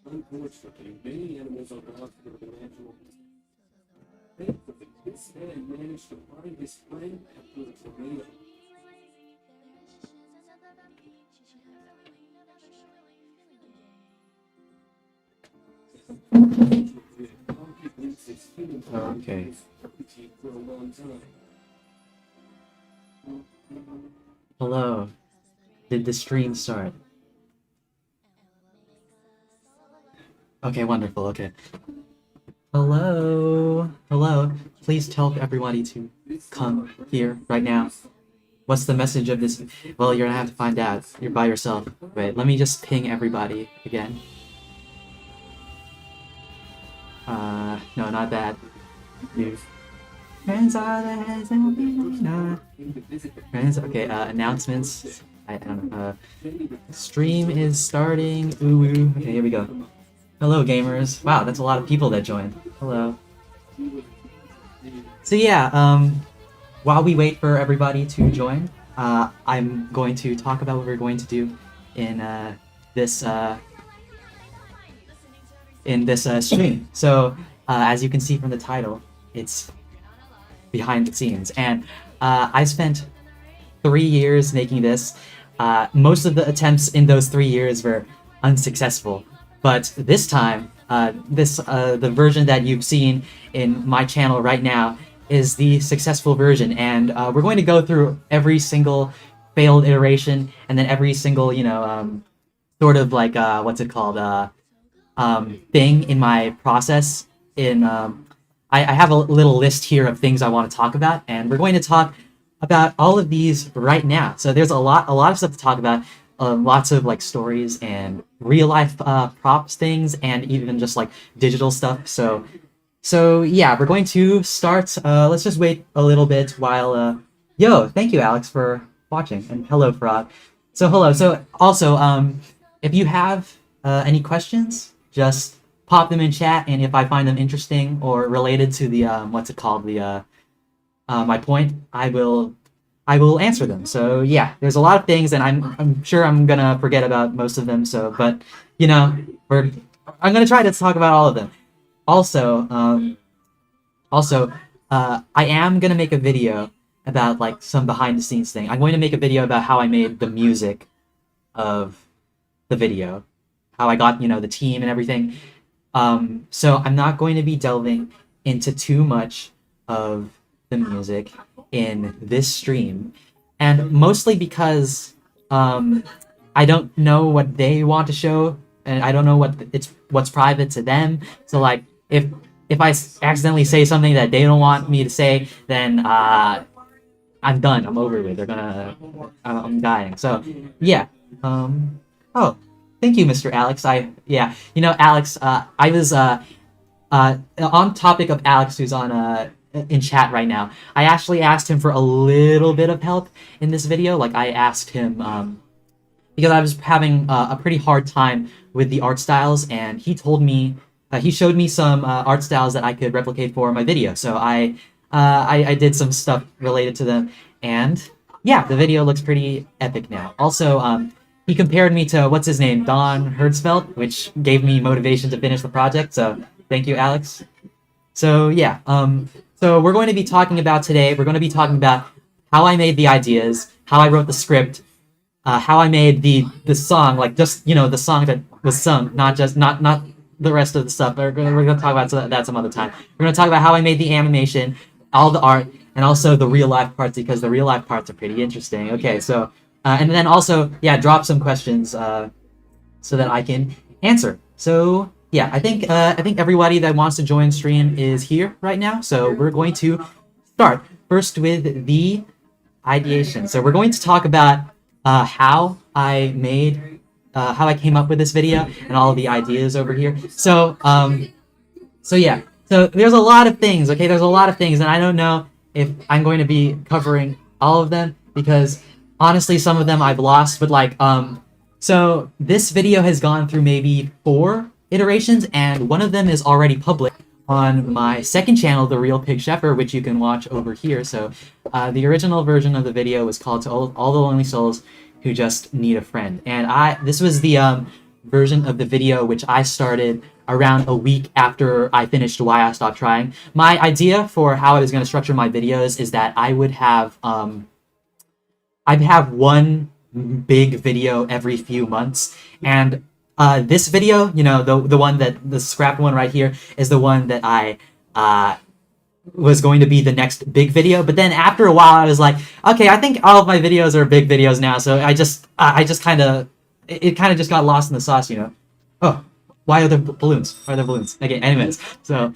Unfortunately, many animals are lost in the natural. Thankfully, this man managed to find his friend after the tornado. Okay. For a long time. Hello. Did the stream start? Okay, wonderful. Okay. Hello. Hello. Please tell everybody to come here right now. What's the message of this? Well, you're gonna have to find out. You're by yourself. Wait, let me just ping everybody again. No, not that. You. Friends are the heads and friends. Okay, announcements. I don't know. Stream is starting. Ooh, ooh. Okay, here we go. Hello, gamers. Wow, that's a lot of people that joined. Hello. So yeah, while we wait for everybody to join, I'm going to talk about what we're going to do in this stream. So, as you can see from the title, it's behind the scenes, and I spent 3 years making this. Most of the attempts in those 3 years were unsuccessful, but this time, the version that you've seen in my channel right now is the successful version, and we're going to go through every single failed iteration, and then every single, sort of like what's it called, thing in my process. I have a little list here of things I want to talk about, and we're going to talk about all of these right now. So there's a lot of stuff to talk about, lots of like stories and real life props things, and even just like digital stuff. So yeah, we're going to start. Let's just wait a little bit while. Yo, thank you, Alex, for watching, and hello, Frog. So hello. So also, if you have any questions, just pop them in chat, and if I find them interesting or related to the what's it called, the my point, I will answer them. So yeah, there's a lot of things, and I'm sure I'm gonna forget about most of them. So, but I'm gonna try to talk about all of them. Also, I am gonna make a video about like some behind the scenes thing. I'm going to make a video about how I made the music of the video, how I got the team and everything. So I'm not going to be delving into too much of the music in this stream, and mostly because I don't know what they want to show, and I don't know what's private to them. So like if I accidentally say something that they don't want me to say, then I'm done. I'm over with. I'm dying. So yeah. Oh. Thank you, Mr. Alex. Alex, I was on topic of Alex, who's on in chat right now. I actually asked him for a little bit of help in this video. Like I asked him because I was having a pretty hard time with the art styles, and he told me he showed me some art styles that I could replicate for my video. So I did some stuff related to them, and yeah, the video looks pretty epic now. Also, he compared me to, what's his name, Don Hertzfeld, which gave me motivation to finish the project, so thank you, Alex. So yeah, so we're going to be talking about today, we're going to be talking about how I made the ideas, how I wrote the script, how I made the song, like just, the song that was sung, not the rest of the stuff. We're going to talk about that some other time. We're going to talk about how I made the animation, all the art, and also the real life parts, because the real life parts are pretty interesting. Okay, so... and then also, yeah, drop some questions so that I can answer. So yeah, I think everybody that wants to join stream is here right now. So we're going to start first with the ideation. So we're going to talk about how I came up with this video and all of the ideas over here. So yeah, so there's a lot of things. Okay, there's a lot of things, and I don't know if I'm going to be covering all of them because honestly, some of them I've lost, but like, so this video has gone through maybe 4 iterations, and one of them is already public, on my second channel, The Real Pig Shepherd, which you can watch over here. So the original version of the video was called To All the Lonely Souls Who Just Need a Friend. And this was the version of the video which I started around a week after I finished Why I Stopped Trying. My idea for how I was going to structure my videos is that I would have I'd have one big video every few months, and this video, you know, the one that the scrapped one right here is the one that I was going to be the next big video. But then after a while, I was like, okay, I think all of my videos are big videos now. So I just kind of just got lost in the sauce, you know. Oh, why are there balloons? Why are there balloons? Okay, anyways, so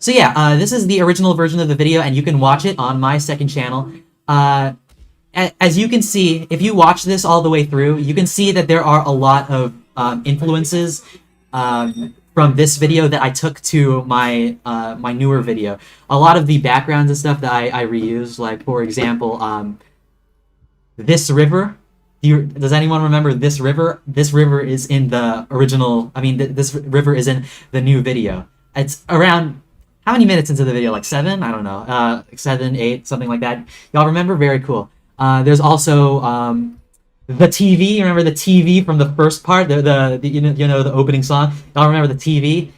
yeah, this is the original version of the video, and you can watch it on my second channel. As you can see, if you watch this all the way through, you can see that there are a lot of influences from this video that I took to my my newer video. A lot of the backgrounds and stuff that I reused, like for example, this river. Does anyone remember this river? This river is in the original. I mean, this river is in the new video. It's around. How many minutes into the video? Like 7? I don't know. Like 7, 8, something like that. Y'all remember? Very cool. There's also the TV. You remember the TV from the first part? The you know the opening song. Y'all remember the TV?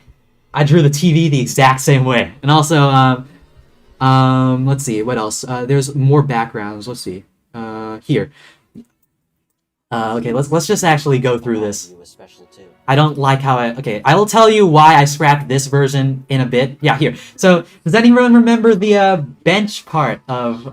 I drew the TV the exact same way. And also let's see what else. There's more backgrounds. Let's see. Here. Okay, let's just actually go through this. I don't like how I will tell you why I scrapped this version in a bit. Yeah, here. So, does anyone remember the bench part of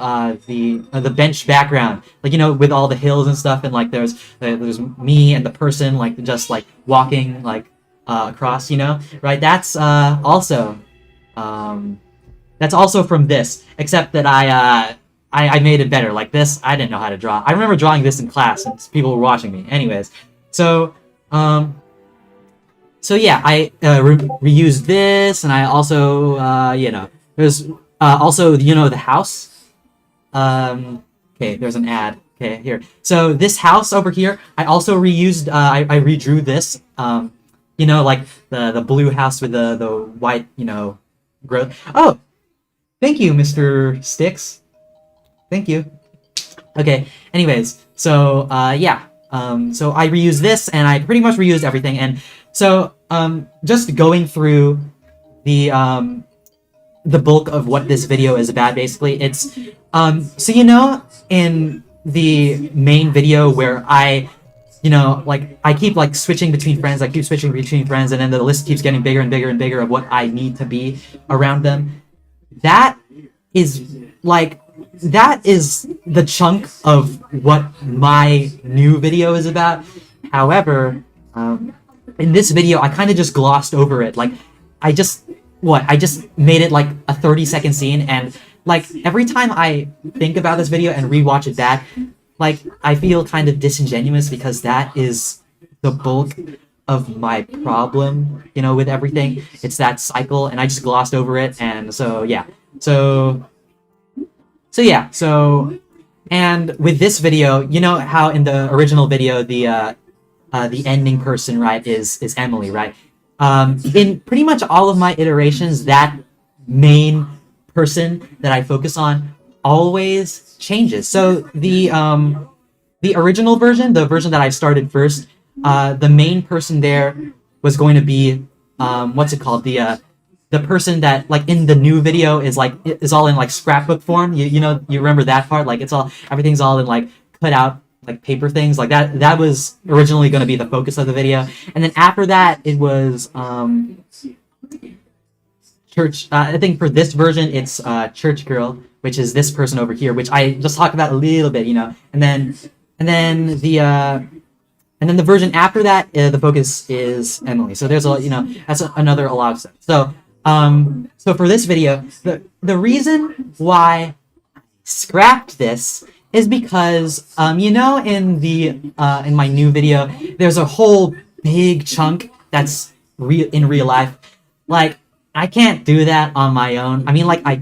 the bench background? Like, you know, with all the hills and stuff, and like there's me and the person like just like walking like across, you know, right? That's also from this, except that I made it better. Like this, I didn't know how to draw. I remember drawing this in class, and people were watching me. Anyways, so yeah, I reused this, and I also, you know, there's also, you know, the house. Okay, there's an ad. Okay, here. So this house over here, I also reused. I redrew this. You know, like the blue house with the white, you know, growth. Oh, thank you, Mr. Sticks. Thank you. Okay, anyways, so, yeah. So I reused this, and I pretty much reused everything, and so, just going through the bulk of what this video is about, basically, it's, so you know, in the main video where I, you know, like, I keep, like, switching between friends, and then the list keeps getting bigger and bigger and bigger of what I need to be around them, that is, like, that is the chunk of what my new video is about. However, in this video, I kind of just glossed over it. Like, I just made it like a 30-second scene, and like every time I think about this video and rewatch it back, like I feel kind of disingenuous because that is the bulk of my problem, you know, with everything. It's that cycle, and I just glossed over it, and so yeah. So yeah, and with this video, you know how in the original video the ending person, right, is Emily, right? In pretty much all of my iterations, that main person that I focus on always changes. So the original version, the version that I started first, the main person there was going to be what's it called? The person that, like, in the new video is all in like scrapbook form. You know, you remember that part? Like, everything's all in like cut out like paper things like that. That was originally going to be the focus of the video, and then after that it was church. I think for this version it's church girl, which is this person over here, which I just talked about a little bit, you know, and then the version after that, the focus is Emily. So there's a, you know, that's another a lot of stuff. So for this video, the reason why I scrapped this is because, you know, in my new video, there's a whole big chunk that's in real life. Like, I can't do that on my own. I mean, like, I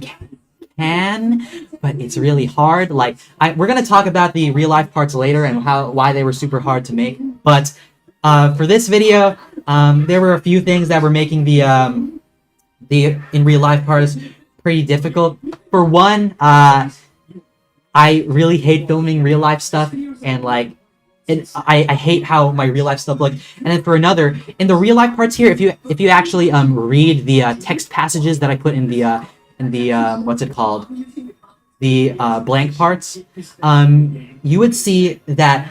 can, but it's really hard. Like, we're gonna talk about the real life parts later and why they were super hard to make. But for this video, there were a few things that were making the the in real life part is pretty difficult. For one, I really hate filming real life stuff, and like, I hate how my real life stuff look. And then for another, in the real life parts here, if you actually read the text passages that I put in the what's it called, the blank parts, you would see that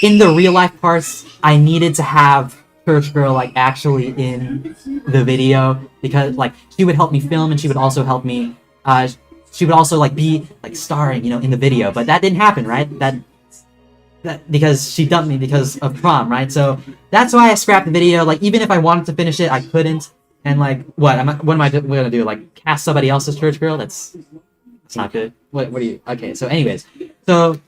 in the real life parts, I needed to have Church Girl like actually in the video, because like she would help me film, and she would also help me. She would also like be like starring, in the video. But that didn't happen, right? That because she dumped me because of prom, right? So that's why I scrapped the video. Like, even if I wanted to finish it, I couldn't. And like, what am I gonna do? Like, cast somebody else's Church Girl? That's not good. What do you? Okay. So anyways, so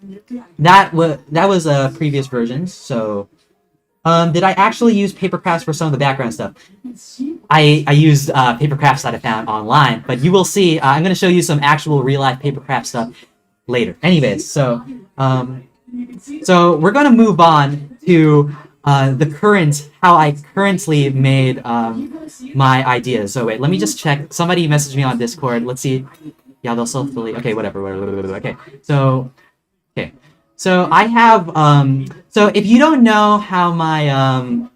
that was previous versions. So. Did I actually use paper crafts for some of the background stuff? I used paper crafts that I found online, but you will see, I'm going to show you some actual real-life paper craft stuff later. Anyways, so we're going to move on to how I currently made my ideas. So wait, let me just check. Somebody messaged me on Discord. Let's see. Yeah, they'll self-delete. Okay, whatever. Okay, so... Okay. So I have, so if you don't know how my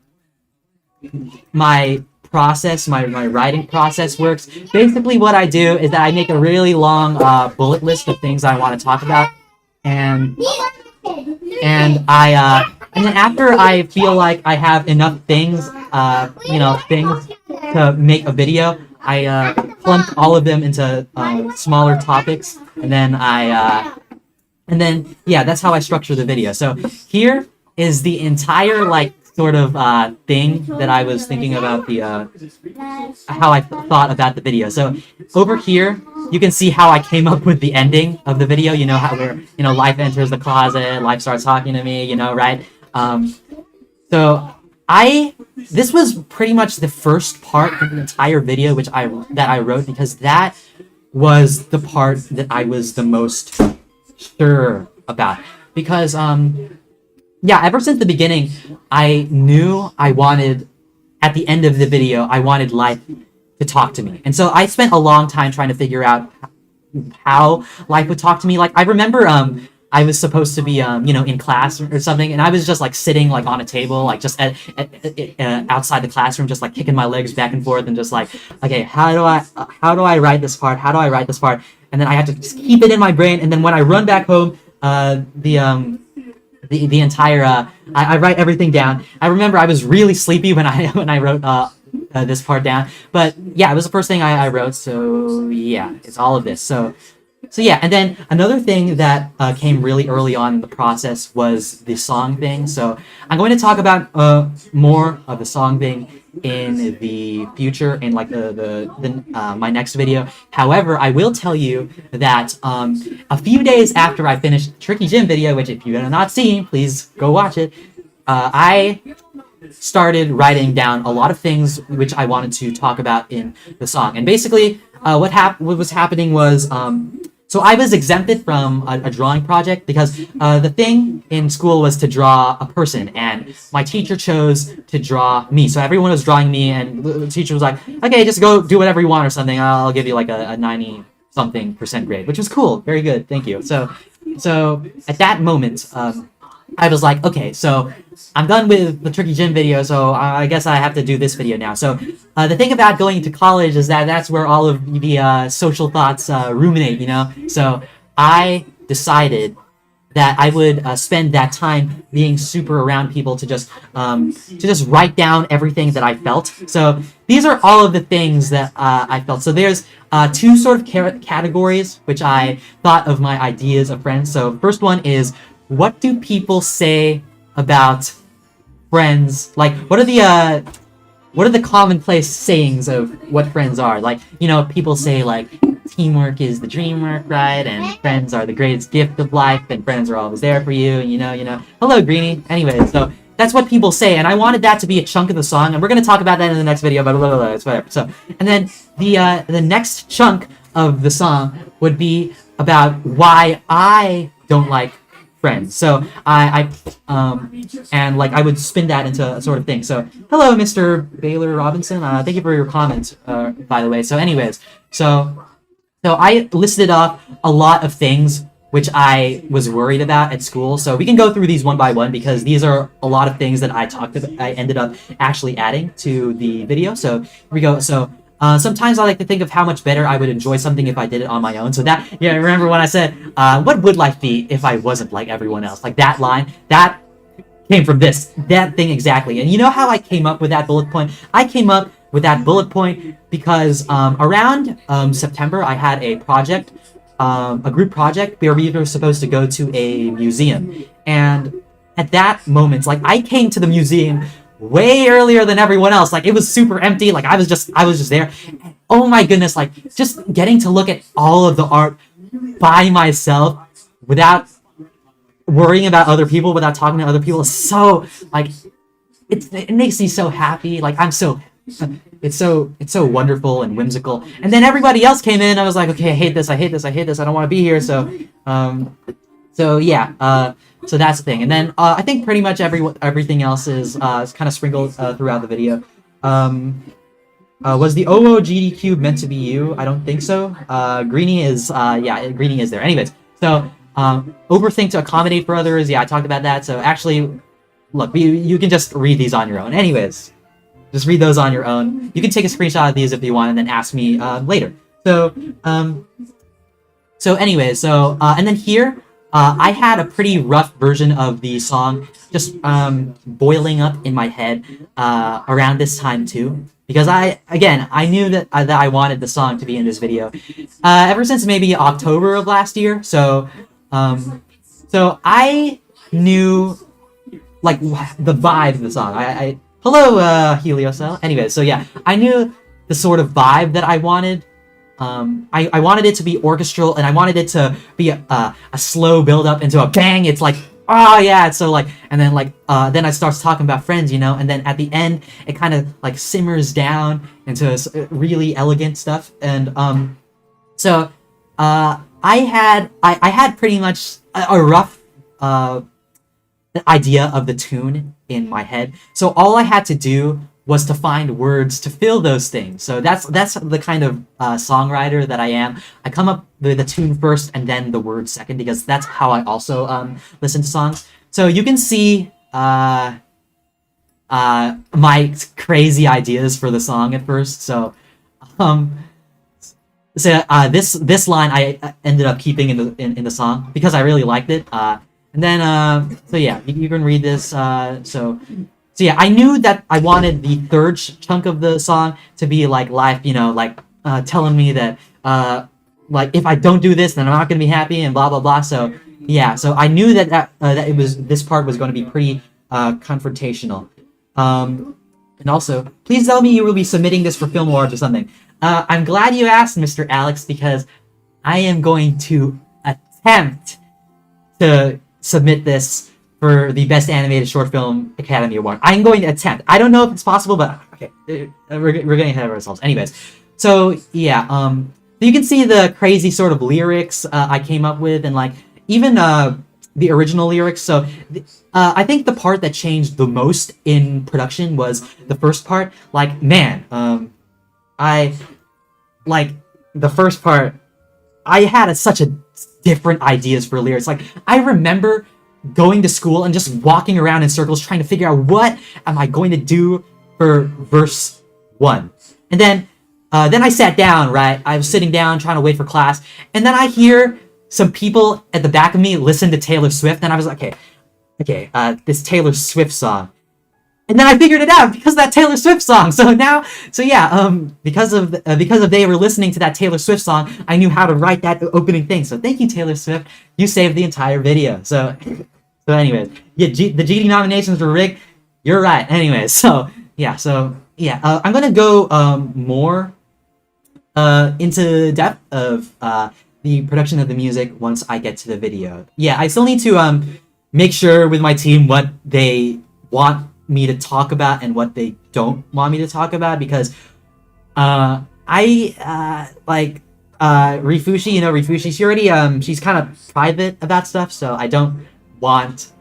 writing process works, basically what I do is that I make a really long bullet list of things I want to talk about, and then after I feel like I have enough things, things to make a video, I clump all of them into smaller topics, and then yeah, that's how I structure the video. So here is the entire like sort of thing that I was thinking about, the how I thought about the video. So over here you can see how I came up with the ending of the video. How where Life enters the closet, Life starts talking to me, right? So this was pretty much the first part of the entire video that I wrote, because that was the part that I was the most sure about, because yeah, ever since the beginning I knew I wanted, at the end of the video, I wanted Life to talk to me. And so I spent a long time trying to figure out how Life would talk to me. Like, I remember I was supposed to be in class or something, and I was just like sitting like on a table, like just outside the classroom, just like kicking my legs back and forth, and just like, okay, how do I write this part? How do I write this part? And then I have to just keep it in my brain, and then when I run back home, the entire I write everything down. I remember I was really sleepy when I wrote this part down, but yeah, it was the first thing I wrote. So yeah, it's all of this. So yeah, and then another thing that came really early on in the process was the song thing. So I'm going to talk about more of the song thing in the future, in like my next video. However, I will tell you that a few days after I finished the Tricky Gym video, which if you have not seen, please go watch it, I started writing down a lot of things which I wanted to talk about in the song. And basically what was happening was, so I was exempted from a drawing project because the thing in school was to draw a person, and my teacher chose to draw me. So everyone was drawing me, and the teacher was like, okay, just go do whatever you want or something. I'll give you like a 90-something% grade, which was cool. Very good. Thank you. So at that moment, I was like, okay, so I'm done with the Tricky Gym video, so I guess I have to do this video now. So the thing about going to college is that that's where all of the social thoughts ruminate, So I decided that I would spend that time being super around people to just write down everything that I felt. So these are all of the things that I felt. So there's two sort of categories which I thought of my ideas of friends. So first one is, what do people say about friends? Like, what are the commonplace sayings of what friends are? Like, people say like teamwork is the dream work, right? And friends are the greatest gift of life, and friends are always there for you, and hello Greenie. Anyway, so that's what people say, and I wanted that to be a chunk of the song, and we're gonna talk about that in the next video, but it's whatever. So, and then the next chunk of the song would be about why I don't like friends. So and like I would spin that into a sort of thing. So hello, Mr. Baylor Robinson. Thank you for your comments, by the way. So anyways, so I listed off a lot of things which I was worried about at school. So we can go through these one by one because these are a lot of things that I ended up actually adding to the video. So here we go. So sometimes I like to think of how much better I would enjoy something if I did it on my own. So that, yeah, remember when I said, what would life be if I wasn't like everyone else? Like that line, that came from that thing exactly. And you know how I came up with that bullet point? I came up with that bullet point because around September, I had a project, a group project where we were supposed to go to a museum. And at that moment, like I came to the museum way earlier than everyone else. Like it was super empty. Like I was just there. And, oh my goodness, like just getting to look at all of the art by myself without worrying about other people, without talking to other people is so like it makes me so happy. Like it's so wonderful and whimsical. And then everybody else came in. I was like, okay, I hate this. I don't want to be here. So yeah. So that's the thing. And then I think pretty much everything else is kind of sprinkled throughout the video. Was the OOGD cube meant to be you? I don't think so. Greenie is Greenie is there. Anyways, so overthink to accommodate for others. Yeah, I talked about that. So actually, look, you can just read these on your own. Anyways, just read those on your own. You can take a screenshot of these if you want, and then ask me later. So anyways, and then here. I had a pretty rough version of the song just boiling up in my head around this time too, because I knew that I wanted the song to be in this video ever since maybe October of last year. So I knew like the vibe of the song. Hello, Heliocell. Anyway, so yeah, I knew the sort of vibe that I wanted. I wanted it to be orchestral, and I wanted it to be a slow build up into a bang. It's like, oh yeah, it's so like, and then like, then I starts talking about friends, you know, and then at the end, it kind of like simmers down into really elegant stuff. And so I had pretty much a rough idea of the tune in my head. So all I had to do was to find words to fill those things. So that's the kind of songwriter that I am. I come up with the tune first and then the words second, because that's how I also listen to songs. So you can see my crazy ideas for the song at first. So this line I ended up keeping in the song because I really liked it. And then so yeah, you can read this. So yeah, I knew that I wanted the third chunk of the song to be like life, you know, like telling me that like if I don't do this, then I'm not gonna be happy and blah blah blah. So yeah, so I knew that this part was going to be pretty confrontational. And also, please tell me you will be submitting this for film awards or something. I'm glad you asked, Mr. Alex, because I am going to attempt to submit this for the Best Animated Short Film Academy Award. I'm going to attempt. I don't know if it's possible, but okay, we're getting ahead of ourselves. Anyways, so yeah, so you can see the crazy sort of lyrics I came up with, and like even the original lyrics. So I think the part that changed the most in production was the first part. Like, man, I like the first part. I had such a different ideas for lyrics. Like, I remember going to school and just walking around in circles trying to figure out what am I going to do for verse 1. And then I sat down, right? I was sitting down trying to wait for class, and then I hear some people at the back of me listen to Taylor Swift, and I was like, okay, this Taylor Swift song. And then I figured it out because of that Taylor Swift song. So yeah, because they were listening to that Taylor Swift song, I knew how to write that opening thing. So thank you, Taylor Swift. You saved the entire video. So anyways, yeah, the GD nominations were rigged. You're right. Anyways, so yeah, I'm gonna go more into depth of the production of the music once I get to the video. Yeah, I still need to make sure with my team what they want me to talk about and what they don't want me to talk about, because I like Rifushi, you know Rifushi, she already she's kind of private about stuff, so I don't want,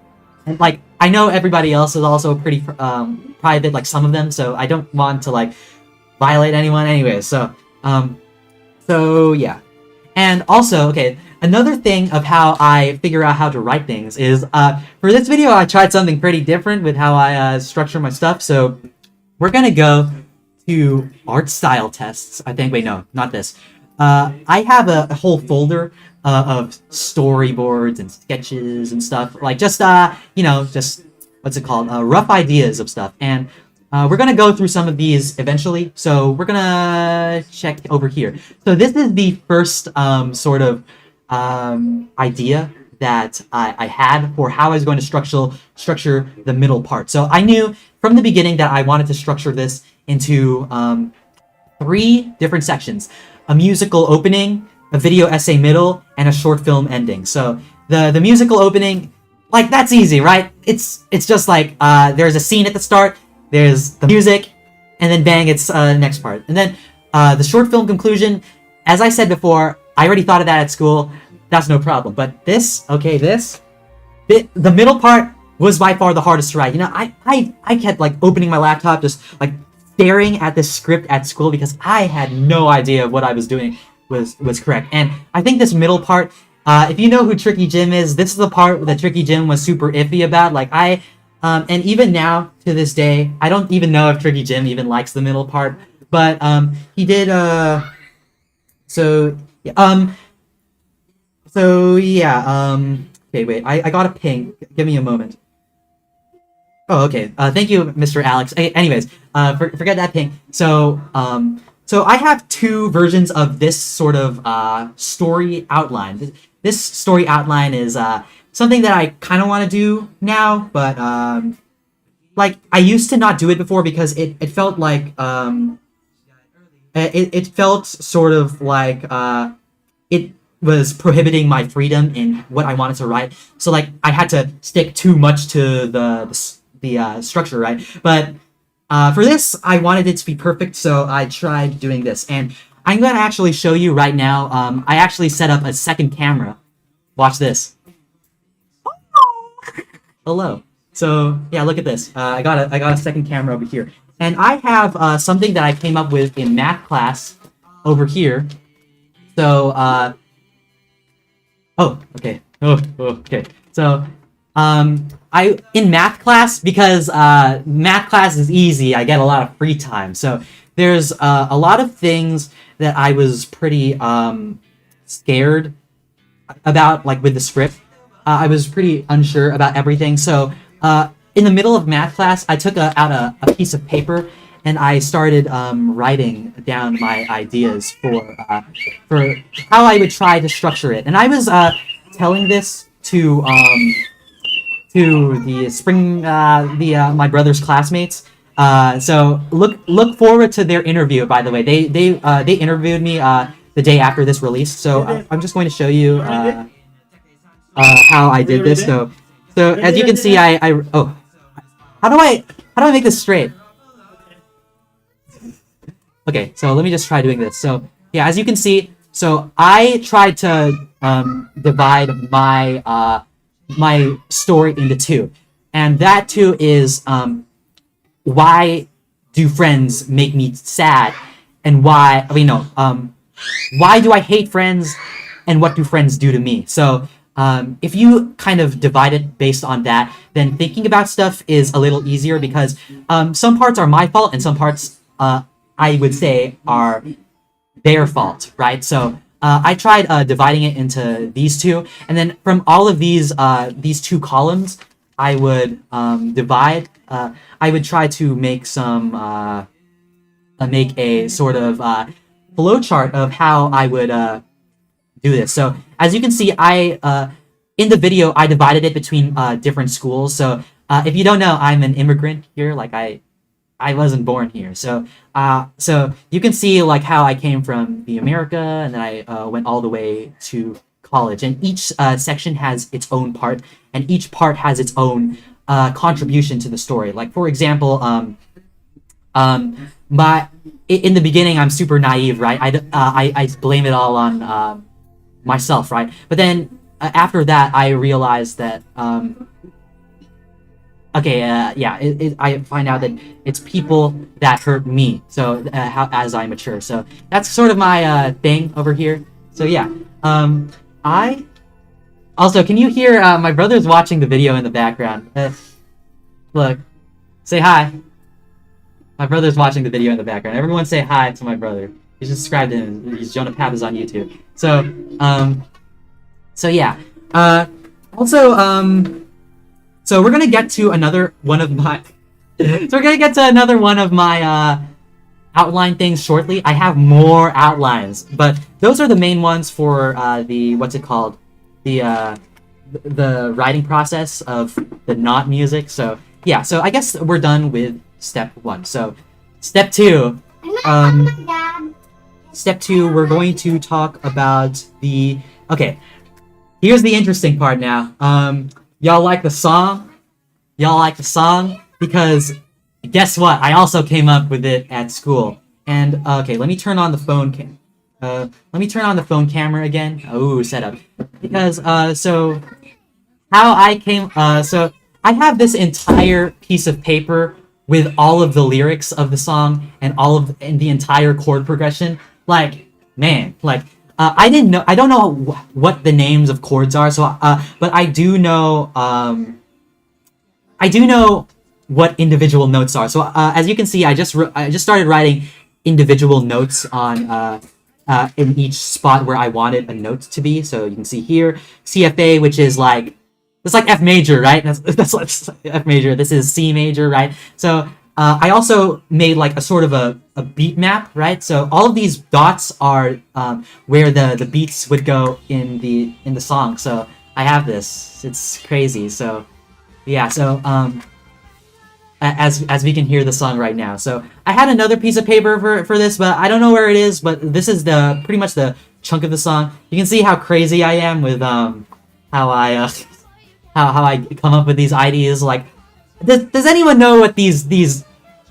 and like I know everybody else is also pretty private, like some of them, so I don't want to like violate anyone anyway. So yeah. And also, okay, another thing of how I figure out how to write things is, for this video, I tried something pretty different with how I structure my stuff. So we're gonna go to art style tests. I think, wait, no, not this. I have a whole folder of storyboards and sketches and stuff, like just, just, what's it called? Rough ideas of stuff. And we're going to go through some of these eventually, so we're going to check over here. So this is the first sort of idea that I had for how I was going to structure the middle part. So I knew from the beginning that I wanted to structure this into 3 different sections: a musical opening, a video essay middle, and a short film ending. So the musical opening, like, that's easy, right? It's just like there's a scene at the start, there's the music, and then bang, it's next part. And then the short film conclusion, as I said before, I already thought of that at school. That's no problem. But this, okay, the middle part was by far the hardest to write. You know, I kept like opening my laptop, just like staring at this script at school because I had no idea what I was doing was correct. And I think this middle part, if you know who Tricky Jim is, this is the part that Tricky Jim was super iffy about. Like and even now to this day, I don't even know if Tricky Jim even likes the middle part. But he did. So yeah. Okay, wait. I got a ping. Give me a moment. Oh, okay. Thank you, Mr. Alex. Anyways, forget that ping. So I have 2 versions of this sort of story outline. This story outline is something that I kind of want to do now, but like I used to not do it before because it felt like it felt sort of like it was prohibiting my freedom in what I wanted to write. So like I had to stick too much to the structure, right? But for this, I wanted it to be perfect, so I tried doing this. And I'm going to actually show you right now. I actually set up a second camera. Watch this. Hello. So yeah, look at this. I got a second camera over here. And I have something that I came up with in math class over here. So, oh, okay. Oh, okay. So, in math class, because math class is easy, I get a lot of free time. So there's a lot of things that I was pretty scared about, like with the script. I was pretty unsure about everything. So in the middle of math class, I took out a piece of paper and I started writing down my ideas for how I would try to structure it. And I was telling this to the spring my brother's classmates. So look forward to their interview. By the way, they interviewed me the day after this release. So I'm just going to show you how I did this. So as you can see, how do I make this straight? Okay, so let me just try doing this. So yeah, as you can see, so I tried to divide my my story into 2, and that 2 is why do friends make me sad, and why do I hate friends, and what do friends do to me? So if you kind of divide it based on that, then thinking about stuff is a little easier because some parts are my fault and some parts I would say are their fault, right? So I tried dividing it into these 2, and then from all of these 2 columns, I would divide. I would try to make make a sort of flow chart of how I would do this. So as you can see, in the video I divided it between different schools. So if you don't know, I'm an immigrant here. Like I wasn't born here. So so you can see like how I came from the America, and then I went all the way to college. And each section has its own part, and each part has its own contribution to the story. Like for example, in the beginning, I'm super naive, right? I blame it all on myself, right? But then after that, I realized that I find out that it's people that hurt me. So as I mature, so that's sort of my thing over here. So yeah, I also, can you hear my brother's watching the video in the background? Look, say hi. My brother's watching the video in the background. Everyone say hi to my brother. He's subscribed to him. He's Jonah Pappas on YouTube. So yeah. So we're gonna get to another one of my. Outline things shortly. I have more outlines, but those are the main ones for the what's it called, the writing process of the not music. So yeah. So I guess we're done with step 1. So step 2. Step 2. We're going to talk about the. Okay. Here's the interesting part now. Y'all like the song? Y'all like the song? Because guess what? I also came up with it at school. And okay, let me turn on the phone camera again. Oh, setup. Because so how I came so I have this entire piece of paper with all of the lyrics of the song and the entire chord progression. Like, man, like I don't know what the names of chords are, so but I do know what individual notes are. So as you can see, I just started writing individual notes on in each spot where I wanted a note to be. So you can see here CFA, which is like it's like F major, right? That's like F major. This is C major, right? So I also made like a sort of a beat map, right? So all of these dots are where the beats would go in the song. So I have this. It's crazy. So yeah. So as we can hear the song right now. So I had another piece of paper for this, but I don't know where it is. But this is pretty much the chunk of the song. You can see how crazy I am with how I come up with these ideas. Like, does anyone know what these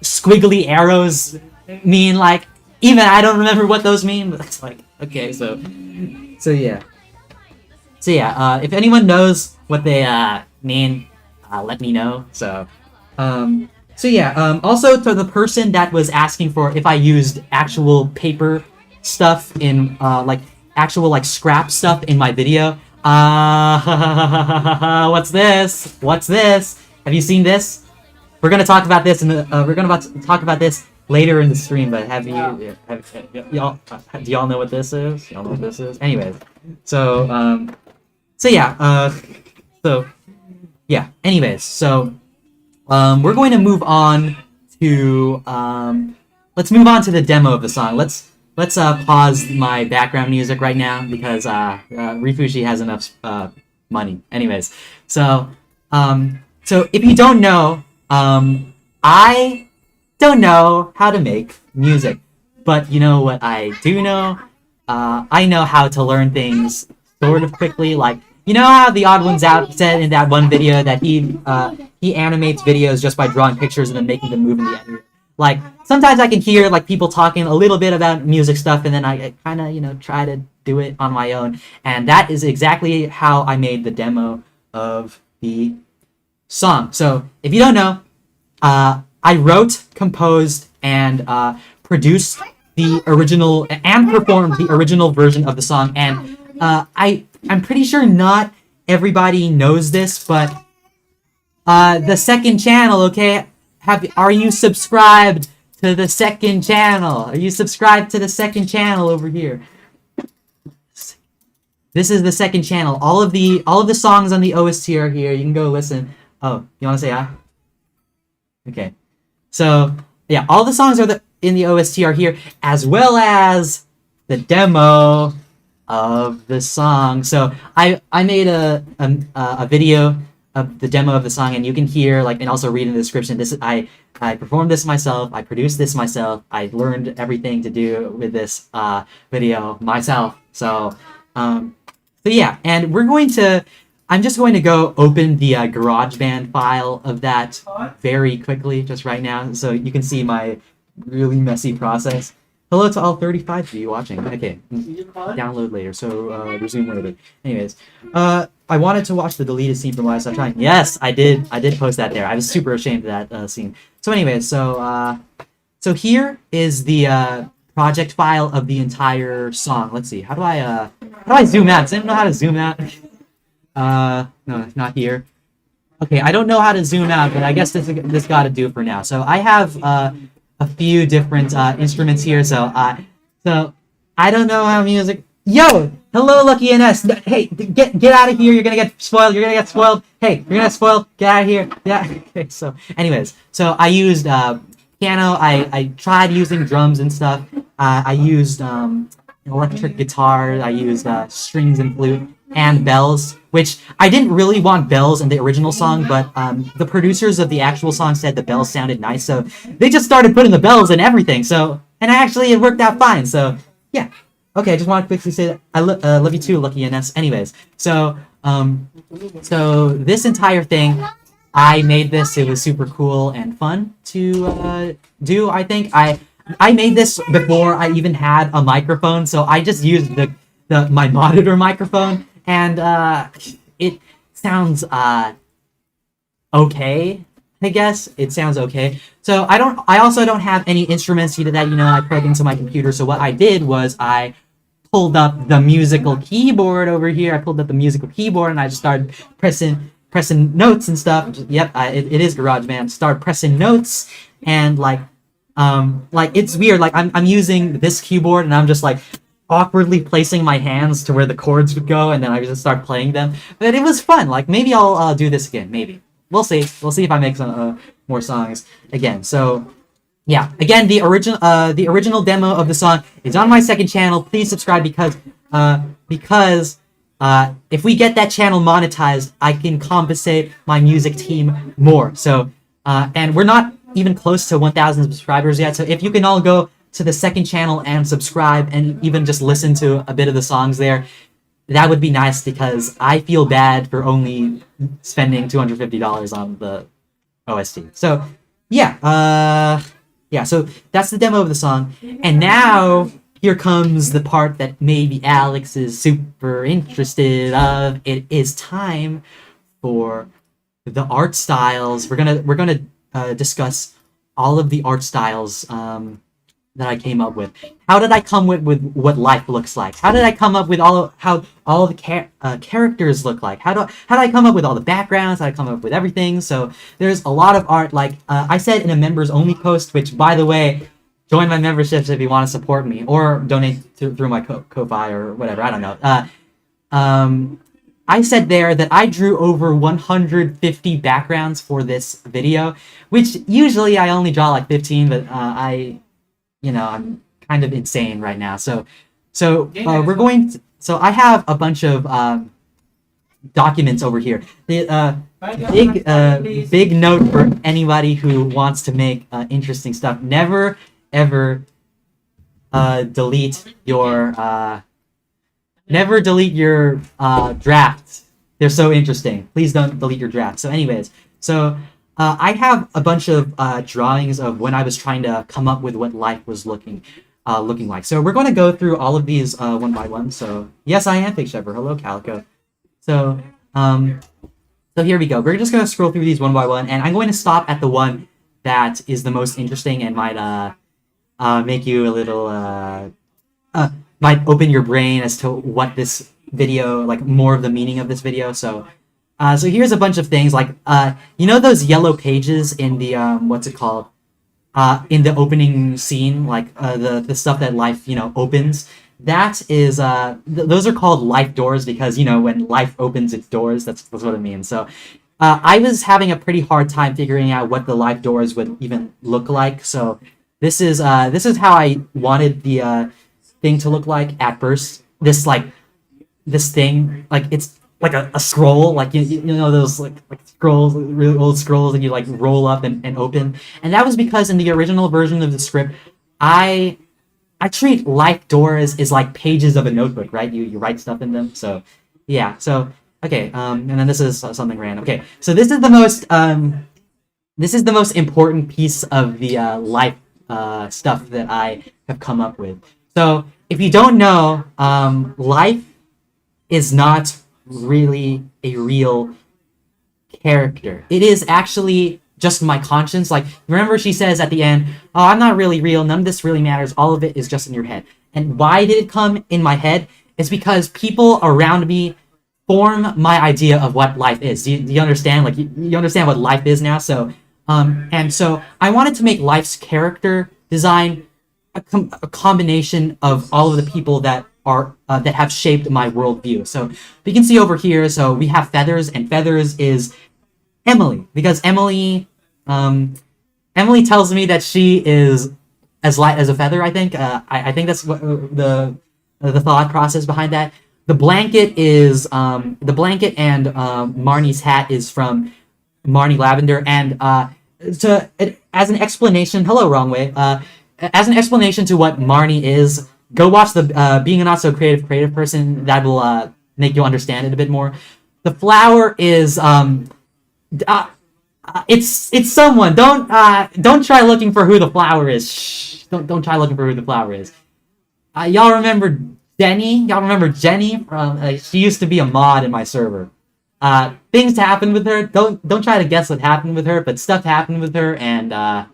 squiggly arrows mean? Like, even I don't remember what those mean. But it's like, okay, so yeah. So yeah, if anyone knows what they mean, let me know. So yeah, also to the person that was asking for if I used actual paper stuff in like actual like scrap stuff in my video. What's this? Have you seen this? We're gonna talk about this talk about this later in the stream. But have you y'all do y'all know what this is? Y'all know what this is? Anyways, so yeah, Anyways, so we're going to move on to let's move on to the demo of the song. Let's pause my background music right now because Rifushi has enough money. Anyways, so if you don't know, I don't know how to make music, but you know what I do know? I know how to learn things sort of quickly. Like, you know how the Odd Ones Out said in that one video that he animates videos just by drawing pictures and then making them move in the editor. Like, sometimes I can hear like people talking a little bit about music stuff, and then I kind of try to do it on my own. And that is exactly how I made the demo of the song. So if you don't know, I wrote, composed, and produced the original and performed the original version of the song. And I'm pretty sure not everybody knows this, but the second channel, okay? Are you subscribed to the second channel? Are you subscribed to the second channel over here? This is the second channel. All of the songs on the OST are here. You can go listen. Oh, you want to say hi? Okay. So yeah, all the songs in the OST are here, as well as the demo of the song. So I made a video of the demo of the song, and you can hear like, and also read in the description. I performed this myself. I produced this myself. I learned everything to do with this video myself. So yeah, and I'm just going to go open the GarageBand file of that very quickly, just right now, so you can see my really messy process. Hello to all 35 of you watching. Okay, download later, so resume later. Anyways, I wanted to watch the deleted scene from last time. Yes, I did. I did post that there. I was super ashamed of that scene. So anyways, so here is the project file of the entire song. Let's see. How do I zoom out? Does anyone know how to zoom out? No, not here. Okay, I don't know how to zoom out, but I guess this got to do for now. So I have a few different instruments here. So I don't know how music. Yo, hello, Lucky NS. Hey, get out of here. You're gonna get spoiled. You're gonna get spoiled. Hey, you're gonna get spoiled. Get out of here. Yeah. Okay. So, anyways, so I used piano. I tried using drums and stuff. I used electric guitar. I used strings and flute and bells, which I didn't really want bells in the original song, but the producers of the actual song said the bells sounded nice, so they just started putting the bells in everything. So, and actually, it worked out fine. So, yeah. Okay, I just want to quickly say that I love you too, Lucky NS. Anyways, so so this entire thing, I made this. It was super cool and fun to do. I think I made this before I even had a microphone, so I just used my monitor microphone, and it sounds okay. I guess it sounds okay. So I also don't have any instruments that I plug into my computer. So what I did was I pulled up the musical keyboard over here. I pulled up the musical keyboard and I just started pressing notes and stuff. Yep, it is GarageBand. Started pressing notes and like it's weird. Like I'm using this keyboard and I'm just like awkwardly placing my hands to where the chords would go, and then I just start playing them. But it was fun. Like maybe I'll do this again. Maybe we'll see. We'll see if I make some more songs again. So. Yeah, again, the original demo of the song is on my second channel. Please subscribe because if we get that channel monetized, I can compensate my music team more. So, and we're not even close to 1,000 subscribers yet. So if you can all go to the second channel and subscribe and even just listen to a bit of the songs there, that would be nice because I feel bad for only spending $250 on the OST. So, yeah, yeah, so that's the demo of the song. And now, here comes the part that maybe Alex is super interested of. It is time for the art styles. We're gonna discuss all of the art styles that I came up with. How did I come with what life looks like? How did I come up with how all the characters look like? How did I come up with all the backgrounds? How did I come up with everything? So there's a lot of art. Like I said in a members only post, which by the way, join my memberships if you want to support me or donate through my Ko-Fi or whatever. I don't know. I said there that I drew over 150 backgrounds for this video, which usually I only draw like 15, but I'm kind of insane right now. So we're going to, so I have a bunch of documents over here. The big note for anybody who wants to make interesting stuff: never ever delete your drafts. They're so interesting. Please don't delete your drafts. So anyways, I have a bunch of drawings of when I was trying to come up with what life was looking like. So we're going to go through all of these one by one. So yes, I am Fake Shepherd. Hello, Calico. So here we go. We're just going to scroll through these one by one, and I'm going to stop at the one that is the most interesting and might make you a little might open your brain as to what this video, like more of the meaning of this video. So here's a bunch of things like, those yellow pages in the, what's it called? In the opening scene, like, the stuff that life, opens. That is, those are called life doors because, when life opens its doors, that's what it means. So, I was having a pretty hard time figuring out what the life doors would even look like. So, this is how I wanted the, thing to look like at first. This thing, like, it's like a scroll, like you know those like scrolls, really old scrolls, and you like roll up and open. And that was because in the original version of the script, I treat life doors as like pages of a notebook, right? You write stuff in them. So yeah. So okay. And then this is something random. Okay. So this is the most important piece of the life stuff that I have come up with. So if you don't know, life is not really a real character. It is actually just my conscience. Like, remember she says at the end, oh, I'm not really real, none of this really matters, all of it is just in your head. And why did it come in my head? It's because people around me form my idea of what life is. Do you understand? Like, you understand what life is now? So, and so I wanted to make life's character design a combination of all of the people that are that have shaped my worldview. So we can see over here. So we have Feathers, and Feathers is Emily, because Emily tells me that she is as light as a feather. I think. I think that's what the thought process behind that. The blanket is the blanket, and Marnie's hat is from Marnie Lavender, and as an explanation. Hello, wrong way. As an explanation to what Marnie is, go watch the Being a Not So Creative Person. That will make you understand it a bit more. The flower is it's someone. Don't try looking for who the flower is. Shh. Don't try looking for who the flower is. Y'all remember Jenny? Y'all remember Jenny from? She used to be a mod in my server. Things happened with her. Don't try to guess what happened with her, but stuff happened with her, and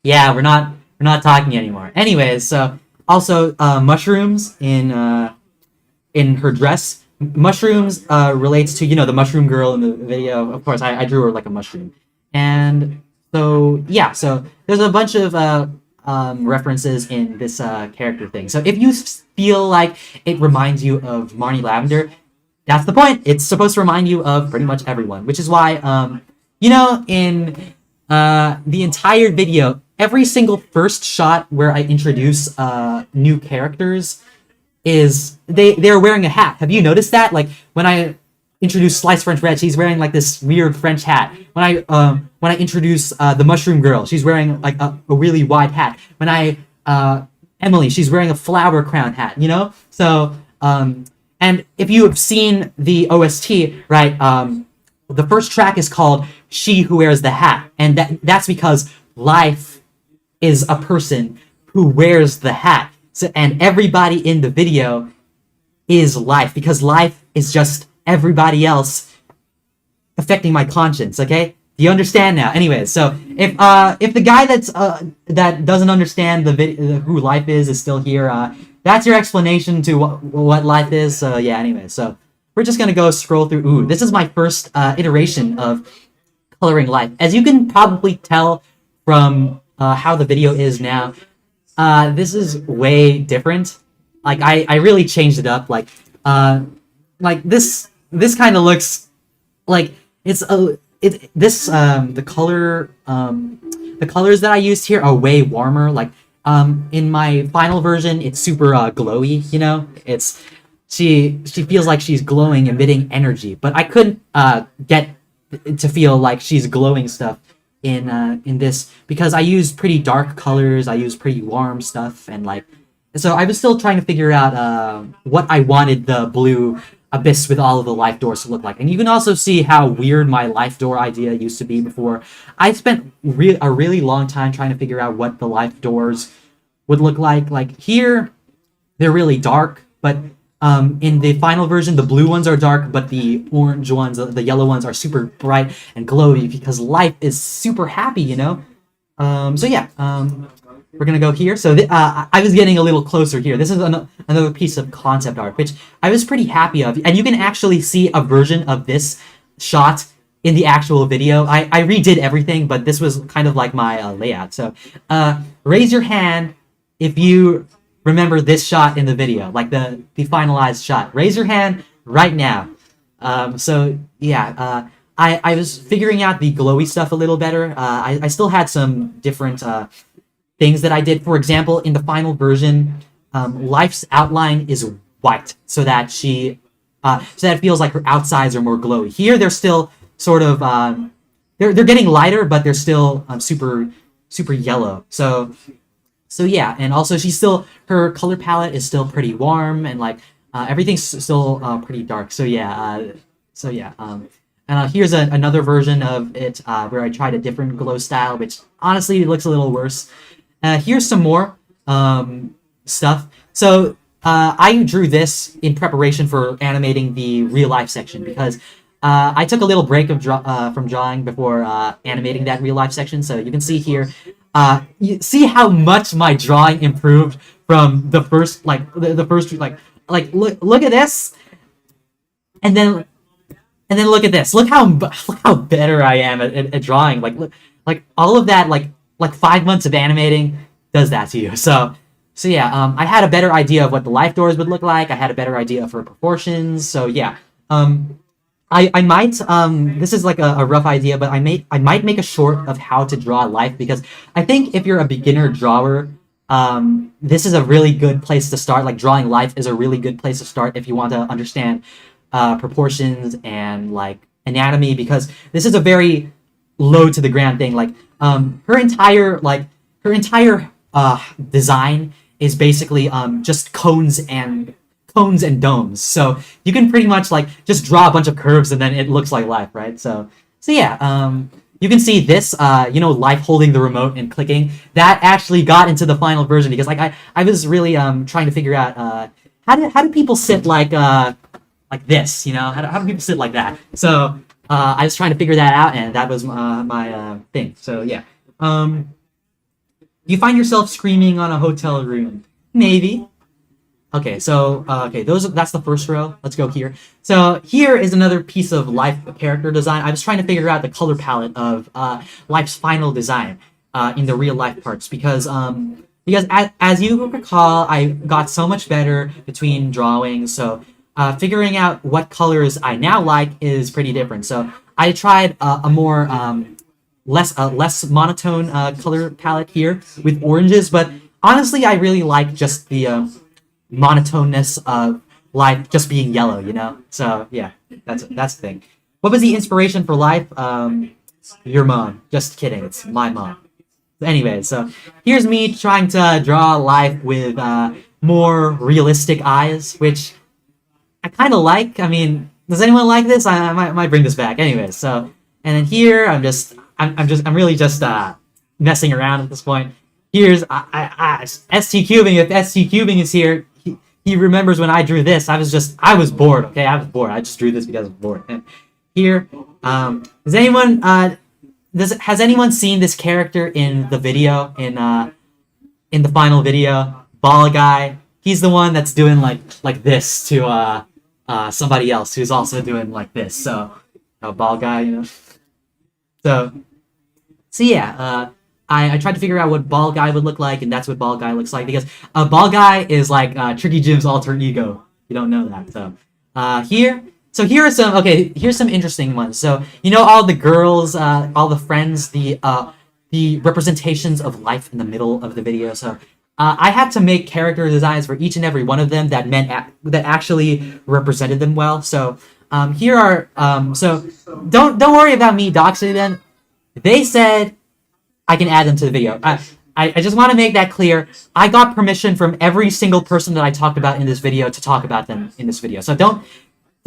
yeah, we're not talking anymore. Anyways, so also mushrooms in her dress. Mushrooms relates to, the mushroom girl in the video. Of course, I drew her like a mushroom. And so yeah, so there's a bunch of references in this character thing. So if you feel like it reminds you of Marnie Lavender, that's the point. It's supposed to remind you of pretty much everyone, which is why in the entire video, every single first shot where I introduce new characters is they're wearing a hat. Have you noticed that? Like, when I introduce Sliced French Red, she's wearing like this weird French hat. When I introduce the Mushroom Girl, she's wearing like a really wide hat. When I Emily, she's wearing a flower crown hat. So and if you have seen the OST, right? The first track is called "She Who Wears the Hat," and that's because life is a person who wears the hat. So, and everybody in the video is life, because life is just everybody else affecting my conscience. Okay, do you understand now? Anyways, so if the guy that doesn't understand who life is still here, that's your explanation to what life is. So yeah. Anyways, so we're just gonna go scroll through. Ooh, this is my first iteration of coloring life. As you can probably tell from how the video is now. This is way different. Like, I really changed it up. Like this kind of looks like the colors that I used here are way warmer. Like, in my final version, it's super glowy. She feels like she's glowing, emitting energy. But I couldn't get to feel like she's glowing stuff in this, because I used pretty dark colors, I used pretty warm stuff, and so I was still trying to figure out what I wanted the blue abyss with all of the life doors to look like. And you can also see how weird my life door idea used to be before. I spent a really long time trying to figure out what the life doors would look like. Like, here, they're really dark, but in the final version, the blue ones are dark, but the orange ones, the yellow ones, are super bright and glowy, because life is super happy, So yeah, we're gonna go here. So I was getting a little closer here. This is another piece of concept art, which I was pretty happy of. And you can actually see a version of this shot in the actual video. I redid everything, but this was kind of like my layout. So raise your hand if you remember this shot in the video, like the finalized shot. Raise your hand right now. So yeah, I was figuring out the glowy stuff a little better. I still had some different things that I did. For example, in the final version, Life's outline is white, so that it feels like her outsides are more glowy. Here, they're still sort of they're getting lighter, but they're still super yellow. So yeah, and also her color palette is still pretty warm, and everything's still pretty dark. So yeah, and here's another version of it where I tried a different glow style, which honestly looks a little worse. Here's some more stuff. So I drew this in preparation for animating the real life section because I took a little break of from drawing before animating that real life section. So you can see here, you see how much my drawing improved from the first the first look at this, and then look at this. Look how better I am at drawing. Like all of that like 5 months of animating does that to you. So yeah, I had a better idea of what the life doors would look like. I had a better idea for proportions. So yeah, I might this is like a rough idea, but I might make a short of how to draw life because I think if you're a beginner drawer, this is a really good place to start. Like drawing life is a really good place to start if you want to understand proportions and like anatomy because this is a very low to the ground thing. Like her entire design is basically just cones and domes. So you can pretty much like just draw a bunch of curves and then it looks like life, right? So yeah, you can see this, life holding the remote and clicking. That actually got into the final version because like I was really trying to figure out how do people sit like this, how do people sit like that? So I was trying to figure that out and that was my thing. So yeah. You find yourself screaming on a hotel room. Maybe. Okay, so that's the first row. Let's go here. So here is another piece of life character design. I was trying to figure out the color palette of life's final design in the real life parts because as you recall, I got so much better between drawing. So figuring out what colors I now like is pretty different. So I tried a more less monotone color palette here with oranges, but honestly I really like just the monotoneness of life just being yellow, so yeah, that's the thing. What was the inspiration for life? Your mom. Just kidding, it's my mom. Anyway, so here's me trying to draw life with more realistic eyes, which I kind of like. I mean, does anyone like this? I might bring this back anyway. So and then here I'm really just messing around at this point. Here's ST Cubing. If ST Cubing is here, he remembers when I drew this. I was bored. Okay, I was bored. I just drew this because I was bored. And here, has anyone seen this character in the video in the final video? Ball guy. He's the one that's doing like this to somebody else who's also doing like this. So, ball guy, So yeah, I tried to figure out what Ball Guy would look like, and that's what Ball Guy looks like, because Ball Guy is like Tricky Jim's alter ego. You don't know that, so here are some interesting ones. So all the girls, all the friends, the representations of life in the middle of the video. So I had to make character designs for each and every one of them that that actually represented them well. So here are so don't worry about me doxing them. They said I can add them to the video. I just want to make that clear. I got permission from every single person that I talked about in this video to talk about them in this video. So don't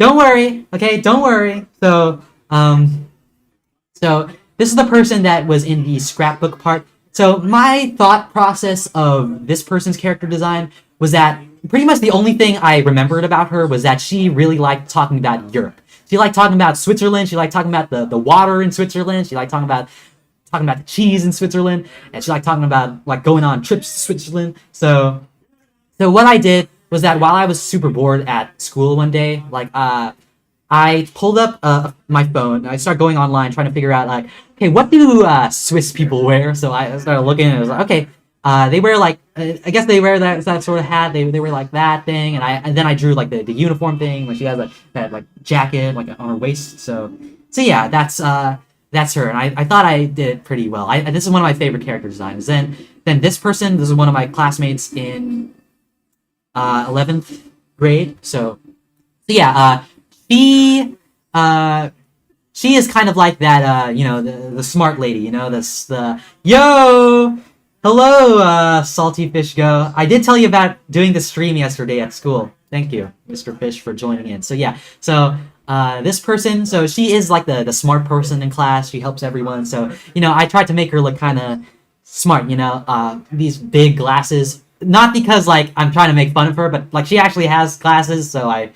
worry, okay? Don't worry. So so this is the person that was in the scrapbook part. So my thought process of this person's character design was that pretty much the only thing I remembered about her was that she really liked talking about Europe. She liked talking about Switzerland. She liked talking about the water in Switzerland. She liked talking about the cheese in Switzerland, and she liked talking about like going on trips to Switzerland. So what I did was that while I was super bored at school one day, like I pulled up my phone. And I started going online trying to figure out like, okay, what do Swiss people wear? So I started looking and I was like, okay, they wear like I guess they wear that sort of hat. They wear like that thing, and then I drew like the uniform thing. Like she has that like jacket like on her waist. So yeah, that's her, and I thought I did pretty well. This is one of my favorite character designs. Then this person, this is one of my classmates in 11th grade. So yeah, she is kind of like that, the smart lady, hello, Salty Fish Go. I did tell you about doing the stream yesterday at school. Thank you, Mr. Fish, for joining in. So yeah, this person, so she is like the smart person in class. She helps everyone. So, I tried to make her look kind of smart, these big glasses. Not because like I'm trying to make fun of her, but like she actually has glasses, so I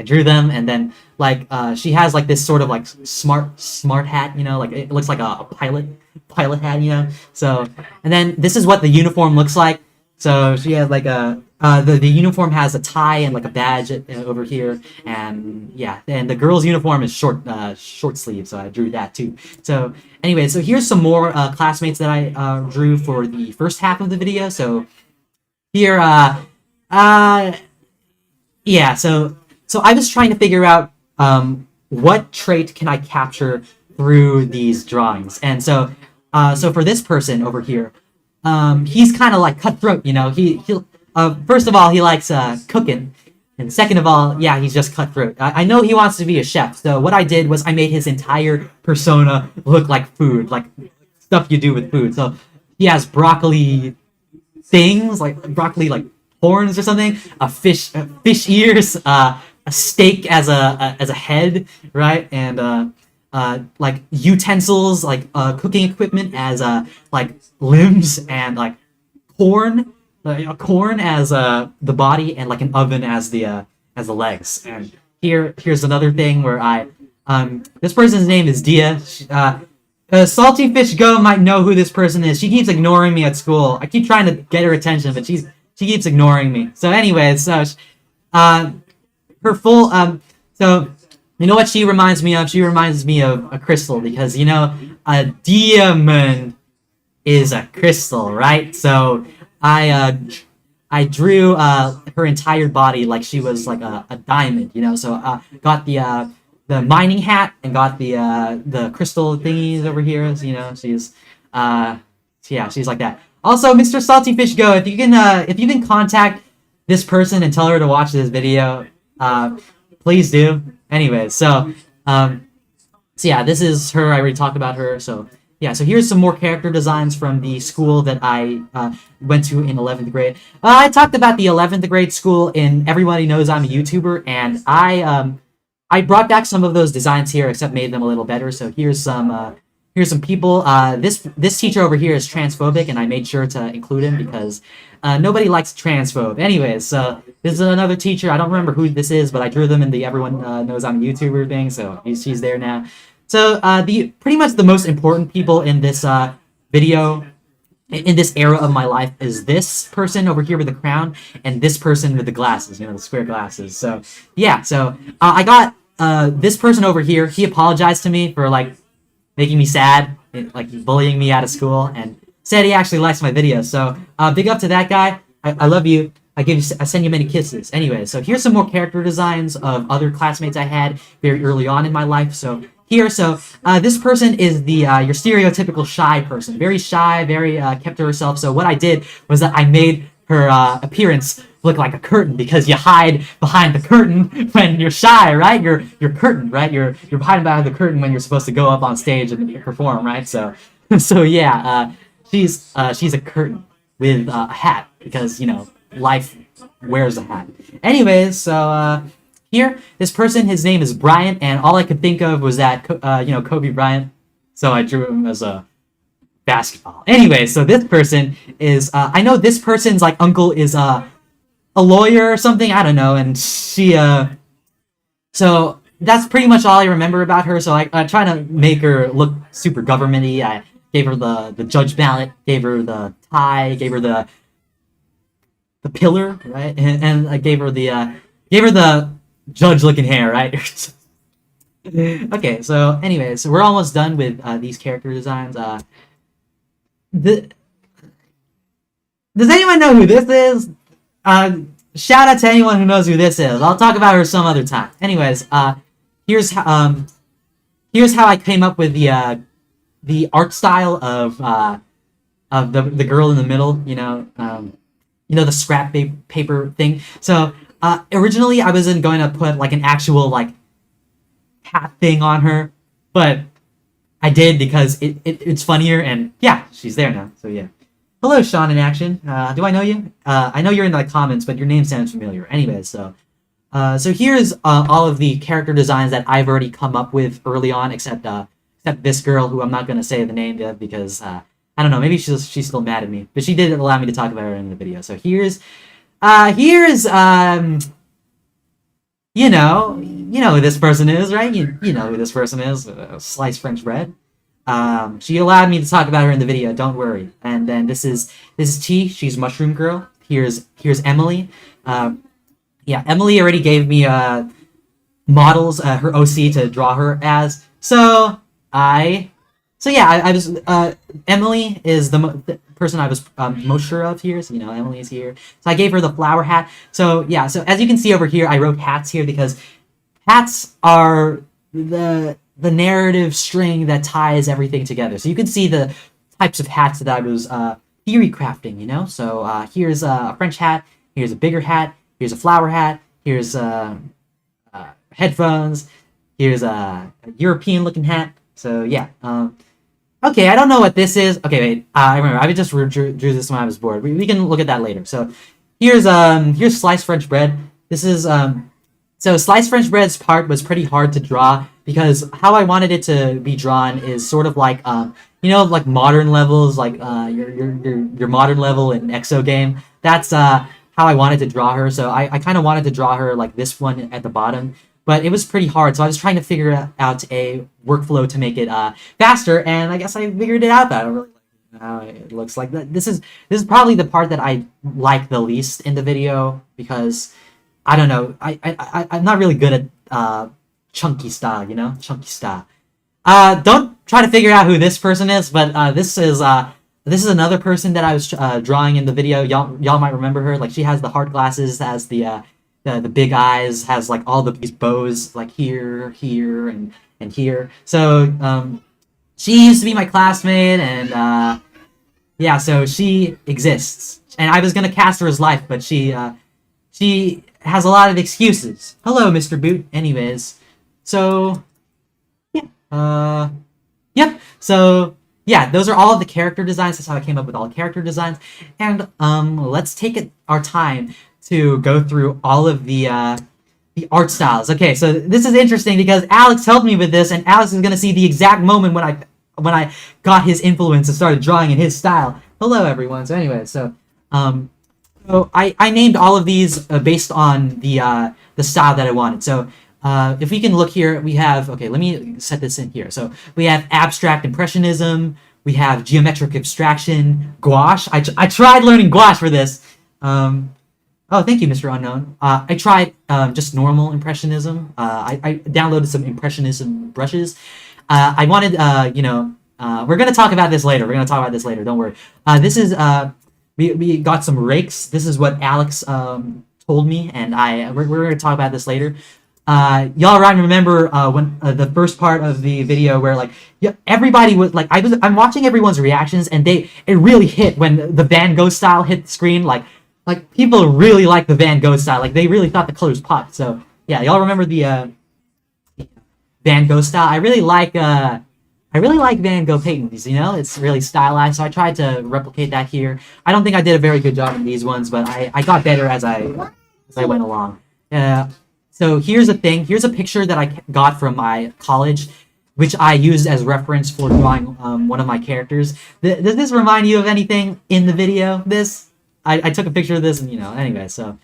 drew them, and then like she has like this sort of like smart hat, like it looks like a pilot hat, So, and then this is what the uniform looks like. So she has like the uniform has a tie and like a badge over here, and yeah, and the girl's uniform is short sleeve, so I drew that too. So anyway, so here's some more classmates that I drew for the first half of the video. So here, yeah, so I was trying to figure out what trait can I capture through these drawings, and so for this person over here, he's kind of like cutthroat, He'll first of all, he likes cooking, and second of all, yeah, he's just cutthroat. I know he wants to be a chef, so what I did was I made his entire persona look like food, like stuff you do with food. So he has broccoli things, like broccoli like horns or something, fish ears, a steak as a head, right, and like utensils, like cooking equipment as like limbs, and like corn. Corn as the body, and like an oven as the legs. And here's another thing where this person's name is Dia. Salty Fish Go might know who this person is. She keeps ignoring me at school. I keep trying to get her attention, but she keeps ignoring me. So anyways, so her full so you know what she reminds me of? She reminds me of a crystal, because a diamond is a crystal, right? So I drew her entire body like she was like a diamond, So got the mining hat, and got the crystal thingies over here. She's yeah, she's like that. Also, Mr. Salty Fish Go, if you can contact this person and tell her to watch this video, please do. Anyways, so yeah, this is her. I already talked about her. So yeah, so here's some more character designs from the school that I went to in 11th grade. I talked about the 11th grade school in Everybody Knows I'm a YouTuber, and I brought back some of those designs here, except made them a little better. So here's some people. This teacher over here is transphobic, and I made sure to include him because nobody likes transphobe. Anyways, so this is another teacher. I don't remember who this is, but I drew them in the Everyone Knows I'm a YouTuber thing, so she's there now. So pretty much the most important people in this video, in this era of my life, is this person over here with the crown, and this person with the glasses, the square glasses. So yeah, so I got this person over here. He apologized to me for like making me sad, like bullying me out of school, and said he actually likes my videos. So big up to that guy. I love you. I send you many kisses. Anyway, so here's some more character designs of other classmates I had very early on in my life. So here, this person is your stereotypical shy person. Very shy, very kept to herself. So what I did was that I made her appearance look like a curtain, because you hide behind the curtain when you're shy, right? You're curtain, right? You're hiding behind the curtain when you're supposed to go up on stage and perform, right? So yeah, she's a curtain with a hat, because life wears a hat. Anyways, so here, this person, his name is Bryant, and all I could think of was that, Kobe Bryant, so I drew him as a basketball. Anyway, so this person is, I know this person's, like, uncle is, a lawyer or something, I don't know, and she, so that's pretty much all I remember about her, so I try to make her look super government-y. I gave her the judge mallet, gave her the tie, gave her the pillar, right, and I gave her the judge-looking hair, right? Okay, so anyways, we're almost done with these character designs. Does anyone know who this is? Shout out to anyone who knows who this is. I'll talk about her some other time. Anyways, here's how I came up with the art style of the girl in the middle. The scrap paper thing. So originally I wasn't going to put like an actual like hat thing on her, but I did because it's funnier, and yeah, she's there now. So yeah. Hello, Sean in action. Do I know you? I know you're in the comments, but your name sounds familiar. Anyways, so here's all of the character designs that I've already come up with early on, except this girl who I'm not going to say the name of because I don't know. Maybe she's still mad at me, but she did allow me to talk about her in the video. So here's you know who this person is, right? You know who this person is. Sliced French bread. She allowed me to talk about her in the video. Don't worry. And then this is T. She's Mushroom Girl. Here's Emily. Yeah, Emily already gave me models, her OC to draw her as. I was Emily is the person I was most sure of here. So Emily is here. So I gave her the flower hat. So so as you can see over here, I wrote hats here because hats are the narrative string that ties everything together. So you can see the types of hats that I was theory crafting. So here's a French hat. Here's a bigger hat. Here's a flower hat. Here's headphones. Here's a European looking hat. So yeah. Okay, I don't know what this is. Okay, wait. I remember. I just drew this when I was bored. We can look at that later. So here's sliced French bread. This is so sliced French bread's part was pretty hard to draw because how I wanted it to be drawn is sort of like like modern levels, like your modern level in Exo game. That's how I wanted to draw her. So I kind of wanted to draw her like this one at the bottom. But it was pretty hard, so I was trying to figure out a workflow to make it faster, and I guess I figured it out. I don't really like how it looks like. This is probably the part that I like the least in the video because I don't know. I'm not really good at chunky style, chunky style. Don't try to figure out who this person is, but this is another person that I was drawing in the video. Y'all might remember her. Like she has the hard glasses, has the big eyes, has like all these bows like here, and here. So she used to be my classmate, and so she exists. And I was gonna cast her as Life, but she has a lot of excuses. Hello, Mr. Boot. Anyways, so yeah, yep. So yeah, those are all of the character designs. That's how I came up with all the character designs. And let's take our time to go through all of the art styles. Okay, so this is interesting because Alex helped me with this, and Alex is gonna see the exact moment when I got his influence and started drawing in his style. Hello, everyone. So anyway, so I named all of these based on the style that I wanted. So if we can look here, we have let me set this in here. So we have abstract impressionism. We have geometric abstraction, gouache. I tried learning gouache for this. Oh, thank you, Mr. Unknown. I tried just normal Impressionism. I downloaded some Impressionism brushes. I wanted, we're going to talk about this later. Don't worry. This is, we got some rakes. This is what Alex told me, and we're going to talk about this later. Y'all remember when the first part of the video where everybody was like, I'm watching everyone's reactions, and it really hit when the Van Gogh style hit the screen. Like people really like the Van Gogh style. Like they really thought the colors popped. So yeah, y'all remember the Van Gogh style? I really like Van Gogh paintings. It's really stylized. So I tried to replicate that here. I don't think I did a very good job in these ones, but I got better as I went along. So here's a thing. Here's a picture that I got from my college, which I used as reference for drawing one of my characters. Does this remind you of anything in the video? I took a picture of this, and anyway. So,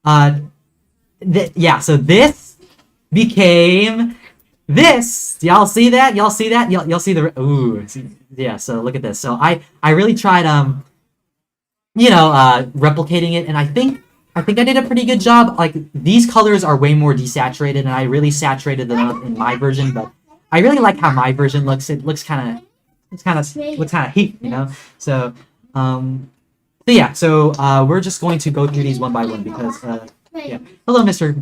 so this became this. Y'all see that? Y'all see the yeah. So look at this. So I really tried replicating it, and I think I did a pretty good job. Like these colors are way more desaturated, and I really saturated them up in my version. But I really like how my version looks. It looks kind of heat, So So we're just going to go through these one by one because Hello, Mr.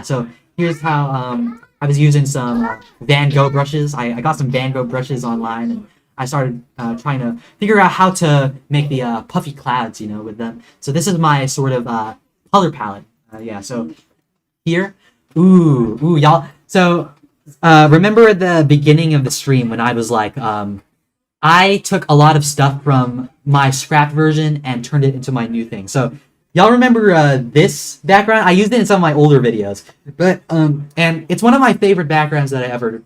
So here's how I was using some Van Gogh brushes. I got some Van Gogh brushes online, and I started trying to figure out how to make the puffy clouds, with them. So this is my sort of color palette. So here, y'all. So remember at the beginning of the stream when I was like, I took a lot of stuff from my scrap version and turned it into my new thing. So y'all remember this background? I used it in some of my older videos, but and it's one of my favorite backgrounds that I ever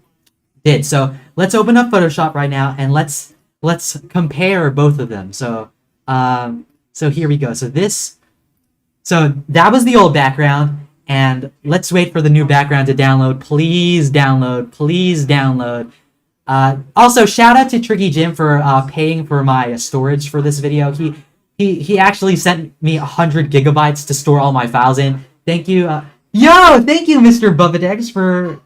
did. So let's open up Photoshop right now, and let's let's compare both of them. So here we go. So that was the old background, and let's wait for the new background to download. Please download. Please download. Also, shout out to Tricky Jim for paying for my storage for this video. He actually sent me 100 gigabytes to store all my files in. Thank you. Thank you, Mr. Buffetex, for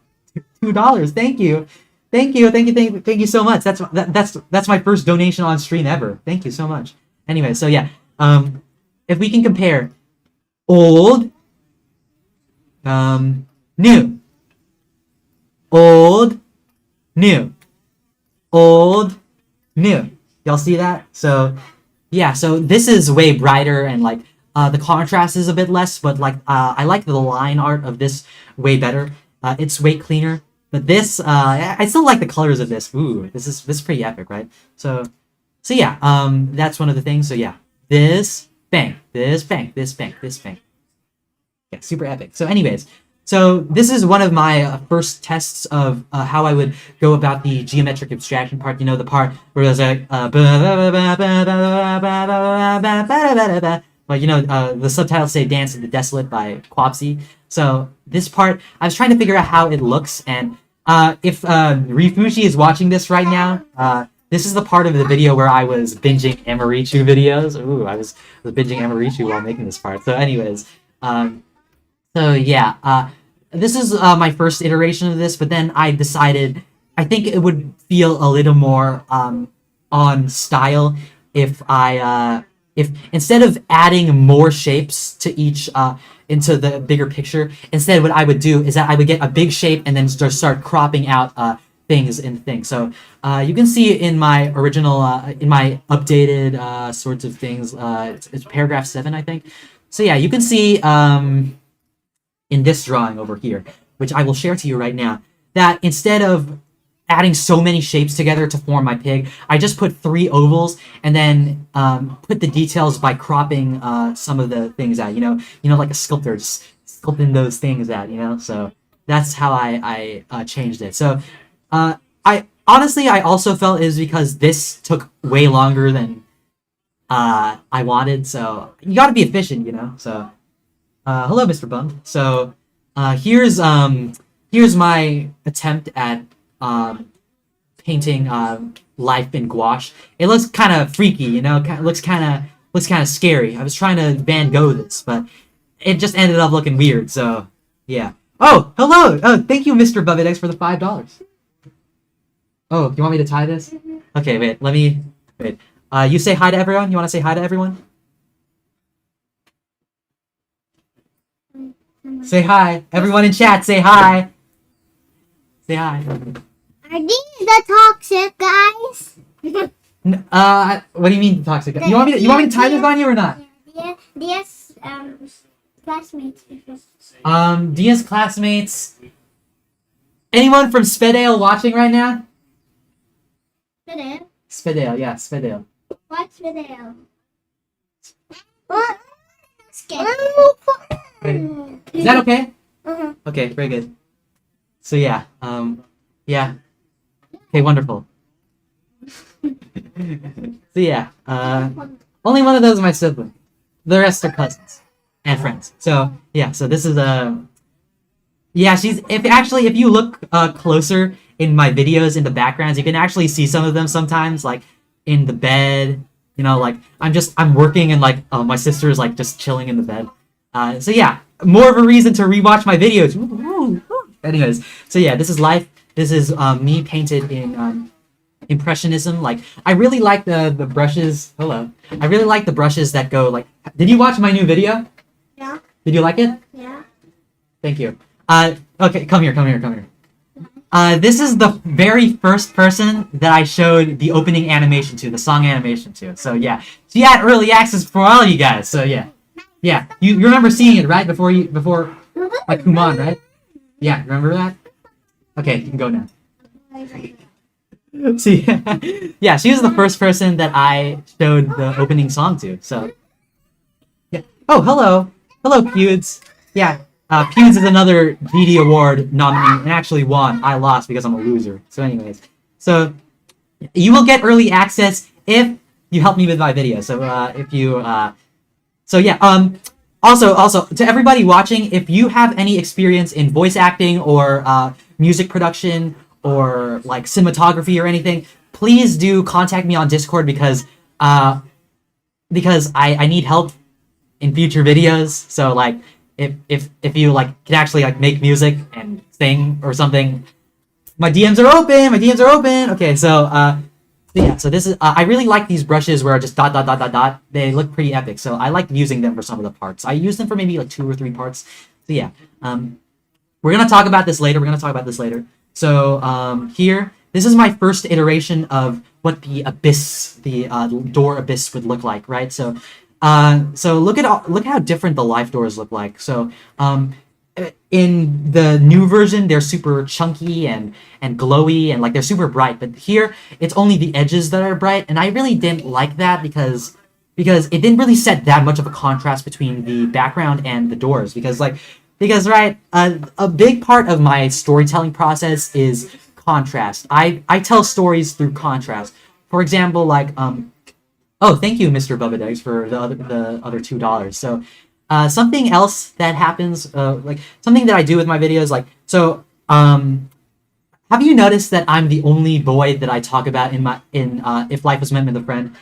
$2. Thank you. Thank you so much. That's my first donation on stream ever. Thank you so much. Anyway, so yeah, if we can compare old, new, old, new, old, new. Y'all see that? So yeah, so this is way brighter, and like the contrast is a bit less, but like I like the line art of this way better. It's way cleaner. But this, I still like the colors of this. Ooh, this is pretty epic, right? So yeah, that's one of the things. So yeah, this bang, this bang, this bang, this bang. Yeah, super epic. So anyways, so this is one of my first tests of how I would go about the geometric abstraction part. You know, the part where there's like, well, you know, the subtitles say "Dance in the Desolate" by Quapsy. So this part, I was trying to figure out how it looks, and if Rifushi is watching this right now, this is the part of the video where I was binging Amarichu videos. Ooh, I was binging Amarichu while making this part. So anyways, so yeah, this is my first iteration of this, but then I decided I think it would feel a little more on style if if instead of adding more shapes to each into the bigger picture, instead what I would do is that I would get a big shape and then just start cropping out things in things. So you can see in my original, in my updated sorts of things, it's paragraph 7, I think. So yeah, you can see in this drawing over here, which I will share to you right now, that instead of adding so many shapes together to form my pig, I just put 3 ovals and then put the details by cropping some of the things out, you know, like a sculptor, just sculpting those things out, you know. So that's how I changed it. So I honestly, I also felt it was because this took way longer than I wanted. So you got to be efficient, you know. So hello, Mr. Bum. So here's my attempt at painting life in gouache. It looks kind of freaky, you know. Looks kind of scary. I was trying to Van Gogh this, but it just ended up looking weird. So yeah. Oh, hello. Oh, thank you, Mr. Buffetex, for the $5. Oh, you want me to tie this? Okay, wait. Let me wait. You say hi to everyone. You want to say hi to everyone? Say hi, everyone in chat. Say hi. Say hi. Are these the toxic guys? What do you mean toxic? You want me to tie this on you or not? Dia's classmates. Dia's classmates. Anyone from Spedale watching right now? Fidel? Spedale, yeah, Spedale. What's Fidel? What? Is that okay? Uh-huh. Okay, very good. So yeah, yeah. Okay, wonderful. So yeah, only one of those is my sibling. The rest are cousins and friends. So yeah, so this is yeah, if you look closer in my videos in the backgrounds, you can actually see some of them sometimes, like in the bed. You know, like I'm working and like my sister is like just chilling in the bed. So yeah, more of a reason to rewatch my videos. Anyways, so yeah, this is life. This is me painted in Impressionism. Like, I really like the brushes. Hello. I really like the brushes that go like. Did you watch my new video? Yeah. Did you like it? Yeah. Thank you. Okay, come here. This is the very first person that I showed the opening animation to, the song animation to. So yeah, she had early access for all you guys. So yeah, you remember seeing it right before like Kuman, right? Yeah, remember that? Okay, you can go now. See, yeah, she was the first person that I showed the opening song to. So yeah. Oh, hello, Pewds. Yeah. Pewds is another GD Award nominee and actually won. I lost because I'm a loser. So anyways. So You will get early access if you help me with my video. So if you so yeah, also to everybody watching, if you have any experience in voice acting or music production or like cinematography or anything, please do contact me on Discord because I need help in future videos. So like if you like can actually like make music and sing or something, my DMs are open. My DMs are open. Okay, so yeah, so this is I really like these brushes where just dot dot dot dot dot. They look pretty epic. So I like using them for some of the parts. I use them for maybe like 2 or 3 parts. So yeah, we're gonna talk about this later. So here, this is my first iteration of what the abyss, the door abyss would look like, right? So look how different the life doors look like. So in the new version, they're super chunky and glowy and like they're super bright. But here, it's only the edges that are bright, and I really didn't like that because it didn't really set that much of a contrast between the background and the doors. Because right, a big part of my storytelling process is contrast. I tell stories through contrast. For example, like oh, thank you, Mr. Bubbadegs, for the other $2. So something else that happens, like something that I do with my videos, like so. Have you noticed that I'm the only boy that I talk about in If Life Was Meant with a Friend?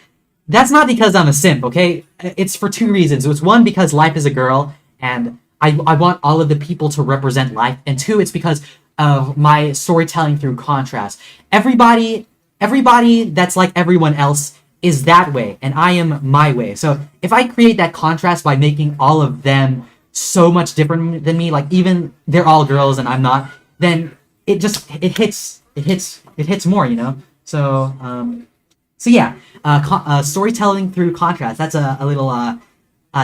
That's not because I'm a simp, okay? It's for 2 reasons. It's one, because life is a girl, and I want all of the people to represent life, and 2, it's because of my storytelling through contrast. Everybody that's like everyone else is that way, and I am my way. So if I create that contrast by making all of them so much different than me, like even they're all girls and I'm not, then it hits more, you know. So yeah, storytelling through contrast. That's a little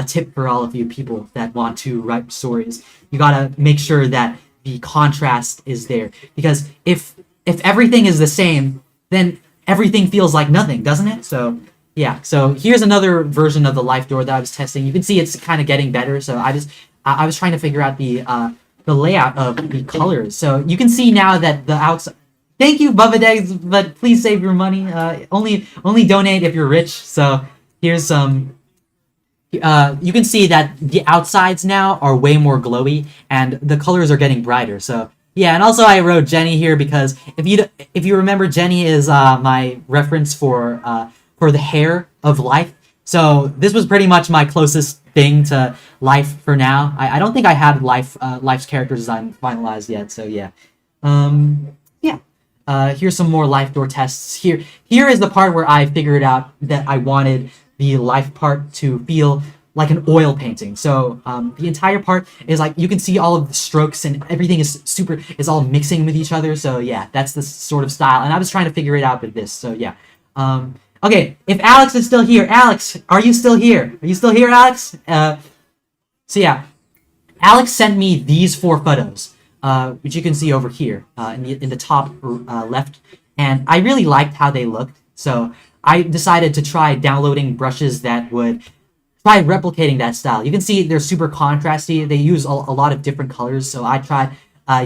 tip for all of you people that want to write stories. You gotta make sure that the contrast is there, because if everything is the same, then everything feels like nothing, doesn't it? So yeah, so here's another version of the life door that I was testing. You can see it's kind of getting better. So I was trying to figure out the layout of the colors. So you can see now that the outside. Thank you, Bubbadegs, but please save your money. Only donate if you're rich. So here's some. You can see that the outsides now are way more glowy, and the colors are getting brighter. So yeah, and also I wrote Jenny here because if you remember, Jenny is my reference for the hair of life. So this was pretty much my closest thing to life for now. I don't think I have life's character design finalized yet. So yeah, here's some more life door tests. Here is the part where I figured out that I wanted the life part to feel like an oil painting. So the entire part is like, you can see all of the strokes and everything is all mixing with each other. So yeah, that's the sort of style. And I was trying to figure it out with this. So yeah. Okay, if Alex is still here, Alex, are you still here? Are you still here, Alex? So yeah, Alex sent me these 4 photos, which you can see over here in the top left. And I really liked how they looked. So I decided to try downloading brushes that would try replicating that style. You can see they're super contrasty. They use a lot of different colors. So I tried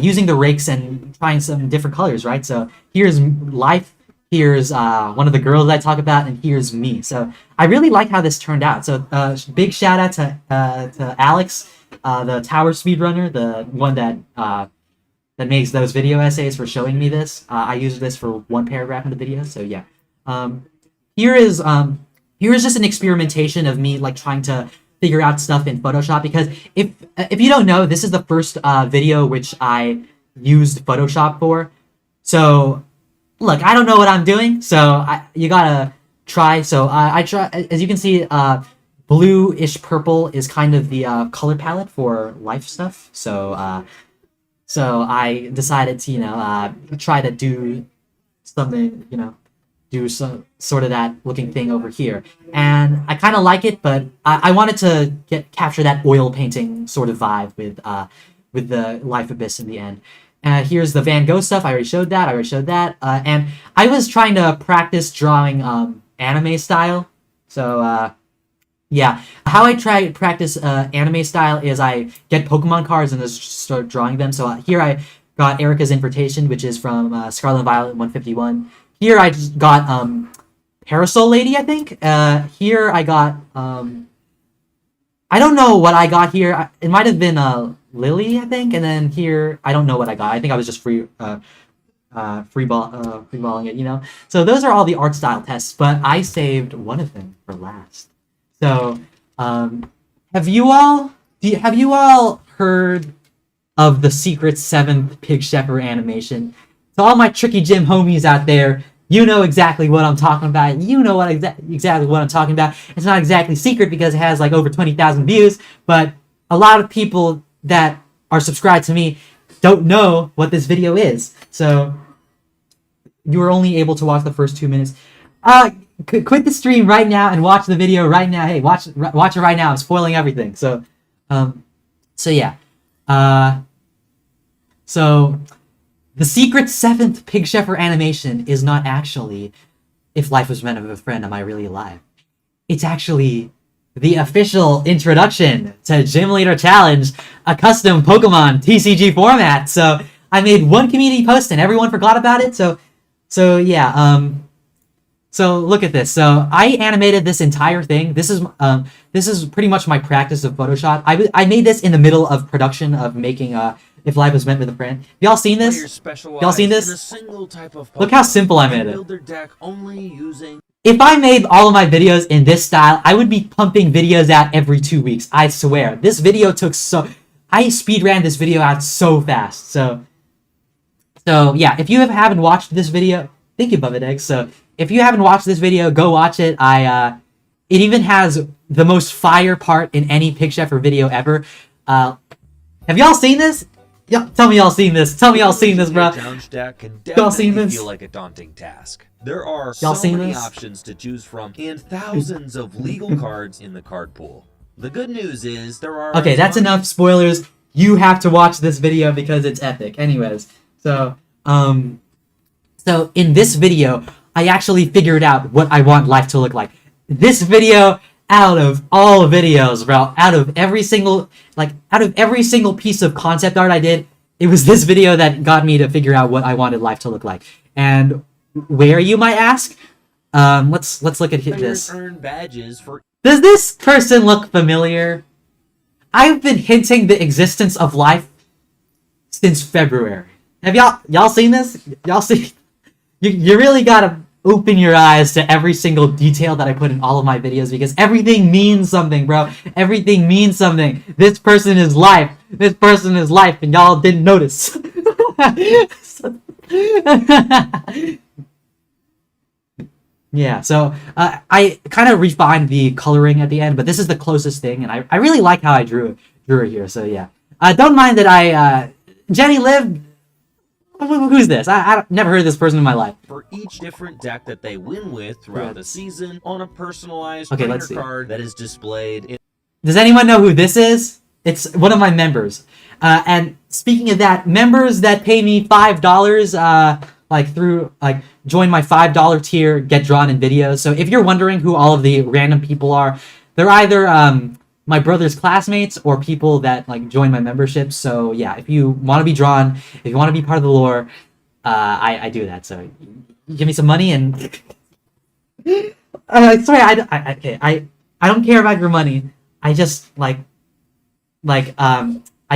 using the rakes and trying some different colors, right? So here's life. Here's one of the girls I talk about, and here's me. So I really like how this turned out. So big shout out to Alex, the Tower Speedrunner, the one that makes those video essays, for showing me this. I used this for 1 paragraph in the video. So yeah. Here is just an experimentation of me like trying to figure out stuff in Photoshop, because if you don't know, this is the first video which I used Photoshop for. So look, I don't know what I'm doing, so you gotta try. So I try, as you can see, bluish purple is kind of the color palette for life stuff. So I decided to try to do something, do some sort of that looking thing over here, and I kind of like it, but I wanted to capture that oil painting sort of vibe with the life abyss in the end. Here's the Van Gogh stuff. I already showed that. And I was trying to practice drawing anime style. So yeah, how I try to practice anime style is I get Pokemon cards and just start drawing them. So here I got Erica's Invitation, which is from Scarlet and Violet 151. here I just got Parasol Lady, I think. Here I got I don't know what I got here. It might have been Lily, I think, and then here I don't know what I got. I think I was just freeballing it, you know. So those are all the art style tests, but I saved one of them for last. So have you all heard of the secret 7th Pig Shepherd animation? To all my Tricky Jim homies out there, you know exactly what I'm talking about. You know what exactly what I'm talking about. It's not exactly secret because it has like over 20,000 views, but a lot of people that are subscribed to me don't know what this video is. So you are only able to watch the first 2 minutes. Quit the stream right now and watch the video right now. Hey, watch it right now. I'm spoiling everything. So yeah. So the secret 7th Pig Shepherd animation is not actually If Life Was Meant of a Friend, Am I Really Alive? It's actually the official introduction to Gym Leader Challenge, a custom Pokemon TCG format. So I made one community post and everyone forgot about it. So yeah. So look at this. So I animated this entire thing. This is pretty much my practice of Photoshop. I made this in the middle of production of making If Life Was Meant with a Friend. Y'all seen this? Y'all seen this? Look how simple I made it. If I made all of my videos in this style, I would be pumping videos out every 2 weeks. I swear. This video took I speedran this video out so fast. So yeah, if you haven't watched this video, thank you, Buffett Eggs. So if you haven't watched this video, go watch it. It even has the most fire part in any Pig Shepherd video ever. Have y'all seen this? Tell me y'all seen this. Tell me y'all seen this, bro. Y'all seen this? Feel like a daunting task. There are Y'all so seen many this? options to choose from and thousands of legal cards in the card pool. The good news is there are... Okay, that's enough spoilers. You have to watch this video because it's epic. Anyways, so in this video, I actually figured out what I want life to look like. This video, out of all videos, bro, out of every single piece of concept art I did, it was this video that got me to figure out what I wanted life to look like. And where, you might ask? Let's look at this. Earn badges for... Does this person look familiar? I've been hinting the existence of life since February. Have y'all seen this? Y'all see? You really gotta open your eyes to every single detail that I put in all of my videos because everything means something, bro. Everything means something. This person is life. This person is life, and y'all didn't notice. Yeah, so I kind of refined the coloring at the end, but this is the closest thing, and I really like how I drew it here. So yeah, don't mind that Jenny Liv. Who's this? I've never heard of this person in my life. For each different deck that they win with throughout the season on a personalized let's see. card that is displayed in... Does anyone know who this is? It's one of my members. And speaking of that, members that pay me $5, join my $5 tier, get drawn in videos. So if you're wondering who all of the random people are, they're either my brother's classmates or people that join my membership. So yeah, if you want to be drawn, if you want to be part of the lore, I do that. So give me some money and sorry, I don't care about your money. I just I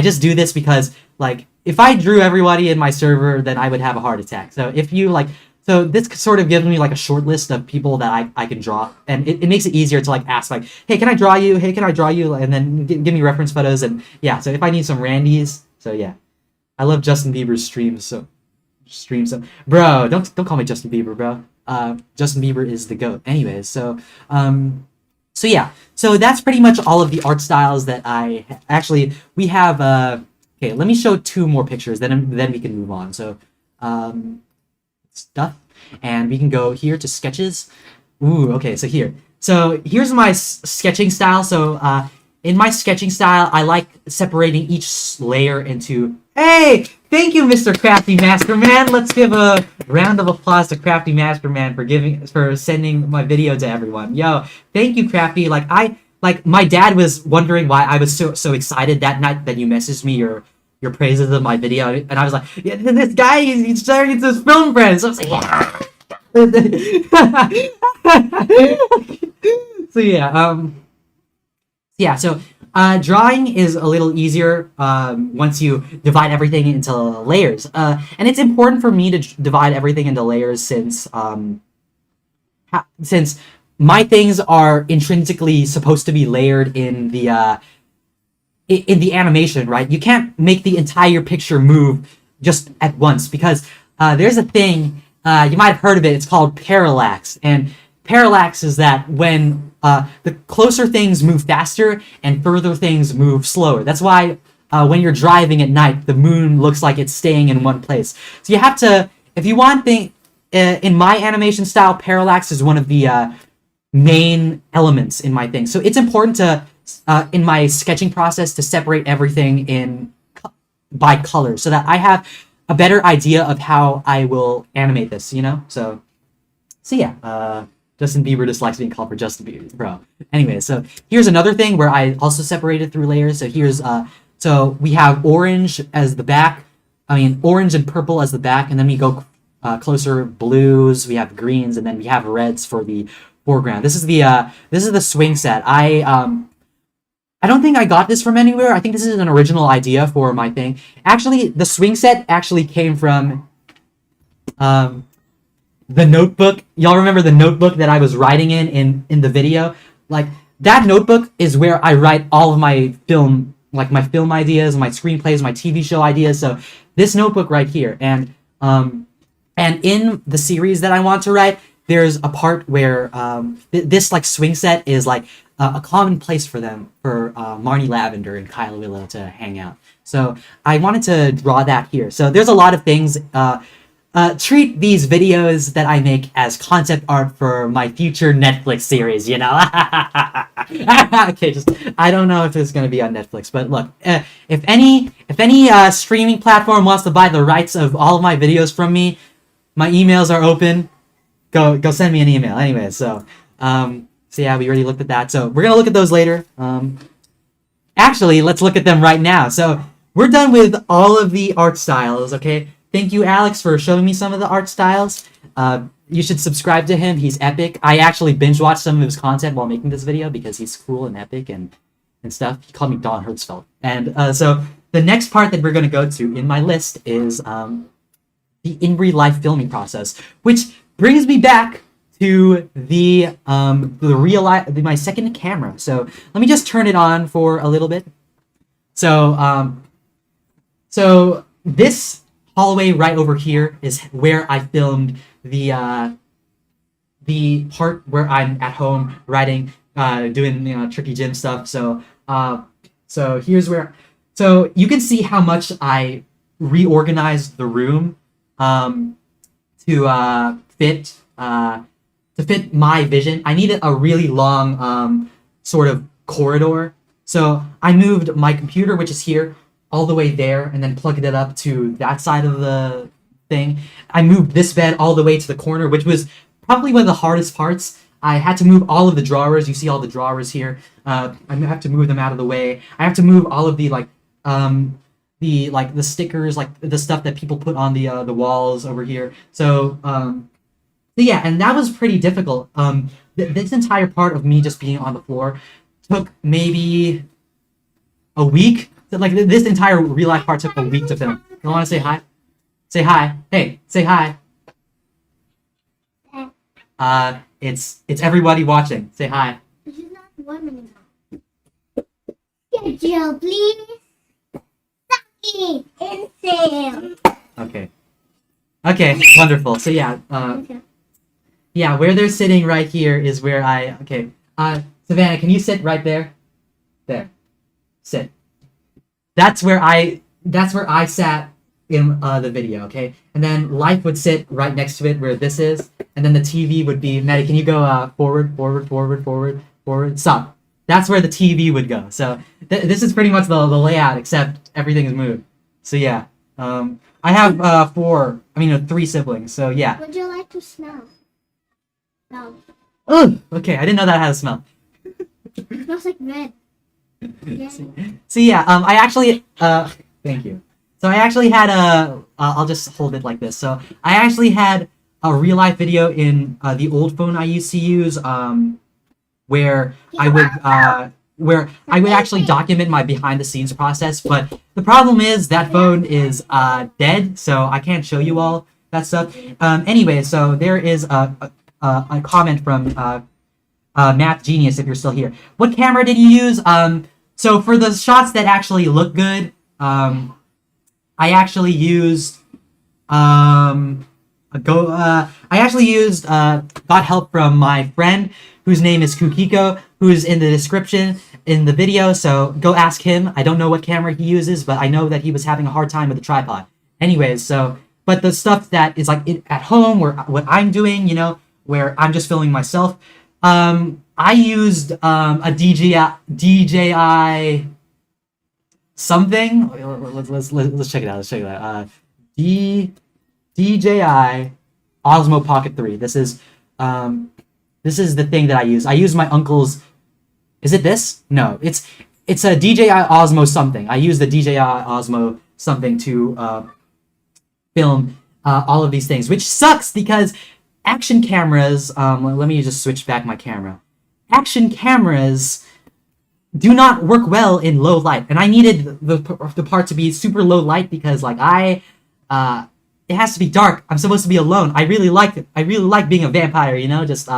just do this because if I drew everybody in my server, then I would have a heart attack. So if you so this sort of gives me a short list of people that I can draw, and it makes it easier to ask hey, can I draw you? Hey, can I draw you? And then give me reference photos, and yeah. So if I need some Randys, so yeah, I love Justin Bieber's streams. So bro, don't call me Justin Bieber, bro. Justin Bieber is the GOAT. Anyways, so yeah, so that's pretty much all of the art styles that we have. Okay, let me show 2 more pictures, then we can move on. So stuff, and we can go here to sketches. Ooh, okay, so here's my sketching style. So in my sketching style, I like separating each layer into... Hey, thank you, Mr. Crafty Masterman. Let's give a round of applause to Crafty Masterman for sending my video to everyone. Yo, thank you, Crafty. My dad was wondering why I was so excited that night that you messaged me your praises of my video, and I was like, yeah, this guy, he's sharing it to his film friends. So I was like, yeah. So drawing is a little easier once you divide everything into layers. And it's important for me to divide everything into layers since my things are intrinsically supposed to be layered in the animation, right? You can't make the entire picture move just at once because there's a thing, you might have heard of it, it's called parallax. And parallax is that when the closer things move faster and further things move slower. That's why when you're driving at night, the moon looks like it's staying in one place. So you have to, if you want in my animation style, parallax is one of the main elements in my thing. So it's important to, in my sketching process, to separate everything by color so that I have a better idea of how I will animate this, you know? So yeah, Justin Bieber dislikes being called for Justin Bieber, bro. Anyway, so here's another thing where I also separated through layers. So here's, so we have orange as the back, orange and purple as the back, and then we go closer, blues, we have greens, and then we have reds for the foreground. This is the swing set. I don't think I got this from anywhere. I think this is an original idea for my thing. Actually, the swing set actually came from the notebook. Y'all remember the notebook that I was writing in the video? Like, that notebook is where I write all of my film, like my film ideas, my screenplays, my TV show ideas. So this notebook right here. And in the series that I want to write, there's a part where this like swing set is like a common place for Marnie Lavender and Kyle Willow to hang out. So I wanted to draw that here. So there's a lot of things. Treat these videos that I make as concept art for my future Netflix series, you know? Okay, I don't know if it's going to be on Netflix, but look, if any streaming platform wants to buy the rights of all of my videos from me, my emails are open. Go send me an email. Anyway, so yeah, we already looked at that. So we're going to look at those later. Actually, let's look at them right now. So we're done with all of the art styles, okay? Thank you, Alex, for showing me some of the art styles. You should subscribe to him. He's epic. I actually binge-watched some of his content while making this video because he's cool and epic and stuff. He called me Don Hertzfeld. And so the next part that we're going to go to in my list is the in-real-life filming process, which brings me back to my second camera. So let me just turn it on for a little bit. So this hallway right over here is where I filmed the part where I'm at home writing, doing tricky gym stuff. So here's where. So you can see how much I reorganized the room to fit my vision. I needed a really long sort of corridor. So I moved my computer, which is here, all the way there, and then plugged it up to that side of the thing. I moved this bed all the way to the corner, which was probably one of the hardest parts. I had to move all of the drawers. You see all the drawers here. I have to move them out of the way. I have to move all of the the stickers, like the stuff that people put on the walls over here. So yeah, and that was pretty difficult. This entire part of me just being on the floor took maybe a week. Like, this entire real life part took a week to film. You want to say hi? Say hi. Hey, say hi. It's everybody watching. Say hi. This is not 1 minute now. Schedule, please. Sucky. Insane. Okay, wonderful. So yeah, yeah, where they're sitting right here is where Savannah, can you sit right there? There. Sit. That's where I sat in the video, okay? And then Life would sit right next to it where this is, and then the TV would be, Maddie, can you go forward? Stop. That's where the TV would go. So this is pretty much the layout, except everything is moved. So yeah, I have 3 siblings, so yeah. Would you like to smell? No. Oh, okay, I didn't know that had a smell. It smells like red. Yeah. So yeah, I actually, thank you. So I actually had I'll just hold it like this. So I actually had a real life video in the old phone I used to use, where I would actually document my behind the scenes process. But the problem is that phone is dead, so I can't show you all that stuff. Anyway, so there is a comment from Math Genius, if you're still here. What camera did you use? So for the shots that actually look good, I actually used got help from my friend whose name is Kukiko, who's in the description in the video, so go ask him. I don't know what camera he uses, but I know that he was having a hard time with the tripod. Anyways, so, but the stuff that is like at home, where what I'm doing, you know, where I'm just filming myself, I used a DJI something. Let's check it out. DJI Osmo Pocket 3. This is the thing that I use. I use my uncle's. Is it this? No, it's a DJI Osmo something. I use the DJI Osmo something to film all of these things, which sucks because action cameras. Let me just switch back my camera. Action cameras do not work well in low light, and I needed the part to be super low light because like it has to be dark. I'm supposed to be alone. I really like being a vampire, you know, just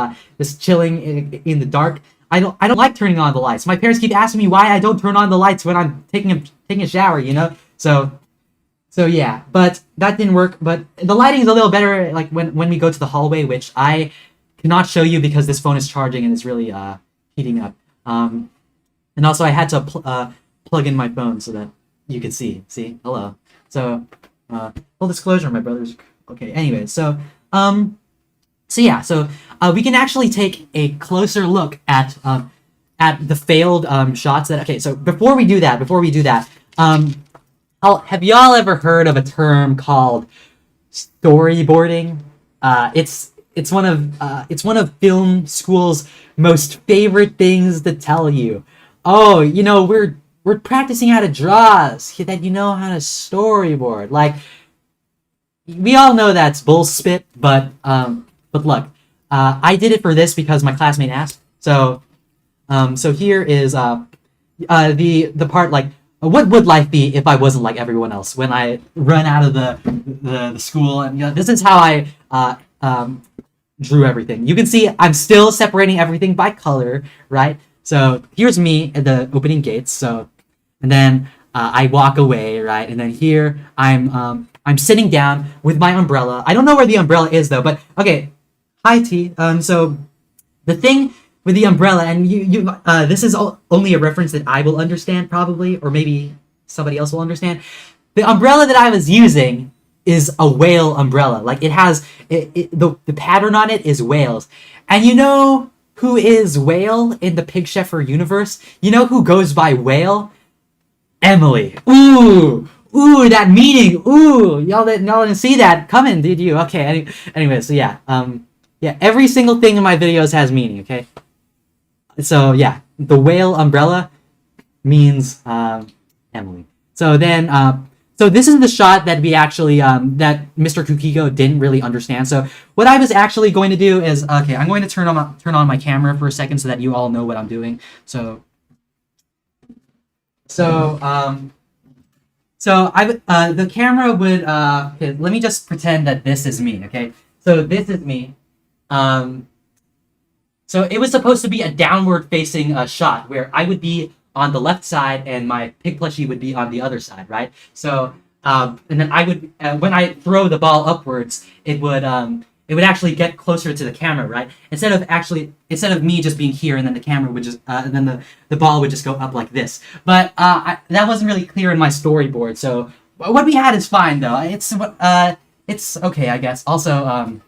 chilling in the dark. I don't like turning on the lights. My parents keep asking me why I don't turn on the lights when I'm taking a shower, you know. So yeah, but that didn't work. But the lighting is a little better like when we go to the hallway, which I cannot show you because this phone is charging and it's really heating up. And also I had to plug in my phone so that you could see. See, hello. So full disclosure, my brother's okay. Anyway, so yeah, so we can actually take a closer look at the failed shots that. Okay, so before we do that, have y'all ever heard of a term called storyboarding? It's one of film school's most favorite things to tell you. Oh, you know, we're practicing how to draw so that you know how to storyboard. Like, we all know that's bullspit, but look, I did it for this because my classmate asked. So here is the part like, what would life be if I wasn't like everyone else? When I run out of the school, and you know, this is how I drew everything. You can see I'm still separating everything by color, right? So here's me at the opening gates. So, and then I walk away, right? And then here I'm sitting down with my umbrella. I don't know where the umbrella is though, but okay. Hi T. So the thing with the umbrella, and this is only a reference that I will understand probably, or maybe somebody else will understand. The umbrella that I was using is a whale umbrella. Like it has the pattern on it is whales, and you know who is Whale in the Pig Sheffer universe? You know who goes by Whale? Emily. Ooh, that meaning. Ooh, y'all didn't see that coming, did you? Okay. Anyway, so yeah, every single thing in my videos has meaning. Okay. So yeah, the whale umbrella means Emily. So then, so this is the shot that we actually that Mr. Kukiko didn't really understand. So what I was actually going to do is, okay, I'm going to turn on my camera for a second so that you all know what I'm doing. So the camera would okay, let me just pretend that this is me. Okay, so this is me. So it was supposed to be a downward facing shot where I would be on the left side and my pig plushie would be on the other side, right? So and then I would when I throw the ball upwards, it would actually get closer to the camera, right? Instead of me just being here and then the camera would just and then the ball would just go up like this. But that wasn't really clear in my storyboard. So what we had is fine though. It's okay, I guess. Also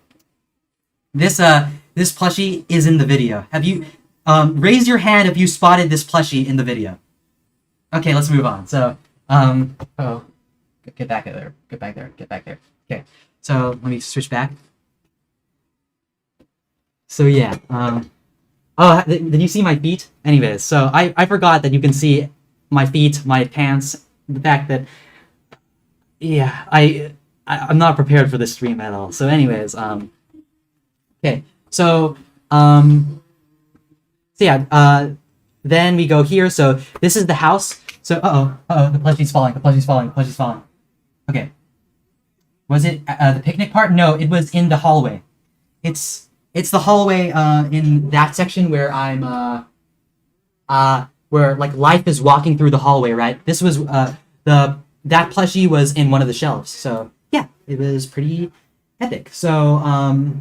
this plushie is in the video. Have you raise your hand if you spotted this plushie in the video? Okay, let's move on. So get back there. Okay, so let me switch back. So yeah, did you see my feet? Anyways, so I forgot that you can see my feet, my pants, the fact that, yeah, I'm not prepared for this stream at all. So anyways, Okay, so then we go here. So this is the house. So the plushie's falling. The plushie's falling. The plushie's falling. Okay. Was it the picnic part? No, it was in the hallway. It's the hallway in that section where I'm where like life is walking through the hallway, right? This was that plushie was in one of the shelves. So yeah, it was pretty epic. So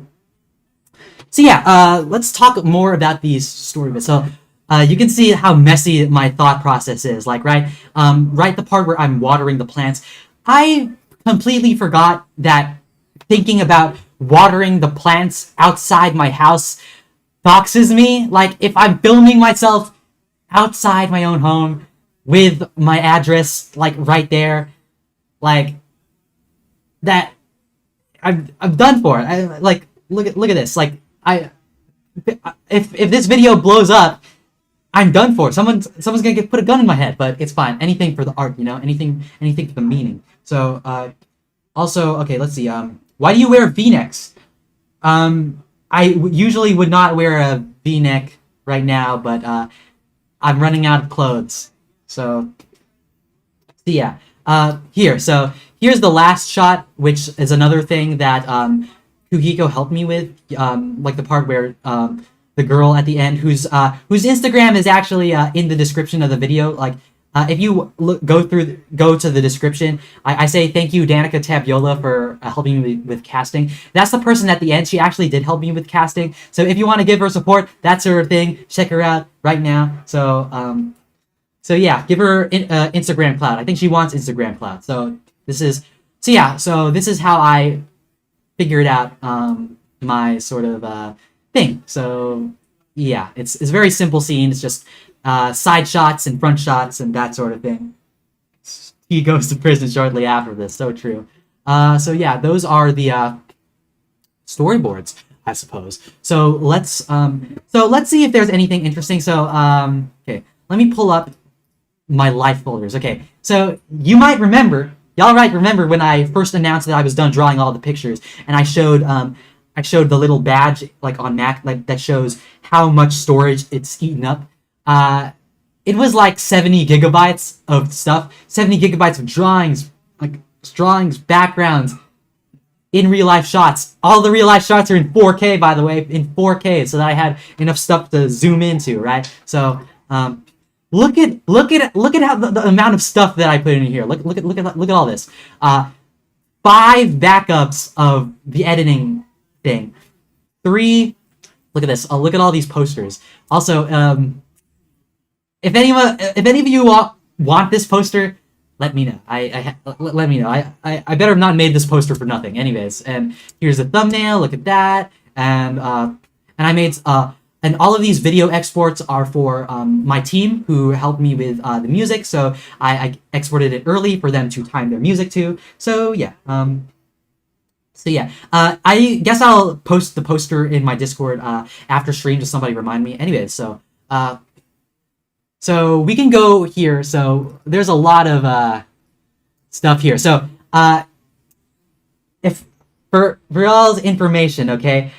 let's talk more about these story bits. So you can see how messy my thought process is. Like right the part where I'm watering the plants, I completely forgot that thinking about watering the plants outside my house doxes me. Like if I'm filming myself outside my own home with my address like right there, like that I'm done for. I like look at this. Like if this video blows up, I'm done for. Someone's gonna put a gun in my head, but it's fine. Anything for the art, you know. Anything for the meaning. So also okay, let's see. Why do you wear V-necks? Usually would not wear a V-neck right now, but I'm running out of clothes. So yeah. Here. So here's the last shot, which is another thing that Kuhiko helped me with. Like the part where the girl at the end, whose Instagram is actually in the description of the video. Like if you go to the description, I say thank you Danica Tabiola for helping me with casting. That's the person at the end. She actually did help me with casting. So if you want to give her support, that's her thing. Check her out right now. So yeah, give her Instagram clout. I think she wants Instagram clout. So this is how I figured out my sort of thing. So yeah, it's a very simple scene. It's just side shots and front shots and that sort of thing. He goes to prison shortly after this. So true. So yeah, those are the storyboards, I suppose. So let's see if there's anything interesting. So okay, let me pull up my life folders. Okay, so you might remember, y'all might remember when I first announced that I was done drawing all the pictures, and I showed the little badge like on Mac, like that shows how much storage it's eaten up. It was like 70 gigabytes of stuff, 70 gigabytes of drawings, backgrounds, in real life shots. All the real life shots are in 4K, by the way, in 4K, so that I had enough stuff to zoom into, right? So look at how the amount of stuff that I put in here. Look at all this. 5 backups of the editing thing. 3. Look at this. Look at all these posters. Also, if any of you want this poster, let me know. Let me know. I better have not made this poster for nothing. Anyways, and here's the thumbnail. Look at that. And I made and all of these video exports are for my team who helped me with the music. So I exported it early for them to time their music to. So yeah. I guess I'll post the poster in my Discord after stream. Just somebody remind me. Anyways, so we can go here. So there's a lot of stuff here. So if for y'all's information, okay,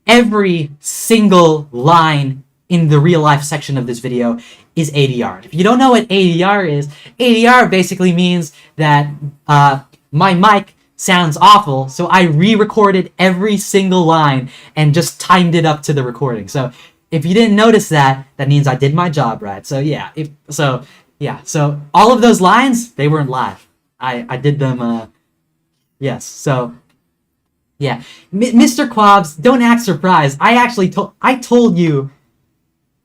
every single line in the real life section of this video is ADR. If you don't know what ADR is, ADR basically means that my mic sounds awful, so I re-recorded every single line and just timed it up to the recording. So if you didn't notice that, that means I did my job right. So yeah, so all of those lines, they weren't live. I did them. Yes. So yeah, Mr. Quabs, don't act surprised. I actually told you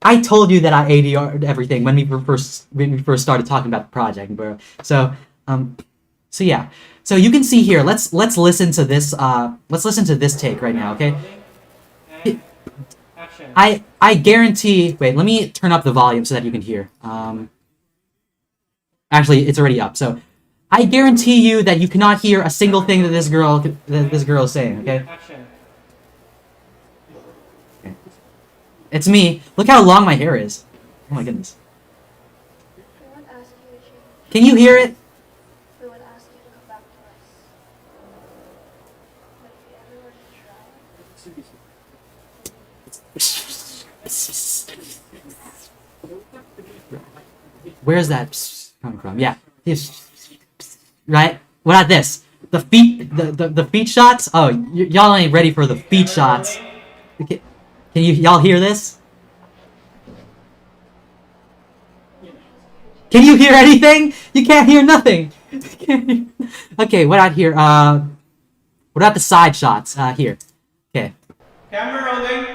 that I ADR'd everything when we first started talking about the project, bro. So yeah. So you can see here. Let's listen to this. Let's listen to this take right now. Okay. I guarantee. Wait, let me turn up the volume so that you can hear. Actually, it's already up. So I guarantee you that you cannot hear a single thing that this girl is saying. Okay. It's me. Look how long my hair is. Oh my goodness. Can you hear it? Where's that coming from? Yeah. Right? What about this? The feet shots? Oh, y'all ain't ready for the feet shots. Can y'all hear this? Can you hear anything? You can't hear nothing. Okay, what out here? What about the side shots? Here. Okay. Camera rolling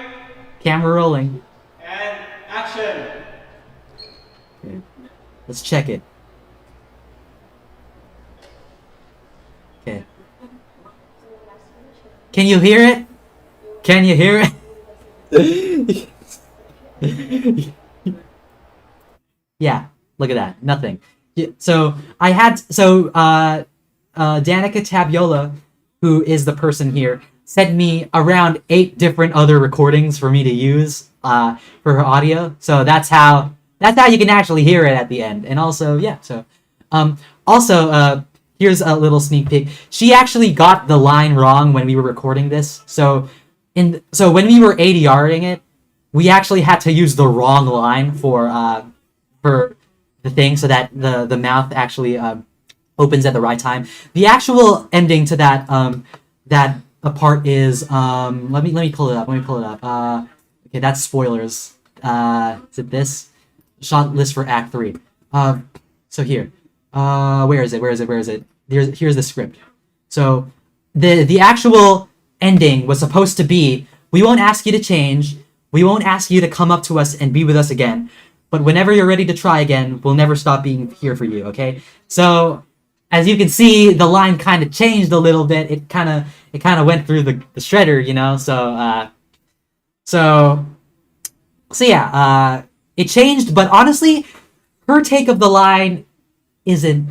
Camera rolling. and action. Okay. Let's check it. Okay. Can you hear it? Can you hear it? Yeah, look at that. Nothing. Yeah, so I had Danica Tabiola, who is the person here, sent me around 8 different other recordings for me to use for her audio. So that's how you can actually hear it at the end. And also, yeah. So here's a little sneak peek. She actually got the line wrong when we were recording this. So when we were ADRing it, we actually had to use the wrong line for the thing, so that the mouth actually opens at the right time. The actual ending to that part is let me pull it up. Okay, that's spoilers. Is it this? Shot list for Act 3. So here. Where is it? Here's the script. So the actual ending was supposed to be, we won't ask you to change, we won't ask you to come up to us and be with us again, but whenever you're ready to try again, we'll never stop being here for you, okay? So as you can see, the line kind of changed a little bit. It kind of went through the shredder, you know. So yeah, it changed, but honestly, her take of the line isn't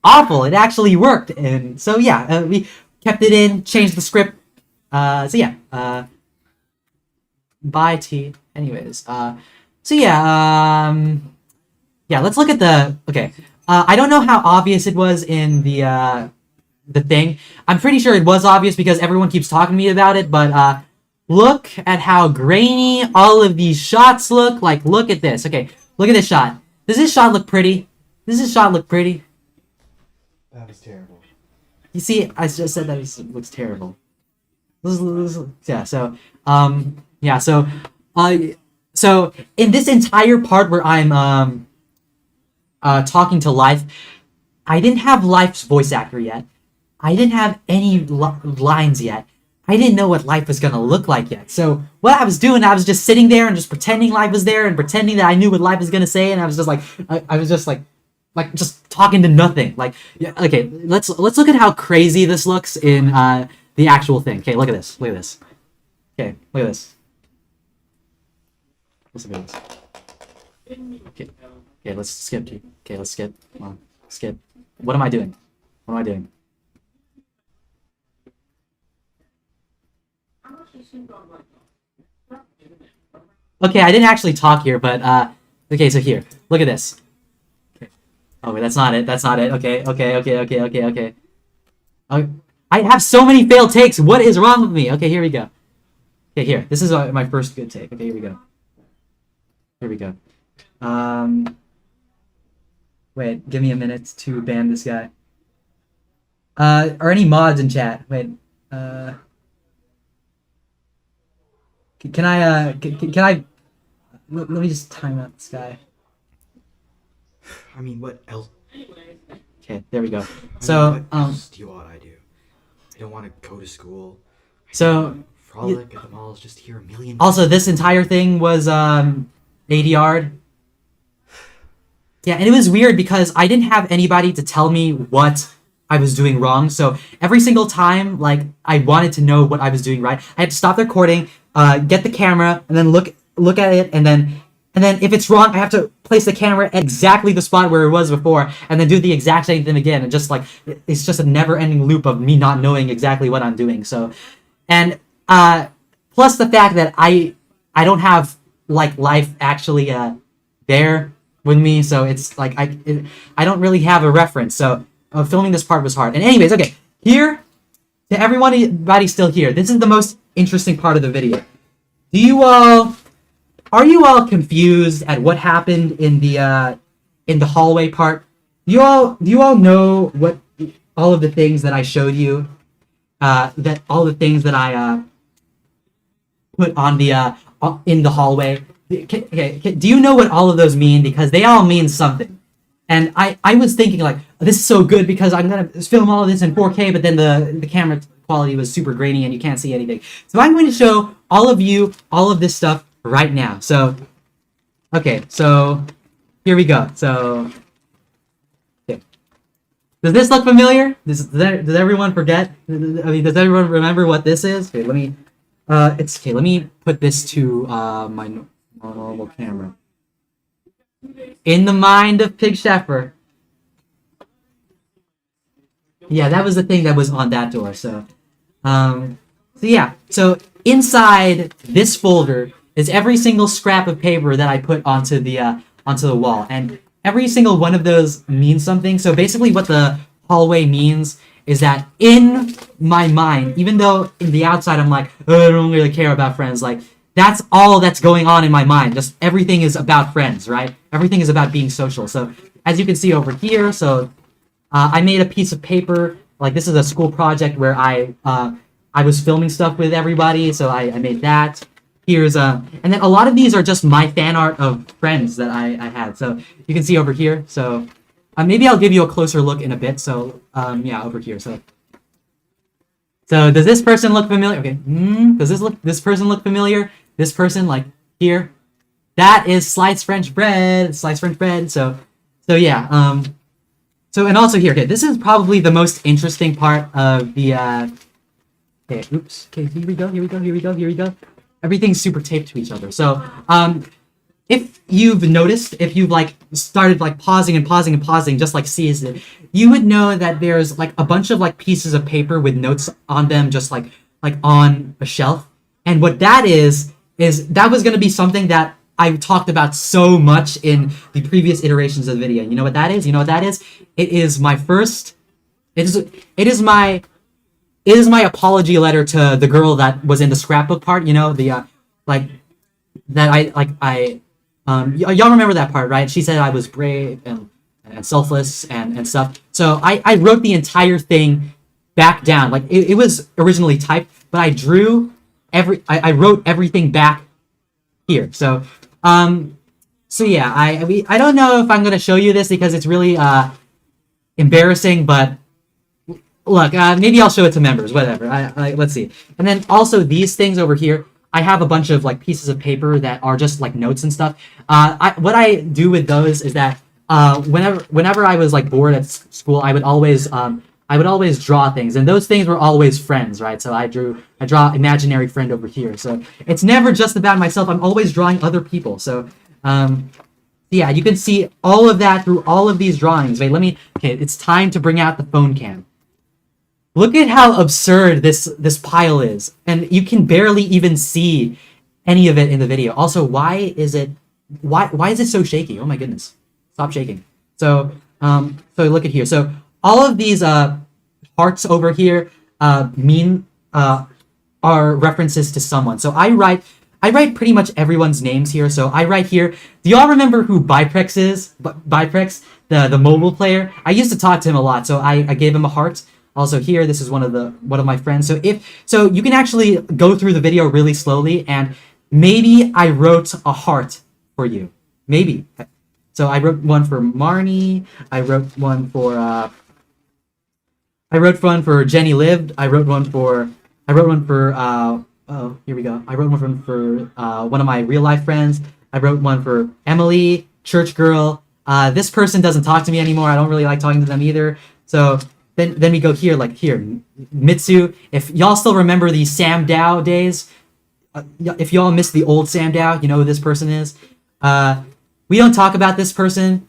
awful. It actually worked, and so yeah, we kept it in, changed the script. So yeah, bye T. Anyways, so yeah, yeah. Let's look at the. Okay, I don't know how obvious it was in the thing. I'm pretty sure it was obvious because everyone keeps talking to me about it. But look at how grainy all of these shots look. Like, look at this. Okay, look at this shot. Does this shot look pretty? Does this shot look pretty? That was terrible. You see, I just said that it looks terrible. Yeah. So, yeah. So in this entire part where I'm talking to Life, I didn't have Life's voice actor yet. I didn't have any lines yet. I didn't know what Life was gonna look like yet. So what I was doing, I was just sitting there and just pretending Life was there and pretending that I knew what Life was gonna say, and I was just like, just talking to nothing. Like, yeah, okay, let's look at how crazy this looks in the actual thing. Okay, look at this. Look at this. Okay, look at this. Let's look at this. Okay, let's skip. Okay, let's skip. Come on, skip. What am I doing? What am I doing? Okay, I didn't actually talk here, but okay, so here, look at this. Okay. Oh wait, that's not it. Okay. I have so many failed takes. What is wrong with me? Okay, here we go. Okay, here. This is my first good take. Okay, here we go. Wait, give me a minute to ban this guy. Are any mods in chat? Wait, can I, let me just time out this guy. I mean, what else? Okay, there we go. I mean, So, what else do you want I do? I don't want to go to school. So, Frolic at the mall is just here a million. Also, this entire thing was, ADR'd. Yeah, and it was weird because I didn't have anybody to tell me what I was doing wrong. So every single time, like, I wanted to know what I was doing right, I had to stop the recording, get the camera, and then look at it, and then if it's wrong, I have to place the camera at exactly the spot where it was before, and then do the exact same thing again. And just like, it's just a never-ending loop of me not knowing exactly what I'm doing. So, and plus the fact that I don't have like Life actually there with me, so it's like I don't really have a reference. So filming this part was hard. And anyways, okay, here to everybody still here, this is the most interesting part of the video. are you all confused at what happened in the hallway part? Do you all know what all of the things that I showed you? That all the things that I put on the in the hallway. Do you know what all of those mean? Because they all mean something. And I was thinking like, this is so good because I'm gonna film all of this in 4K, but then the camera quality was super grainy and you can't see anything. So I'm going to show all of you all of this stuff right now. So, okay, so here we go. So, okay. Does this look familiar? Does everyone forget? I mean, does everyone remember what this is? Okay, let me. It's okay. Let me put this to my normal camera. In the mind of Pig Sheffer. Yeah, that was the thing that was on that door. So yeah. So inside this folder is every single scrap of paper that I put onto the wall, and every single one of those means something. So basically, what the hallway means is that in my mind, even though in the outside I'm like, oh, I don't really care about friends, like that's all that's going on in my mind. Just everything is about friends, right? Everything is about being social. So as you can see over here, so I made a piece of paper. Like this is a school project where I was filming stuff with everybody, so I made that. Here's and then a lot of these are just my fan art of friends that I had. So you can see over here. So maybe I'll give you a closer look in a bit. So yeah, over here. So does this person look familiar? Okay. Does this person look familiar? This person, like here, that is sliced French bread. Sliced French bread. So yeah. So and also here. Okay, this is probably the most interesting part of the. Okay. Oops. Okay. Here we go. Everything's super taped to each other. So if you've noticed, if you've like started like pausing, just like sees it, you would know that there's like a bunch of like pieces of paper with notes on them, just like on a shelf. And what that is that was going to be something that I talked about so much in the previous iterations of the video. You know what that is? It is my first. It is my apology letter to the girl that was in the scrapbook part. You know, the like that y'all remember that part, right? She said I was brave and selfless and stuff. So I wrote the entire thing back down. Like it was originally typed, but I wrote everything back here. So so yeah, I don't know if I'm gonna show you this because it's really embarrassing, but look, maybe I'll show it to members, whatever. Let's see. And then also these things over here, I have a bunch of like pieces of paper that are just like notes and stuff. What I do with those is that whenever I was like bored at school, I would always draw things, and those things were always friends, right? So I draw imaginary friend over here. So it's never just about myself. I'm always drawing other people. So yeah, you can see all of that through all of these drawings. Wait, okay, it's time to bring out the phone cam. Look at how absurd this pile is, and you can barely even see any of it in the video. Also, why is it so shaky? Oh my goodness, stop shaking. So look at here. So all of these hearts over here are references to someone. So I write pretty much everyone's names here. So I write here. Do y'all remember who Biprex is? Biprex, the mobile player. I used to talk to him a lot, so I gave him a heart. Also here, this is one of my friends. So you can actually go through the video really slowly, and maybe I wrote a heart for you. Maybe. So I wrote one for Marnie. I wrote one for Jenny Lived. I wrote one for oh, here we go. I wrote one for one of my real life friends. I wrote one for Emily, Church Girl. This person doesn't talk to me anymore. I don't really like talking to them either. So then we go here, like here, Mitsu. If y'all still remember the Sam Dow days, if y'all miss the old Sam Dow, you know who this person is. We don't talk about this person.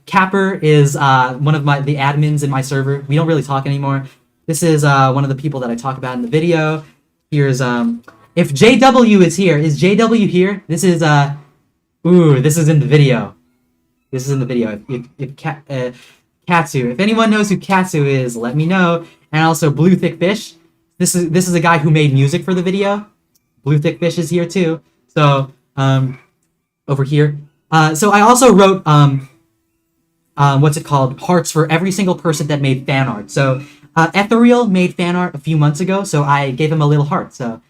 Capper is one of the admins in my server. We don't really talk anymore. This is one of the people that I talk about in the video. Here's if JW is here. Is JW here? This is this is in the video. This is in the video. If Katsu. If anyone knows who Katsu is, let me know. And also Blue Thick Fish. This is a guy who made music for the video. Blue Thick Fish is here too. So over here. So I also wrote what's it called? Hearts for every single person that made fan art. So Ethereal made fan art a few months ago, so I gave him a little heart. So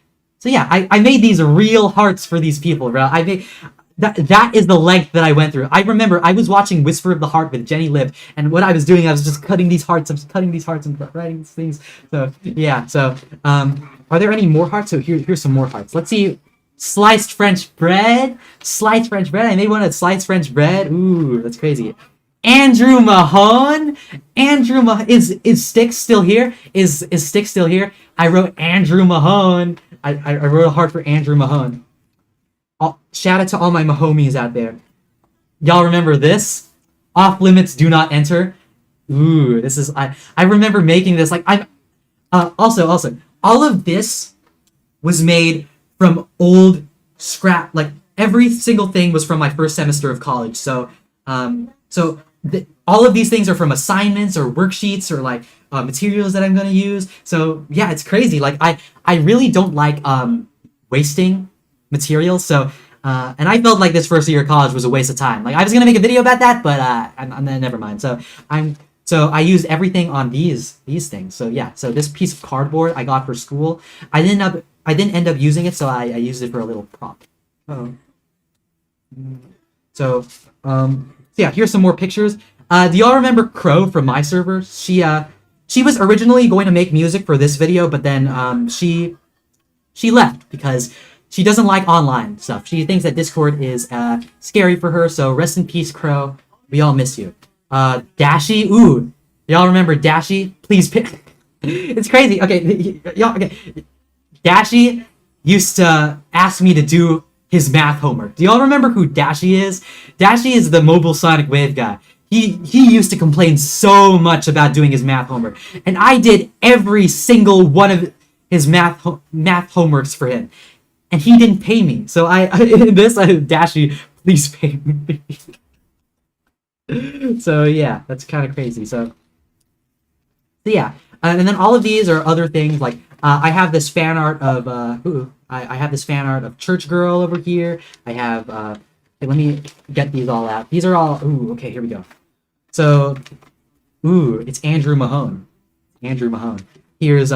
yeah, I made these real hearts for these people, bro. I made that is the length that I went through. I remember I was watching Whisper of the Heart with Jenny Lip, and what I was doing, I was just cutting these hearts. I'm just cutting these hearts and writing these things. So yeah. So are there any more hearts? So here's some more hearts. Let's see. Sliced French bread. Sliced French bread. I made one of sliced French bread. Ooh, that's crazy. Andrew Mahone. Andrew Mahone. Is Sticks still here? Is Sticks still here? I wrote Andrew Mahone. I wrote a heart for Andrew Mahone. Shout out to all my Mahomies out there. Y'all remember this? Off limits do not enter. Ooh, this is I remember making this. Like I'm also all of this was made from old scrap. Like every single thing was from my first semester of college. So all of these things are from assignments or worksheets or like materials that I'm gonna use. So yeah, it's crazy. Like I really don't like wasting materials. So and I felt like this first year of college was a waste of time. Like I was gonna make a video about that, but I'm never mind. So I used everything on these things. So yeah. So this piece of cardboard I got for school. I didn't end up using it, so I used it for a little prop. Oh. So yeah, here's some more pictures. Do y'all remember Crow from my server? She was originally going to make music for this video, but then she left because she doesn't like online stuff. She thinks that Discord is scary for her. So rest in peace, Crow. We all miss you. Dashi, ooh, y'all remember Dashi? Please pick. It's crazy. Okay, y'all. Okay, Dashi used to ask me to do his math homework. Do y'all remember who Dashi is? Dashi is the mobile Sonic Wave guy. He used to complain so much about doing his math homework, and I did every single one of his math homeworks for him, and he didn't pay me. So Dashi, please pay me. So yeah, that's kind of crazy. So yeah, and then all of these are other things like I have this fan art of I have this fan art of Church Girl over here. I have let me get these all out. These are all okay, here we go. So it's Andrew Mahone. Andrew Mahone. Here's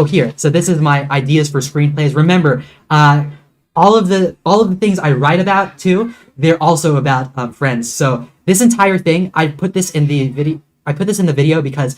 here. So this is my ideas for screenplays. Remember, all of the things I write about too, they're also about friends. So this entire thing, I put this in the video because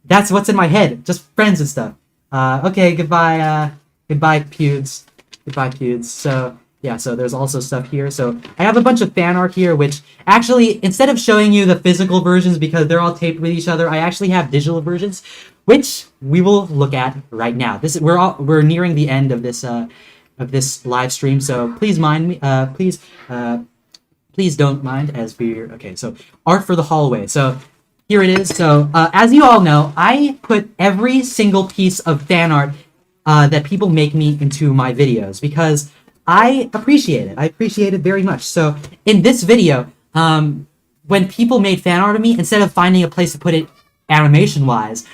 that's what's in my head, just friends and stuff. Okay, goodbye Pewds. Goodbye Pewds. So yeah, so there's also stuff here. So I have a bunch of fan art here, which actually, instead of showing you the physical versions because they're all taped with each other, I actually have digital versions, which we will look at right now. We're nearing the end of this live stream, so please mind me. Please don't mind as we're okay. So art for the hallway. So here it is. So as you all know, I put every single piece of fan art that people make me into my videos because I appreciate it. I appreciate it very much. So in this video, when people made fan art of me, instead of finding a place to put it animation-wise,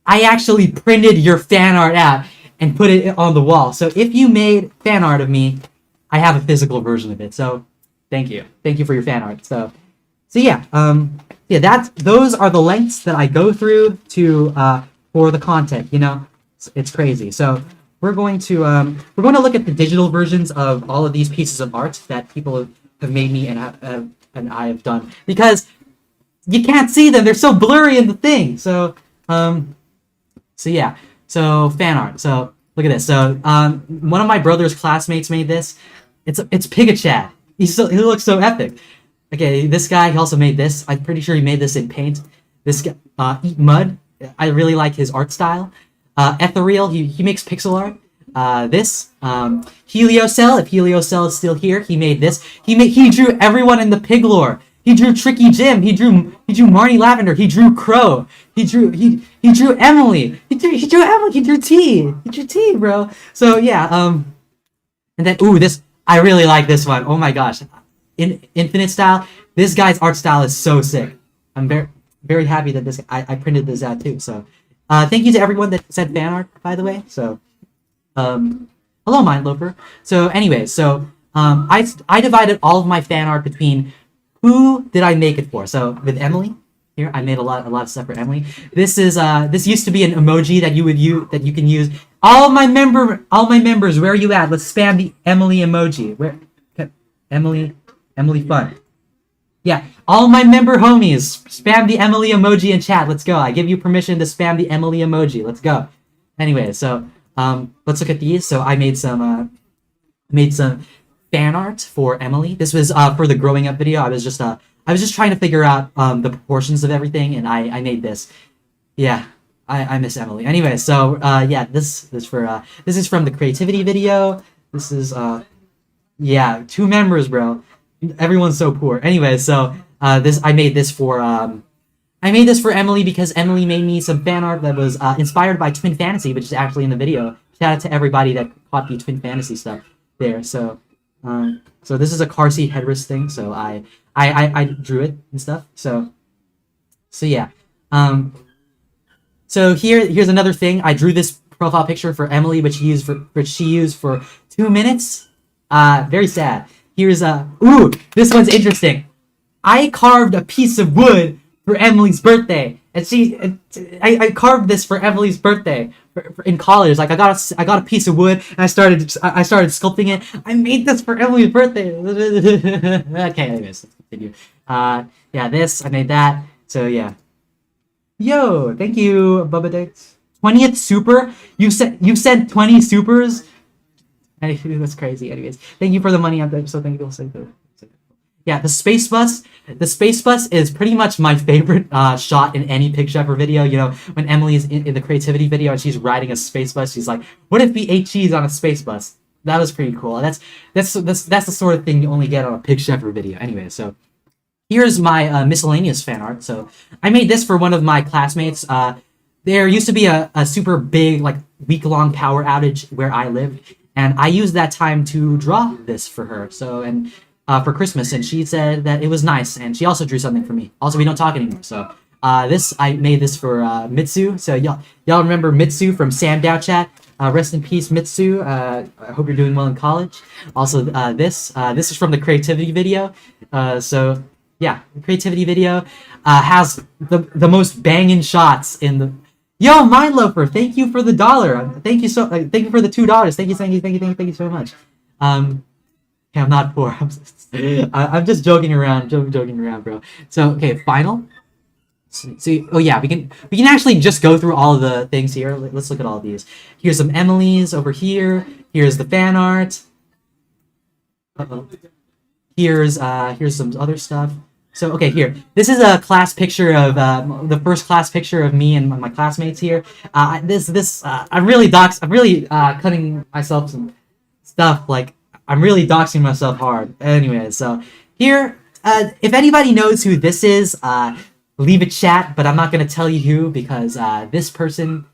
I actually printed your fan art out and put it on the wall. So if you made fan art of me, I have a physical version of it. So thank you. Thank you for your fan art. So yeah, those are the lengths that I go through to for the content. You know, it's crazy. So we're going to look at the digital versions of all of these pieces of art that people have made me and I have done because you can't see them; they're so blurry in the thing. So yeah, so fan art. So look at this. So one of my brother's classmates made this. It's Pigachad. He looks so epic. Okay, this guy, he also made this. I'm pretty sure he made this in paint. This guy, Eat Mud. I really like his art style. Ethereal, he makes pixel art. This Heliocell, if Heliocell is still here, he made this. He drew everyone in the pig lore. He drew Tricky Jim. He drew Marnie Lavender. He drew Crow. He drew Emily. He drew Emily. He drew T. He drew T, bro. So yeah, and then this I really like this one. Oh my gosh, in Infinite Style, this guy's art style is so sick. I'm very happy that I printed this out too. So thank you to everyone that sent fan art, by the way. So Hello, Mindloper. So anyway, I divided all of my fan art between who did I make it for. So with Emily, here I made a lot of stuff for Emily. This used to be an emoji that you can use. All my members, where are you at? Let's spam the Emily emoji. Where Emily Fun. Yeah, all my member homies, spam the Emily emoji in chat. Let's go. I give you permission to spam the Emily emoji. Let's go. Anyway, so let's look at these. So I made some fan art for Emily. This was for the growing up video. I was just trying to figure out the proportions of everything, and I made this. Yeah, I miss Emily. Anyway, so yeah, this is from the creativity video. This is yeah, 2 members, bro. Everyone's so poor. Anyway, so I made this for Emily because Emily made me some fan art that was inspired by Twin Fantasy, which is actually in the video. Shout out to everybody that caught the Twin Fantasy stuff there. So this is a car seat headrest thing. So I drew it and stuff. So yeah. So here's another thing. I drew this profile picture for Emily, which she used for 2 minutes. Very sad. Here's ooh, this one's interesting. I carved a piece of wood for Emily's birthday, and I carved this for Emily's birthday in college. Like I got a piece of wood, and I started sculpting it. I made this for Emily's birthday. Okay, anyways, let's continue. Yeah, this I made that. So yeah. Yo, thank you, Bubba Dix. 20th super. You sent 20 supers. That's crazy. Anyways, thank you for the money. I'm so thankful. Yeah, the space bus. The space bus is pretty much my favorite shot in any Pigshopper video. You know, when Emily is in the creativity video and she's riding a space bus, she's like, "What if we ate cheese on a space bus?" That was pretty cool. That's the sort of thing you only get on a Pigshopper video. Anyway, so here's my miscellaneous fan art. So I made this for one of my classmates. There used to be a super big, like, week-long power outage where I lived. And I used that time to draw this for her, for Christmas, and she said that it was nice, and she also drew something for me. Also, we don't talk anymore, so I made this for Mitsu. So y'all remember Mitsu from Sam Dow Chat? Rest in peace, Mitsu. I hope you're doing well in college. Also, this is from the creativity video. So yeah, the creativity video has the most banging shots in the. Yo, Mindloper, thank you for the $1. Thank you you for the $2. Thank you so much. Yeah, I'm not poor. I'm just joking around, bro. So okay, final. So oh yeah, we can actually just go through all of the things here. Let's look at all of these. Here's some Emily's over here. Here's the fan art. Here's some other stuff. So okay, here. This is a class picture of the first class picture of me and my classmates here. I'm really cutting myself some stuff. Like I'm really doxing myself hard. Anyway, so here, if anybody knows who this is, leave a chat. But I'm not gonna tell you who because this person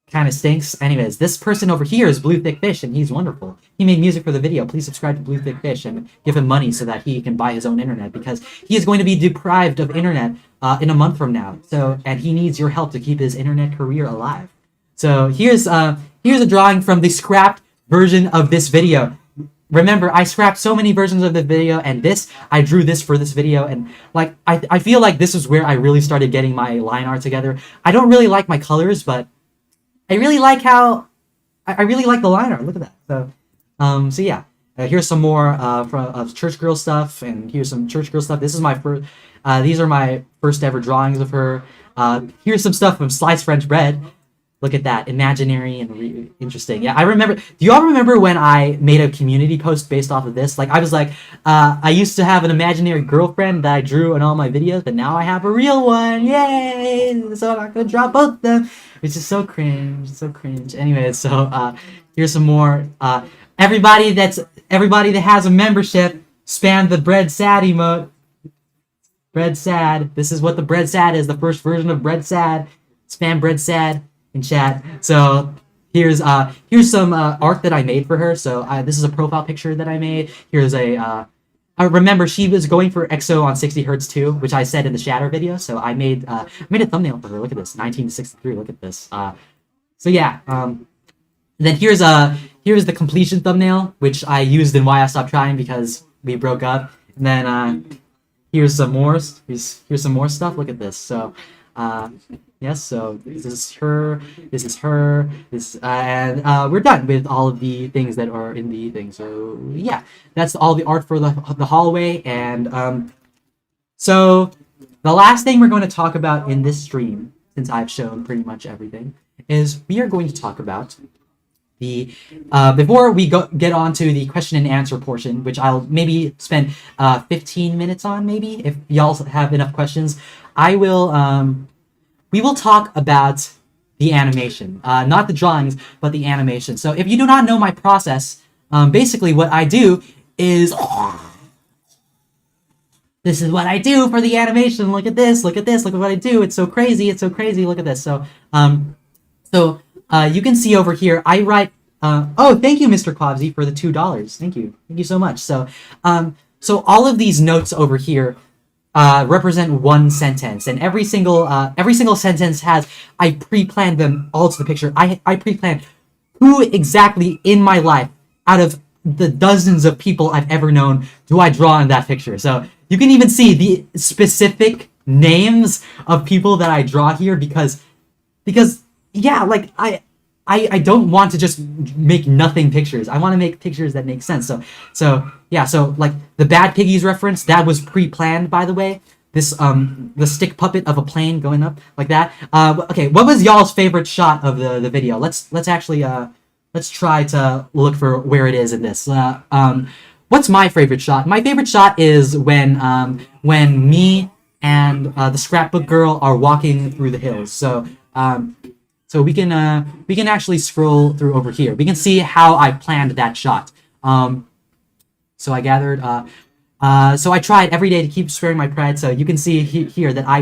kind of stinks. Anyways, this person over here is Blue Thick Fish, and he's wonderful. He made music for the video. Please subscribe to Blue Thick Fish and give him money so that he can buy his own internet because he is going to be deprived of internet in a month from now. So, and he needs your help to keep his internet career alive. So here's a drawing from the scrapped version of this video. Remember, I scrapped so many versions of the video, and I drew this for this video, and like I feel like this is where I really started getting my line art together. I don't really like my colors, but I really like I really like the line art. Look at that. So yeah. Here's some more of church girl stuff, and here's some church girl stuff. This is my first. These are my first ever drawings of her. Here's some stuff from Sliced French Bread. Look at that, imaginary and interesting. Yeah, I remember. Do y'all remember when I made a community post based off of this? Like, I was like, I used to have an imaginary girlfriend that I drew in all my videos, but now I have a real one. Yay! So I'm not gonna draw both of them, which is so cringe. So cringe. Anyway, so here's some more. Everybody that has a membership, spam the bread sad emote. Bread sad. This is what the bread sad is. The first version of bread sad. Spam bread sad in chat. So here's some art that I made for her. So this is a profile picture that I made. Here's remember she was going for EXO on 60 Hertz too, which I said in the Shatter video. So I made a thumbnail for her. Look at this, 1963. Look at this. So yeah. Then here's here's the completion thumbnail, which I used in Why I Stopped Trying because we broke up. And then here's some more. Here's some more stuff. Look at this. So yes. So this is her. This is her. This and we're done with all of the things that are in the thing. So yeah, that's all the art for the hallway. And so the last thing we're going to talk about in this stream, since I've shown pretty much everything, is we are going to talk about the before we get on to the question and answer portion, which I'll maybe spend 15 minutes on, maybe if y'all have enough questions. I will we will talk about the animation, not the drawings, but the animation. So if you do not know my process, basically what I do is this is what I do for the animation. Look at this. Look at this. Look at what I do. It's so crazy. It's so crazy. Look at this. So you can see over here, I write, oh, thank you, Mr. Quabsy, for the $2. Thank you. Thank you so much. So all of these notes over here represent one sentence, and every single sentence has, I pre-planned them all to the picture. I pre-planned who exactly in my life, out of the dozens of people I've ever known, do I draw in that picture. So you can even see the specific names of people that I draw here because yeah, like I don't want to just make nothing pictures. I want to make pictures that make sense. So yeah, so like the Bad Piggies reference, that was pre-planned, by the way. This the stick puppet of a plane going up like that. Okay, what was y'all's favorite shot of the video? Let's actually let's try to look for where it is in this. What's my favorite shot? My favorite shot is when me and the scrapbook girl are walking through the hills. So we can actually scroll through over here. We can see how I planned that shot. So I gathered. So I tried every day to keep sparing my pride. So you can see here that I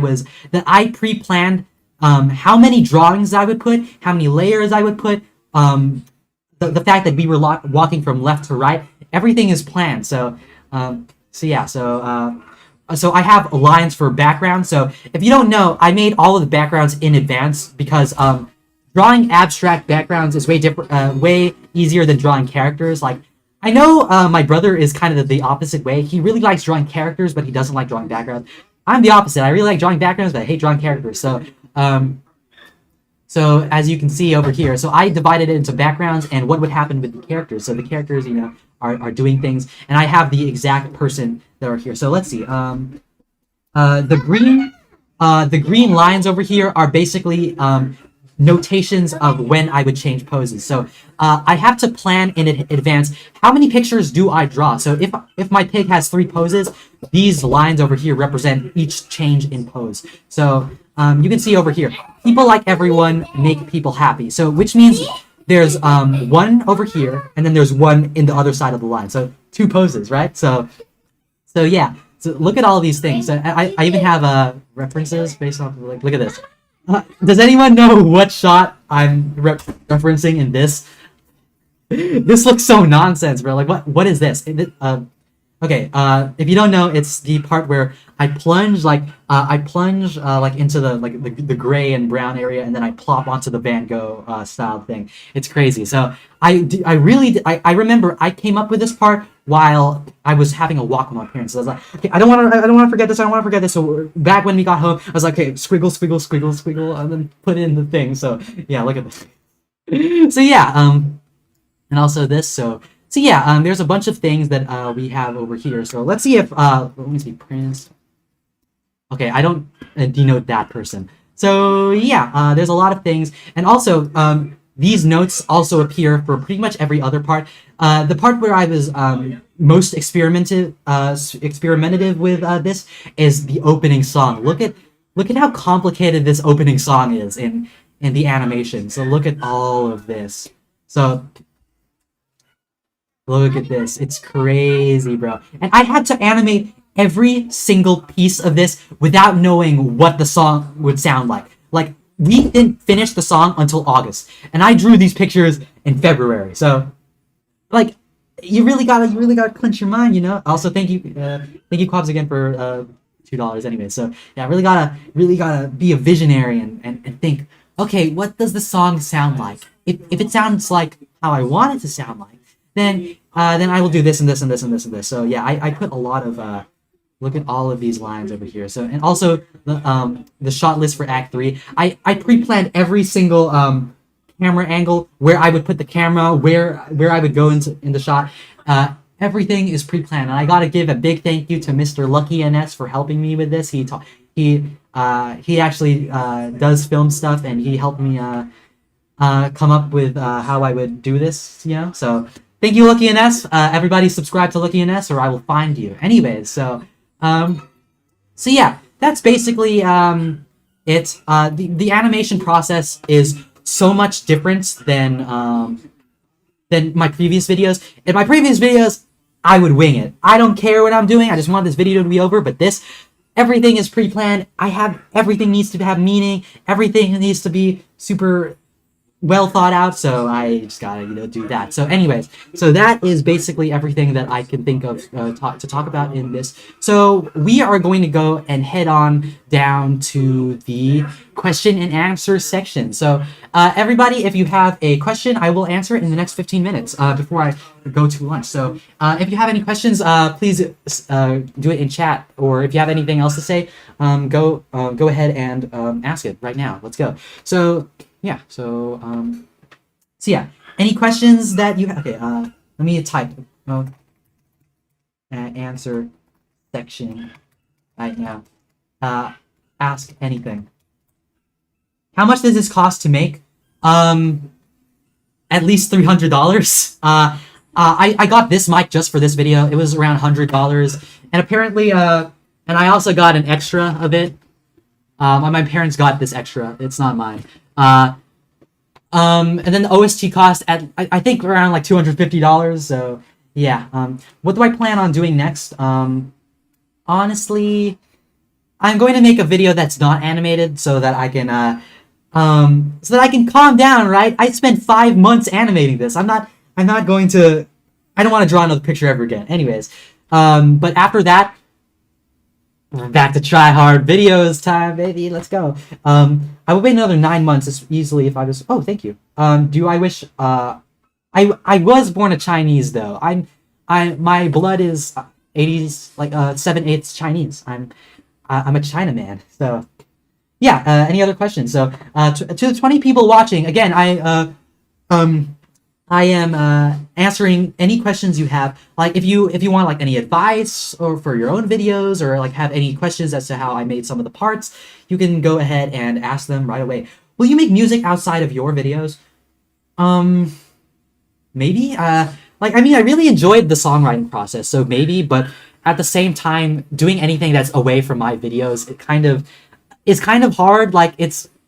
pre-planned how many drawings I would put, how many layers I would put. The fact that we were walking from left to right, everything is planned. So yeah. So I have lines for background. So if you don't know, I made all of the backgrounds in advance because drawing abstract backgrounds is way easier than drawing characters. Like, I know my brother is kind of the opposite way. He really likes drawing characters, but he doesn't like drawing backgrounds. I'm the opposite. I really like drawing backgrounds, but I hate drawing characters. So as you can see over here, so I divided it into backgrounds and what would happen with the characters. So the characters, you know, are doing things, and I have the exact person that are here. So let's see. The green lines over here are basically notations of when I would change poses. So I have to plan in advance how many pictures do I draw. So if my pig has 3 poses, these lines over here represent each change in pose. So you can see over here, people like everyone make people happy. So which means there's one over here, and then there's one in the other side of the line. So 2 poses, right? So yeah. So look at all these things. So I even have references based off of, like, look at this. Does anyone know what shot I'm referencing in this? This looks so nonsense, bro. Like, what is this? Okay, if you don't know, it's the part where I plunge like into the gray and brown area, and then I plop onto the Van Gogh style thing. It's crazy. So I remember I came up with this part while I was having a walk with my parents. So I was like, okay, I don't want to forget this. I don't want to forget this. So back when we got home, I was like, okay, squiggle, squiggle, squiggle, squiggle, and then put in the thing. So yeah, look at this. So yeah, and also this. So yeah, there's a bunch of things that we have over here. So let's see if let me see, Prince. Okay, I don't denote that person. So yeah, there's a lot of things, and also these notes also appear for pretty much every other part. The part where I was most experimentative with this is the opening song. Look at how complicated this opening song is in the animation. So look at all of this. So look at this. It's crazy, bro. And I had to animate every single piece of this without knowing what the song would sound like. Like, we didn't finish the song until August, and I drew these pictures in February. So, like, you really gotta clench your mind, you know. Also, thank you, Quabs, again for $2 anyway. So yeah, really gotta be a visionary and think, okay, what does the song sound like? If it sounds like how I want it to sound like, then I will do this and this and this and this and this. So yeah, I put a lot of look at all of these lines over here. So, and also the shot list for Act 3. I pre-planned every single camera angle, where I would put the camera, where I would go in the shot. Everything is pre-planned, and I gotta give a big thank you to Mr. Lucky NS for helping me with this. He actually does film stuff, and he helped me come up with how I would do this. You know, so thank you, Lucky NS. Everybody subscribe to Lucky NS, or I will find you. Anyways, so yeah, that's basically it. The animation process is so much different than my previous videos. In my previous videos, I would wing it. I don't care what I'm doing. I just want this video to be over. But this, everything is pre-planned. Everything needs to have meaning. Everything needs to be super well thought out. So I just gotta do that. So anyways, so that is basically everything that I can think of to talk about in this. So we are going to go and head on down to the question and answer section. So everybody, if you have a question, I will answer it in the next 15 minutes before I go to lunch. So if you have any questions, please do it in chat, or if you have anything else to say, go ahead and ask it right now. Let's go. So yeah, so yeah, any questions that you have? Okay, let me type answer section right now. Ask anything. How much does this cost to make? At least $300. I got this mic just for this video. It was around $100, and apparently, and I also got an extra of it. My parents got this extra. It's not mine. And then the OST cost at I think around like $250. So yeah. What do I plan on doing next? Honestly, I'm going to make a video that's not animated so that I can calm down, right? I spent 5 months animating this. I'm not going to. I don't want to draw another picture ever again. Anyways, but after that, we're back to try hard videos time, baby. Let's go. I would wait another 9 months as easily if I was. Oh, thank you. Do I wish? I was born a Chinese though. My blood is 80s, like 7/8 Chinese. I'm a Chinaman. So yeah. Any other questions? So to the 20 people watching, again, I am answering any questions you have. Like if you want like any advice or for your own videos, or like have any questions as to how I made some of the parts, you can go ahead and ask them right away. Will you make music outside of your videos? Maybe. Like I mean, I really enjoyed the songwriting process, so maybe. But at the same time, doing anything that's away from my videos, it's kind of hard. Like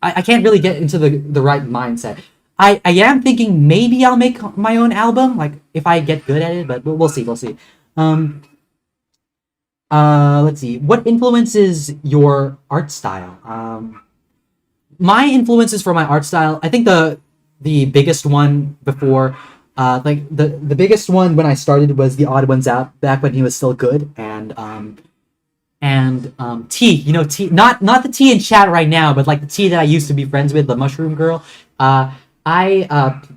I can't really get into the right mindset. I am thinking maybe I'll make my own album, like if I get good at it, but we'll see. Let's see. What influences your art style? My influences for my art style, I think the biggest one before, like the biggest one when I started was The Odd Ones Out, back when he was still good, and T, you know, T, not the T in chat right now, but like the T that I used to be friends with, the mushroom girl. I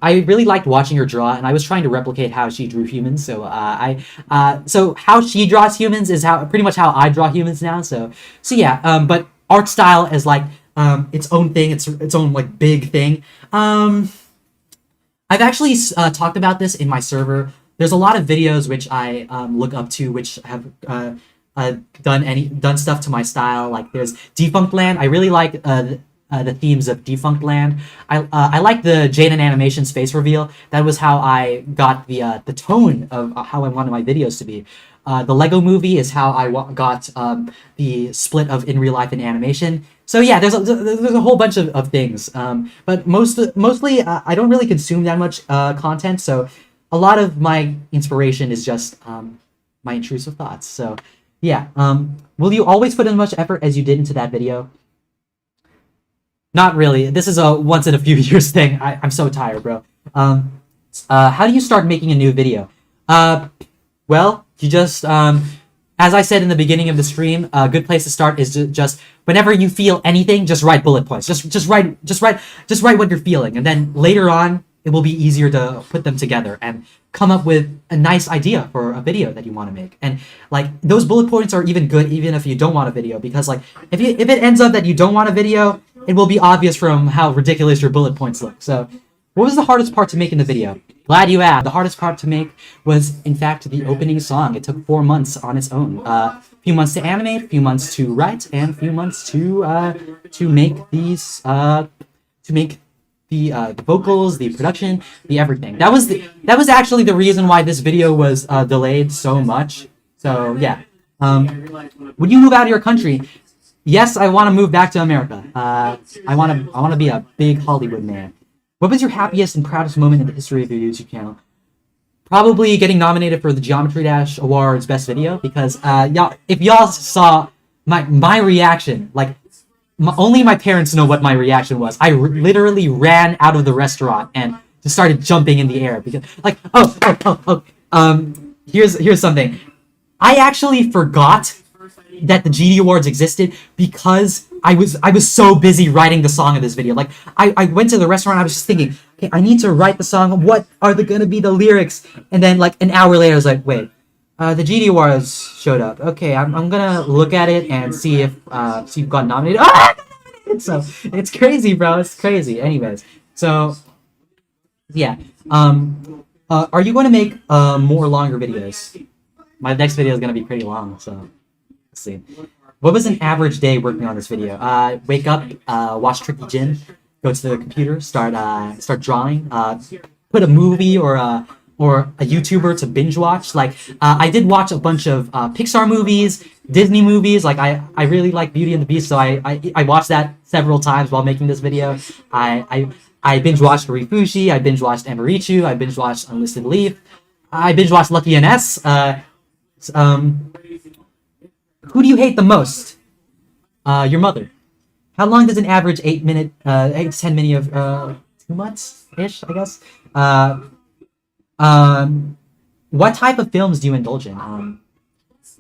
really liked watching her draw, and I was trying to replicate how she drew humans. So so how she draws humans is pretty much how I draw humans now. So yeah. But art style is like its own thing. Its own like big thing. I've actually talked about this in my server. There's a lot of videos which I look up to, which have done stuff to my style. Like there's Defunct Land. I really like the themes of Defunct Land. I like the Jaden Animations face reveal. That was how I got the tone of how I wanted my videos to be. The Lego Movie is how I got the split of in real life and animation. So yeah, there's a whole bunch of things. But mostly I don't really consume that much content. So a lot of my inspiration is just my intrusive thoughts. So yeah. Will you always put in as much effort as you did into that video? Not really. This is a once in a few years thing. I'm so tired, bro. How do you start making a new video? Well, you just, as I said in the beginning of the stream, a good place to start is to just whenever you feel anything, just write bullet points. Just write what you're feeling, and then later on, it will be easier to put them together and come up with a nice idea for a video that you want to make. And like those bullet points are even good even if you don't want a video, because like if it ends up that you don't want a video, it will be obvious from how ridiculous your bullet points look. So what was the hardest part to make in the video? Glad you asked. The hardest part to make was, in fact, the opening song. It took 4 months on its own. A few months to animate, a few months to write, and a few months to make these the vocals, the production, the everything. That was actually the reason why this video was delayed so much. So yeah. Would you move out of your country? Yes, I want to move back to America. I want to be a big Hollywood man. What was your happiest and proudest moment in the history of your YouTube channel? Probably getting nominated for the Geometry Dash Awards Best Video, because if y'all saw my reaction, like only my parents know what my reaction was. I literally ran out of the restaurant and just started jumping in the air because like here's something. I actually forgot that the GD Awards existed because I was so busy writing the song of this video. Like I went to the restaurant, I was just thinking, okay, I need to write the song. What are gonna be the lyrics? And then like an hour later, I was like, wait, the GD Awards showed up. Okay, I'm gonna look at it and see if you got nominated. So it's crazy, bro. It's crazy. Anyways, so yeah. Are you going to make more longer videos? My next video is gonna be pretty long, so let's see. What was an average day working on this video? Wake up, watch Tricky Jin, go to the computer, start drawing, put a movie or a YouTuber to binge watch. Like I did watch a bunch of Pixar movies, Disney movies. Like I really like Beauty and the Beast, so I watched that several times while making this video. I binge watched Rifushi, I binge watched Emirichu, I binge watched Unlisted Leaf, I binge watched Lucky NS. Who do you hate the most? Your mother. How long does an average 8 to 10 minute of 2 months ish, I guess? What type of films do you indulge in?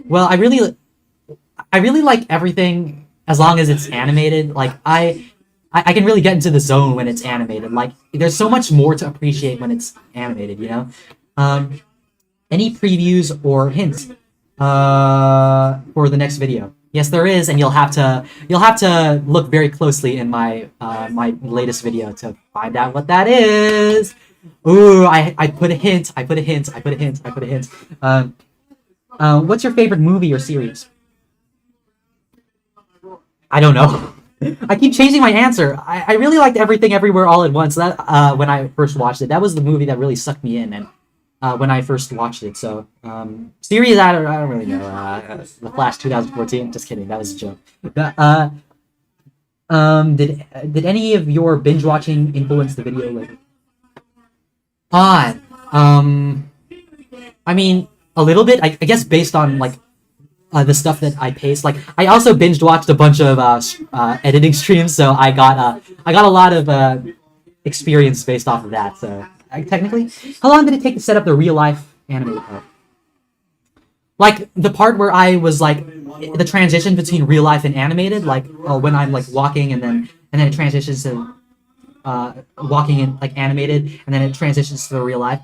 Well, I really like everything as long as it's animated. Like I can really get into the zone when it's animated. Like there's so much more to appreciate when it's animated, you know? Any previews or hints for the next video? Yes, there is, and you'll have to look very closely in my my latest video to find out what that is. Ooh, I put a hint. What's your favorite movie or series? I don't know. I keep changing my answer. I really liked Everything Everywhere All at Once. That when I first watched it, that was the movie that really sucked me in, and when I first watched it. So series, I don't really know. The Flash 2014. Just kidding. That was a joke. Did any of your binge watching influence the video later? I mean, a little bit. I guess based on like the stuff that I paste. Like I also binge watched a bunch of editing streams, so I got a lot of experience based off of that. So technically, how long did it take to set up the real life animated part? Like the part where I was like the transition between real life and animated, like when I'm like walking and then it transitions to walking in like animated and then it transitions to the real life.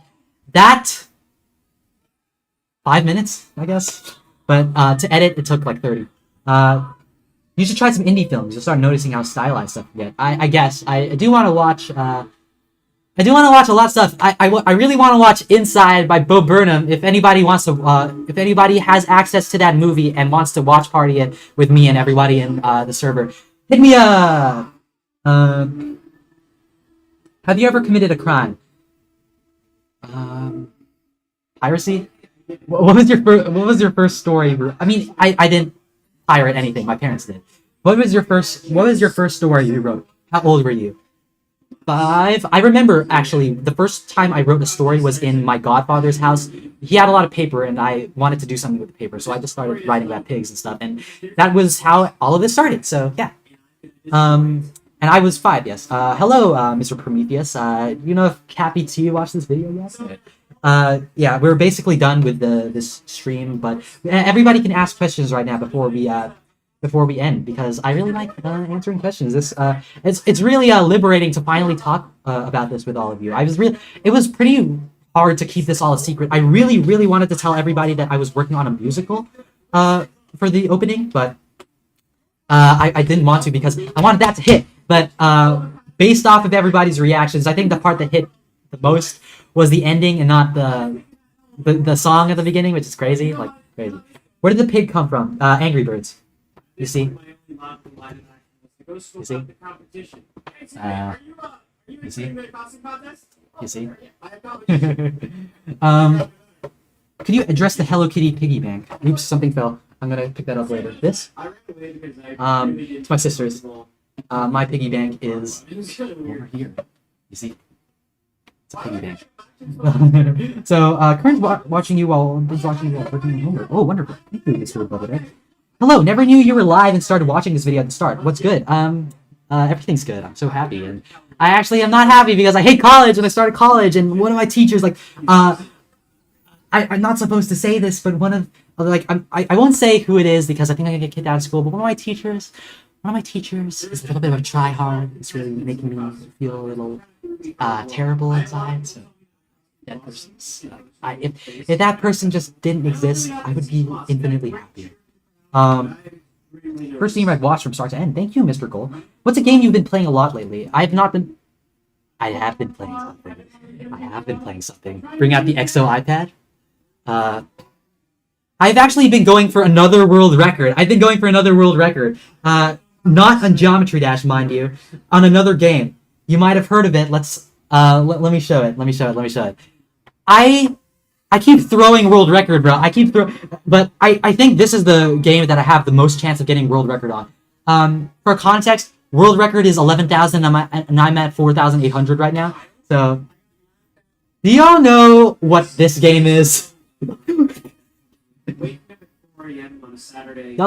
That 5 minutes, I guess. But to edit, it took like 30. You should try some indie films. You'll start noticing how stylized stuff you get. I guess I do want to watch. I do want to watch a lot of stuff. I really want to watch Inside by Bo Burnham. If anybody wants to, if anybody has access to that movie and wants to watch party it with me and everybody in the server, hit me up. Have you ever committed a crime? Piracy. What was your first story? I mean, I didn't pirate anything. My parents did. What was your first story you wrote? How old were you? 5. I remember actually the first time I wrote a story was in my godfather's house. He had a lot of paper and I wanted to do something with the paper, so I just started writing about pigs and stuff, and that was how all of this started. So yeah. And I was 5. Yes. Hello, Mr. Prometheus. You know if Cappy T watched this video yet? Yeah, we're basically done with this stream, but everybody can ask questions right now before before we end because I really like answering questions. It's really liberating to finally talk about this with all of you. It was pretty hard to keep this all a secret. I really wanted to tell everybody that I was working on a musical for the opening, but I didn't want to because I wanted that to hit. But based off of everybody's reactions, I think the part that hit the most was the ending and not the song at the beginning, which is crazy, like crazy. Where did the pig come from? Angry Birds. You see? You see? You see? You see? Could you address the Hello Kitty piggy bank? Oops, something fell. I'm gonna pick that up later. This? It's my sister's. My piggy bank is over here. You see? It's a piggy bank. So, Kern's watching you while working on homework. Oh, wonderful. Thank you, Mr. Bubba. Hello, never knew you were live and started watching this video at the start. What's good? Everything's good. I'm so happy. And I actually am not happy because I hate college and I started college and one of my teachers, like, I'm not supposed to say this, but I won't say who it is because I think I'm gonna get kicked out of school, but one of my teachers is a little bit of a try-hard. It's really making me feel a little terrible inside. So that person's, if that person just didn't exist, I would be infinitely happier. First game I've watched from start to end. Thank you, Mr. Cole. What's a game you've been playing a lot lately? I have been playing something. Bring out the XO iPad. I've actually been going for another world record. Not on Geometry Dash, mind you, on another game. You might have heard of it. Let me show it. I keep throwing world record, bro. But I think this is the game that I have the most chance of getting world record on. For context, world record is 11,000 and I'm at 4,800 right now. So, do y'all know what this game is? Y'all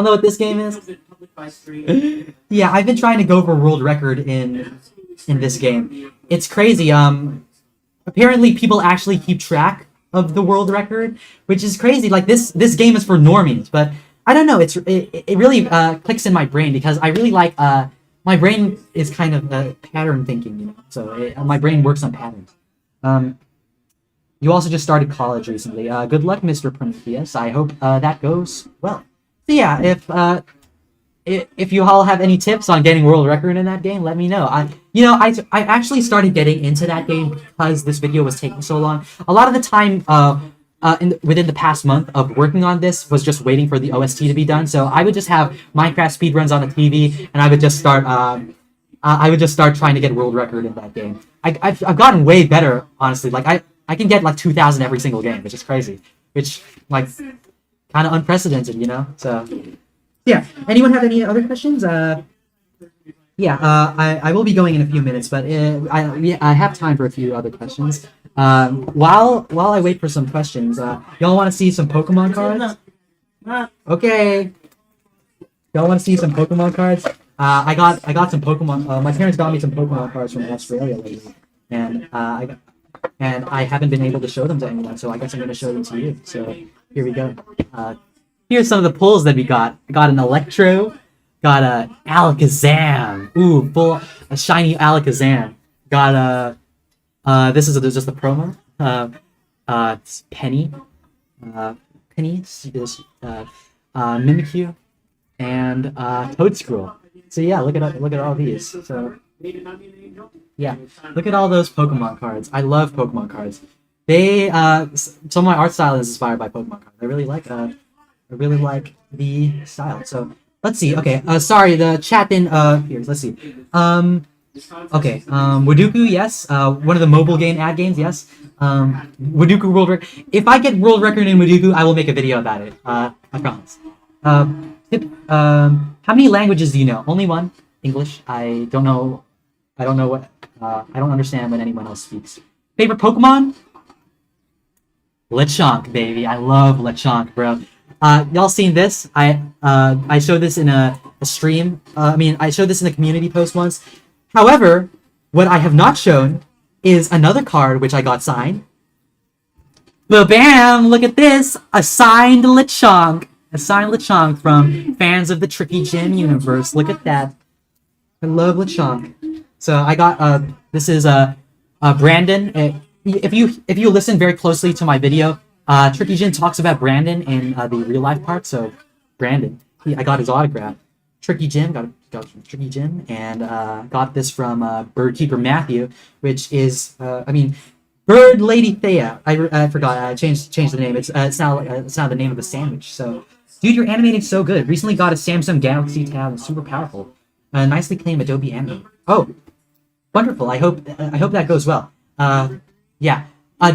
know what this game is? Yeah, I've been trying to go for world record in this game. It's crazy. Apparently people actually keep track of the world record, which is crazy. Like this game is for normies, but I don't know. It really clicks in my brain because I really like my brain is kind of pattern thinking, you know. So my brain works on patterns. You also just started college recently. Good luck, Mr. Prometheus. I hope that goes well. So yeah, if you all have any tips on getting world record in that game, let me know. I actually started getting into that game because this video was taking so long. A lot of the time, within the past month of working on this was just waiting for the OST to be done. So I would just have Minecraft speedruns on the TV, and I would just start trying to get world record in that game. I've gotten way better, honestly. Like I can get like 2,000 every single game, which is crazy. Which like kind of unprecedented, you know. So. Yeah. Anyone have any other questions? I will be going in a few minutes, but I have time for a few other questions. While I wait for some questions, y'all want to see some Pokemon cards? Okay. Y'all want to see some Pokemon cards? I got some Pokemon. My parents got me some Pokemon cards from Australia lately, and I haven't been able to show them to anyone, so I guess I'm going to show them to you. So here we go. Here's some of the pulls that we got. I got an Electro, got a Alakazam. Ooh, a shiny Alakazam. Got a this is just a promo. It's Penny, this Mimikyu, and Toadscroll. So yeah, look at all these. So yeah, look at all those Pokemon cards. I love Pokemon cards. They some of my art style is inspired by Pokemon cards. I really like the style. So let's see. Okay. Sorry, the chat didn't here. Let's see. Okay. Waduku, yes. One of the mobile game ad games, yes. Waduku world record. If I get world record in Waduku, I will make a video about it. I promise. How many languages do you know? Only one. English. I don't know what. I don't understand when anyone else speaks. Favorite Pokemon? Lechonk, baby. I love Lechonk, bro. Y'all seen this? I showed this in a stream. I showed this in a community post once. However, what I have not shown is another card which I got signed. But bam! Look at this! A signed Lechonk! A signed Lechonk from fans of the Tricky Gym universe. Look at that. I love Lechonk. So I got this is Brandon. If you listen very closely to my video, Tricky Jin talks about Brandon in the real life part. So Brandon, I got his autograph. Tricky Jim got from Tricky Jim, and got this from Birdkeeper Matthew, which is Bird Lady Thea. I forgot. I changed the name. It's now the name of the sandwich. So, dude, you're animating so good. Recently got a Samsung Galaxy Tab, super powerful. Nicely claimed Adobe Animate. Oh, wonderful. I hope that goes well. Yeah.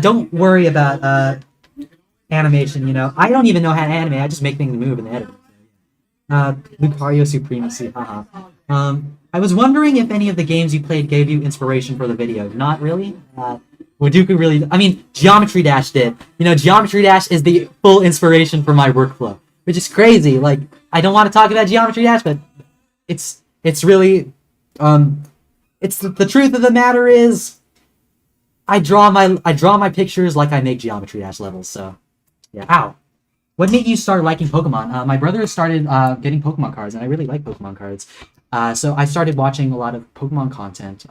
Don't worry about animation. You know, I don't even know how to animate. I just make things move in the editor. Lucario Supremacy. Haha. I was wondering if any of the games you played gave you inspiration for the video. Not really. Waduku really. I mean, Geometry Dash did. You know, Geometry Dash is the full inspiration for my workflow, which is crazy. Like, I don't want to talk about Geometry Dash, but it's really it's the truth of the matter is I draw my pictures like I make Geometry Dash levels. So yeah. Ow. What made you start liking Pokemon? My brother started getting Pokemon cards, and I really like Pokemon cards. So I started watching a lot of Pokemon content,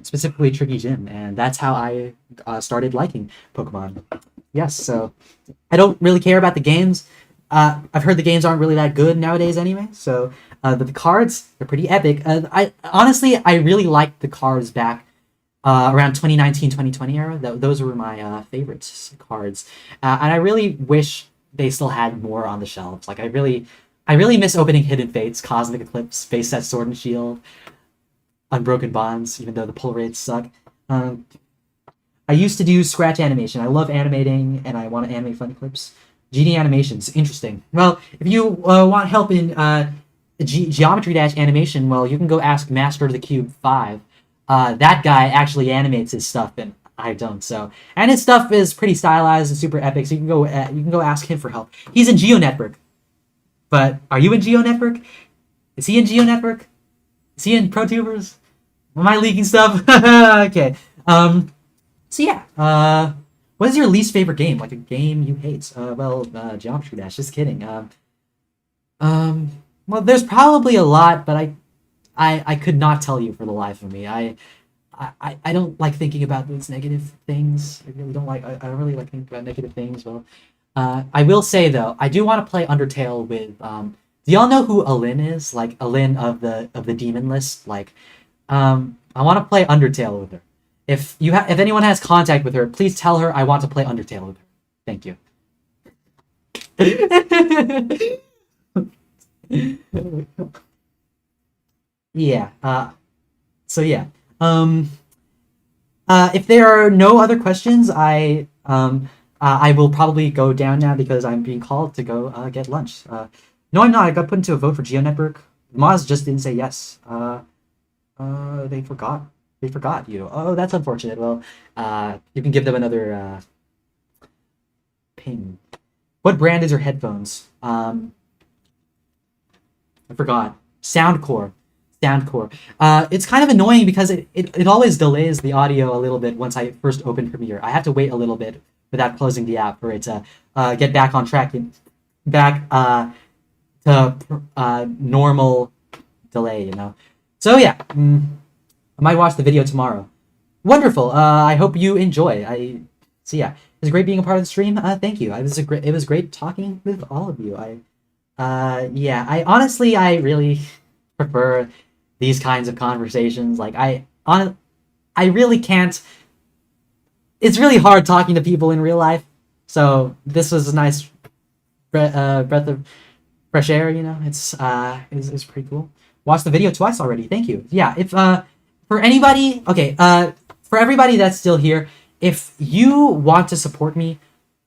specifically Tricky Jim, and that's how I started liking Pokemon. Yes, so I don't really care about the games. I've heard the games aren't really that good nowadays anyway, so but the cards, they're pretty epic. I really liked the cards back around 2019, 2020 era. Those were my favorite cards. And I really wish they still had more on the shelves. Like, I really miss opening Hidden Fates, Cosmic Eclipse, Face Set Sword and Shield, Unbroken Bonds, even though the pull rates suck. I used to do scratch animation. I love animating, and I want to animate fun clips. GD animations, interesting. Well, if you want help in Geometry Dash animation, well, you can go ask Master of the Cube 5. That guy actually animates his stuff, and I don't. So, and his stuff is pretty stylized and super epic. So you can go ask him for help. He's in Geo Network. But are you in Geo Network? Is he in Geo Network? Is he in ProTubers? Am I leaking stuff? Okay. So yeah. What is your least favorite game? Like a game you hate? Geometry Dash. Just kidding. Well, there's probably a lot, but I could not tell you for the life of me. I don't like thinking about those negative things. I really don't like. I don't really like thinking about negative things. Well, I will say though, I do want to play Undertale with. Do y'all know who Alin is? Like Alin of the Demon List. Like, I want to play Undertale with her. If anyone has contact with her, please tell her I want to play Undertale with her. Thank you. Yeah. So yeah. If there are no other questions, I will probably go down now because I'm being called to go get lunch. No, I'm not. I got put into a vote for Geo Network. Moz just didn't say yes. They forgot. They forgot you. Oh, that's unfortunate. Well, you can give them another ping. What brand is your headphones? I forgot. Soundcore. It's kind of annoying because it always delays the audio a little bit once I first open Premiere. I have to wait a little bit without closing the app for it to get back on track and back to normal delay, you know. So yeah, I might watch the video tomorrow. Wonderful. I hope you enjoy. So yeah, it was great being a part of the stream. Thank you. It was great talking with all of you. I really prefer these kinds of conversations. Like I really can't. It's really hard talking to people in real life. So this was a nice breath of fresh air. You know, it's pretty cool. Watched the video twice already. Thank you. Yeah. If for anybody, okay. For everybody that's still here, if you want to support me,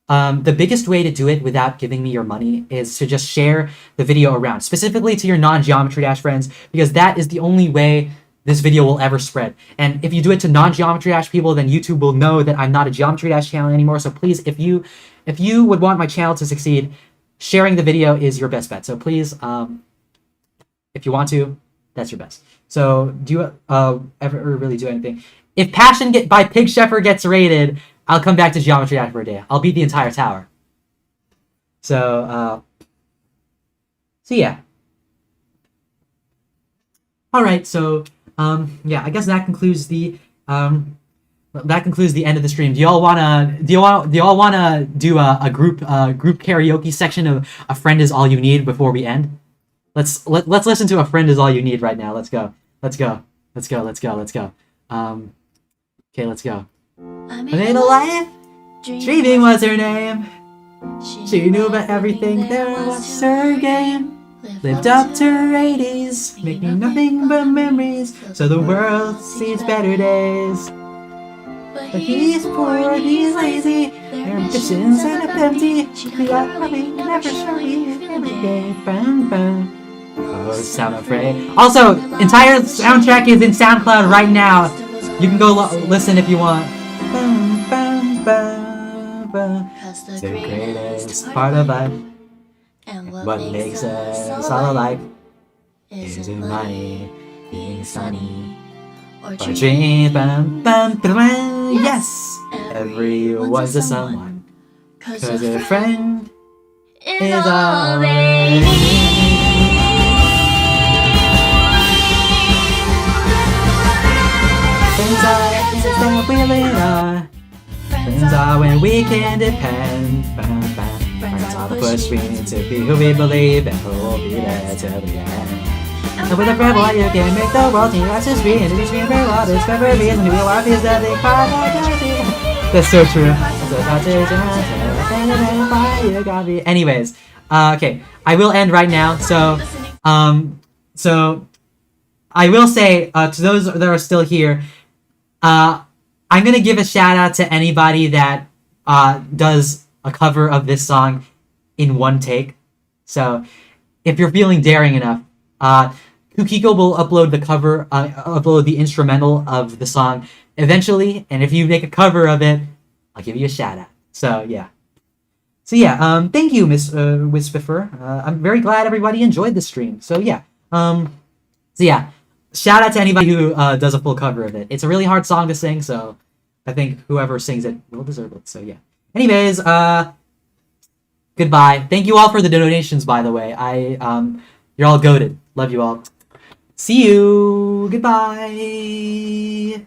the biggest way to do it without giving me your money is to just share the video around, specifically to your non-Geometry Dash friends, because that is the only way this video will ever spread. And if you do it to non-Geometry Dash people, then YouTube will know that I'm not a Geometry Dash channel anymore. So please, if you would want my channel to succeed, sharing the video is your best bet. So please, if you want to, that's your best. So do you ever really do anything? If Passion by Pig Shepherd gets raided, I'll come back to Geometry Dash for a day. I'll beat the entire tower. So, So yeah. All right. So yeah, I guess that concludes the end of the stream. Do y'all wanna do a group karaoke section of "A Friend Is All You Need" before we end? Let's listen to "A Friend Is All You Need" right now. Let's go. Okay, let's go. I made a life. Dreaming was her name. She knew about everything. There was her game. Lived up to her 80s, making nothing but memories. So the world sees better days. But he's poor, he's lazy. Their ambitions end up empty. We are loving, never showing every day. Bum, bum. Oh, I'm afraid. Also, entire soundtrack is in SoundCloud right now. You can go listen if you want. Bum, bum, bum, bum. The greatest part of life, and what makes us all alike, isn't money, being sunny, or dreams. Bum, bum, bum, yes, everyone's a someone, 'cause a friend is all they need. Friends are that we live on. Friends are when we can depend. Friends are the push we need to be who we believe and who will be there till the end. And with a friend, boy, you can make the world seem less just being. It's being very well, it's never reason to be alive is that they cry. That's so true. Anyways, okay, I will end right now. So I will say to those that are still here, I'm gonna give a shout out to anybody that does a cover of this song in one take. So if you're feeling daring enough, Kukiko will upload the instrumental of the song eventually, and if you make a cover of it, I'll give you a shout out. So yeah. Thank you, Miss Wisfifer. I'm very glad everybody enjoyed the stream. So yeah. Shout out to anybody who does a full cover of it. It's a really hard song to sing, so I think whoever sings it will deserve it. So yeah. Anyways, goodbye. Thank you all for the donations, by the way. You're all goated. Love you all. See you. Goodbye.